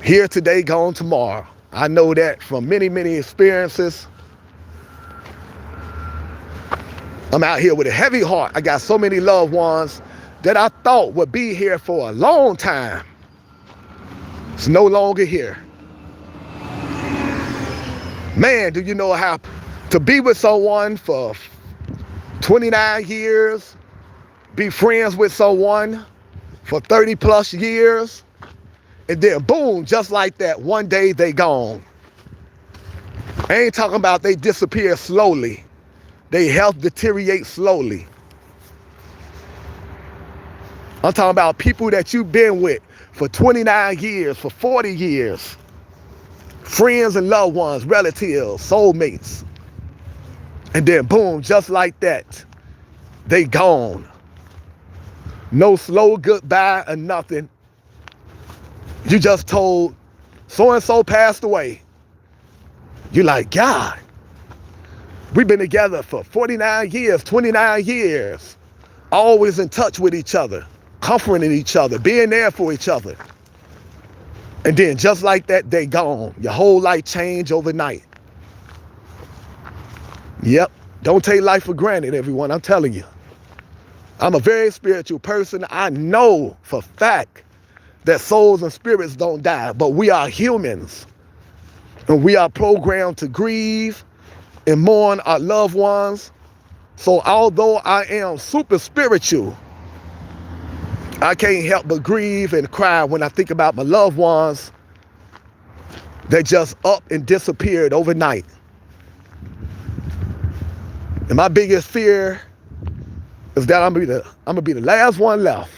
Here today, gone tomorrow. I know that from many, many experiences. I'm out here with a heavy heart. I got so many loved ones that I thought would be here for a long time. It's no longer here. Man, do you know how to be with someone for 29 years, be friends with someone for 30 plus years, and then boom, just like that, one day they gone. I ain't talking about they disappear slowly. They health deteriorate slowly. I'm talking about people that you've been with for 29 years, for 40 years. Friends and loved ones, relatives, soulmates. And then boom, just like that, they gone. No slow goodbye or nothing. You just told so-and-so passed away. You're like, God, we've been together for 49 years, 29 years, always in touch with each other, comforting each other, being there for each other. And then just like that, they gone. Your whole life changed overnight. Yep. Don't take life for granted, everyone. I'm telling you. I'm a very spiritual person. I know for a fact that souls and spirits don't die, but we are humans. And we are programmed to grieve and mourn our loved ones. So although I am super spiritual, I can't help but grieve and cry when I think about my loved ones that just up and disappeared overnight. And my biggest fear is that I'm gonna be the last one left.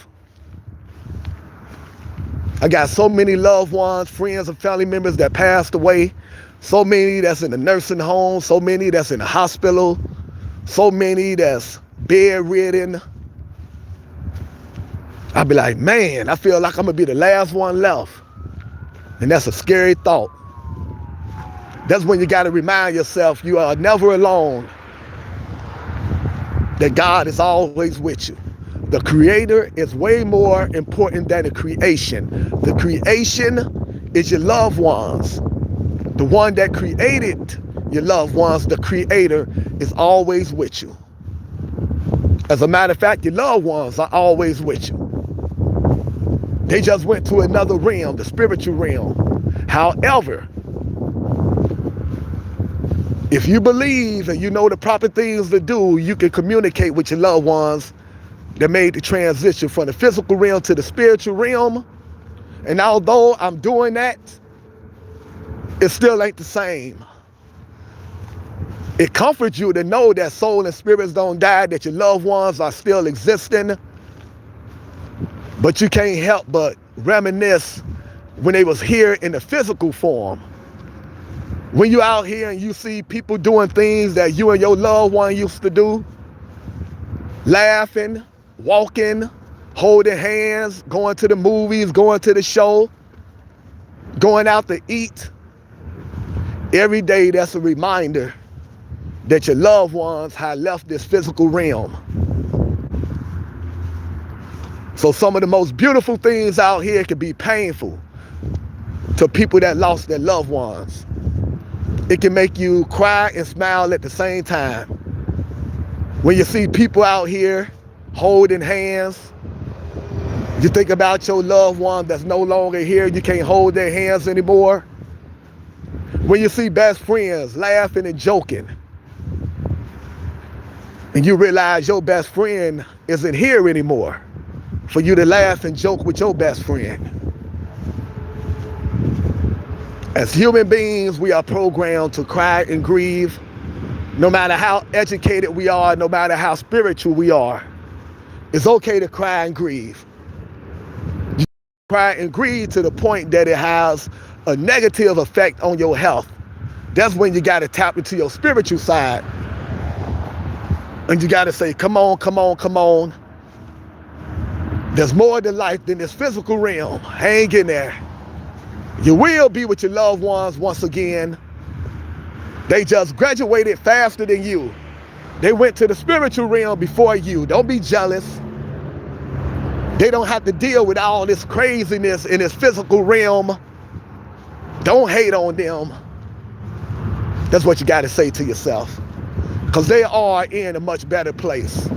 I got so many loved ones, friends and family members that passed away. So many that's in the nursing home, so many that's in the hospital, so many that's bedridden. I'll be like, man, I feel like I'm gonna be the last one left. And that's a scary thought. That's when you gotta remind yourself you are never alone. That God is always with you. The creator is way more important than the creation. The creation is your loved ones. The one that created your loved ones, the creator, is always with you. As a matter of fact, your loved ones are always with you. They just went to another realm, the spiritual realm. However, if you believe and you know the proper things to do, you can communicate with your loved ones that made the transition from the physical realm to the spiritual realm. And although I'm doing that, it still ain't the same. It comforts you to know that soul and spirits don't die, that your loved ones are still existing. But you can't help but reminisce when they was here in the physical form. When you're out here and you see people doing things that you and your loved one used to do, laughing, walking, holding hands, going to the movies, going to the show, going out to eat, every day that's a reminder that your loved ones have left this physical realm. So some of the most beautiful things out here can be painful to people that lost their loved ones. It can make you cry and smile at the same time. When you see people out here holding hands, you think about your loved one that's no longer here, you can't hold their hands anymore. When you see best friends laughing and joking, and you realize your best friend isn't here anymore for you to laugh and joke with your best friend. As human beings, we are programmed to cry and grieve. No matter how educated we are, no matter how spiritual we are, it's okay to cry and grieve. You cry and grieve to the point that it has a negative effect on your health. That's when you got to tap into your spiritual side. And you got to say, come on, come on, come on. There's more to life than this physical realm. Hang in there. You will be with your loved ones once again. They just graduated faster than you. They went to the spiritual realm before you. Don't be jealous. They don't have to deal with all this craziness in this physical realm. Don't hate on them. That's what you got to say to yourself. Because they are in a much better place.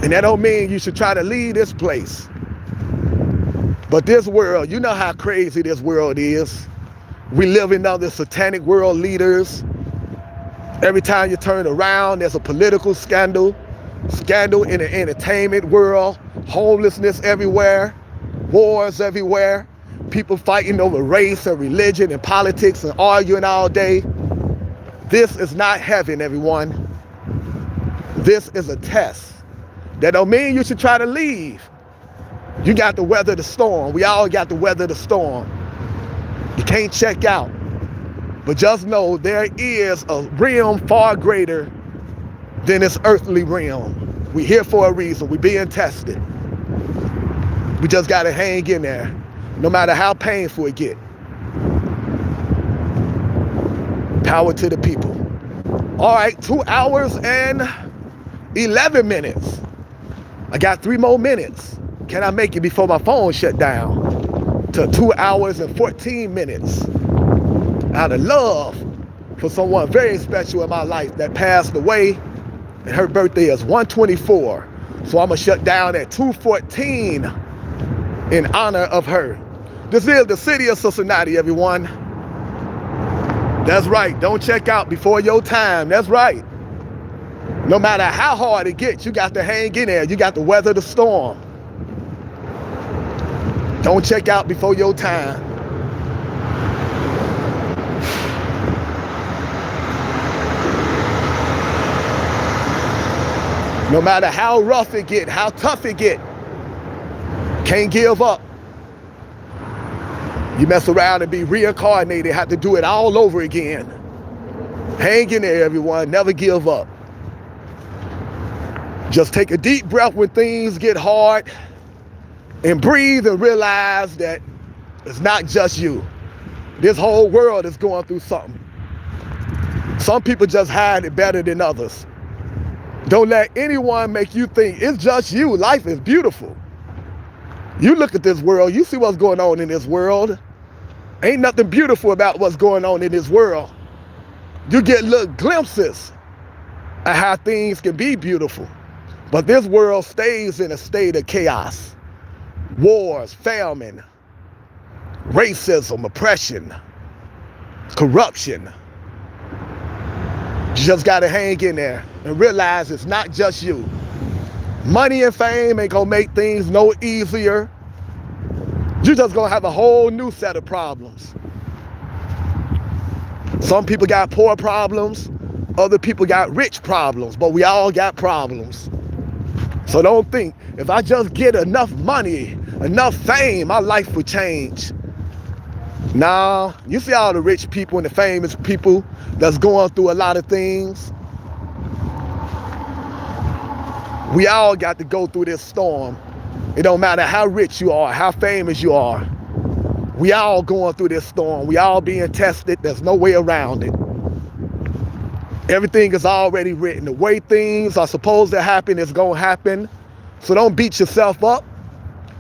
And that don't mean you should try to leave this place. But this world, you know how crazy this world is. We live in other satanic world leaders. Every time you turn around, there's a political scandal. Scandal in the entertainment world. Homelessness everywhere. Wars everywhere. People fighting over race and religion and politics and arguing all day. This is not heaven, everyone. This is a test. That don't mean you should try to leave. You got to weather the storm. We all got to weather the storm. You can't check out. But just know there is a realm far greater than this earthly realm. We're here for a reason. We're being tested. We just got to hang in there, no matter how painful it get. Power to the people. All right, 2 hours and 11 minutes. I got 3 more minutes. Can I make it before my phone shut down? To 2 hours and 14 minutes. Out of love for someone very special in my life that passed away, and her birthday is 124. So I'm gonna shut down at 2:14 in honor of her. This is the city of Cincinnati, everyone. That's right, don't check out before your time, that's right. No matter how hard it gets, you got to hang in there, you got to weather the storm. Don't check out before your time. No matter how rough it get, how tough it get, can't give up. You mess around and be reincarnated, have to do it all over again. Hang in there, everyone, never give up. Just take a deep breath when things get hard and breathe and realize that it's not just you. This whole world is going through something. Some people just hide it better than others. Don't let anyone make you think it's just you. Life is beautiful. You look at this world, you see what's going on in this world. Ain't nothing beautiful about what's going on in this world. You get little glimpses of how things can be beautiful. But this world stays in a state of chaos. Wars, famine, racism, oppression, corruption. You just gotta hang in there and realize it's not just you. Money and fame ain't gonna make things no easier. You're just gonna have a whole new set of problems. Some people got poor problems, other people got rich problems, but we all got problems. So don't think, if I just get enough money, enough fame, my life will change. Nah, you see all the rich people and the famous people that's going through a lot of things. We all got to go through this storm. It don't matter how rich you are, how famous you are. We all going through this storm. We all being tested. There's no way around it. Everything is already written. The way things are supposed to happen is going to happen. So don't beat yourself up.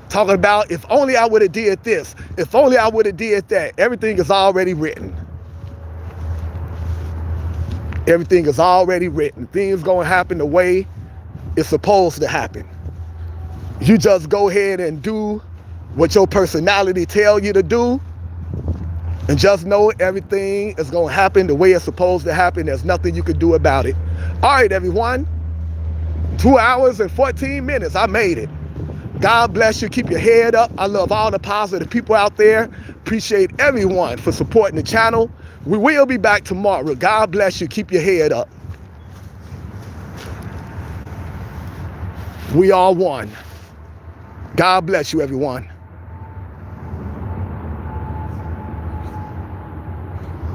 Talking about, if only I would have did this. If only I would have did that. Everything is already written. Everything is already written. Things going to happen the way it's supposed to happen. You just go ahead and do what your personality tell you to do, and just know everything is going to happen the way it's supposed to happen. There's nothing you can do about it. All right, everyone. 2 hours and 14 minutes. I made it. God bless you. Keep your head up. I love all the positive people out there. Appreciate everyone for supporting the channel. We will be back tomorrow. God bless you. Keep your head up. We are one. God bless you, everyone.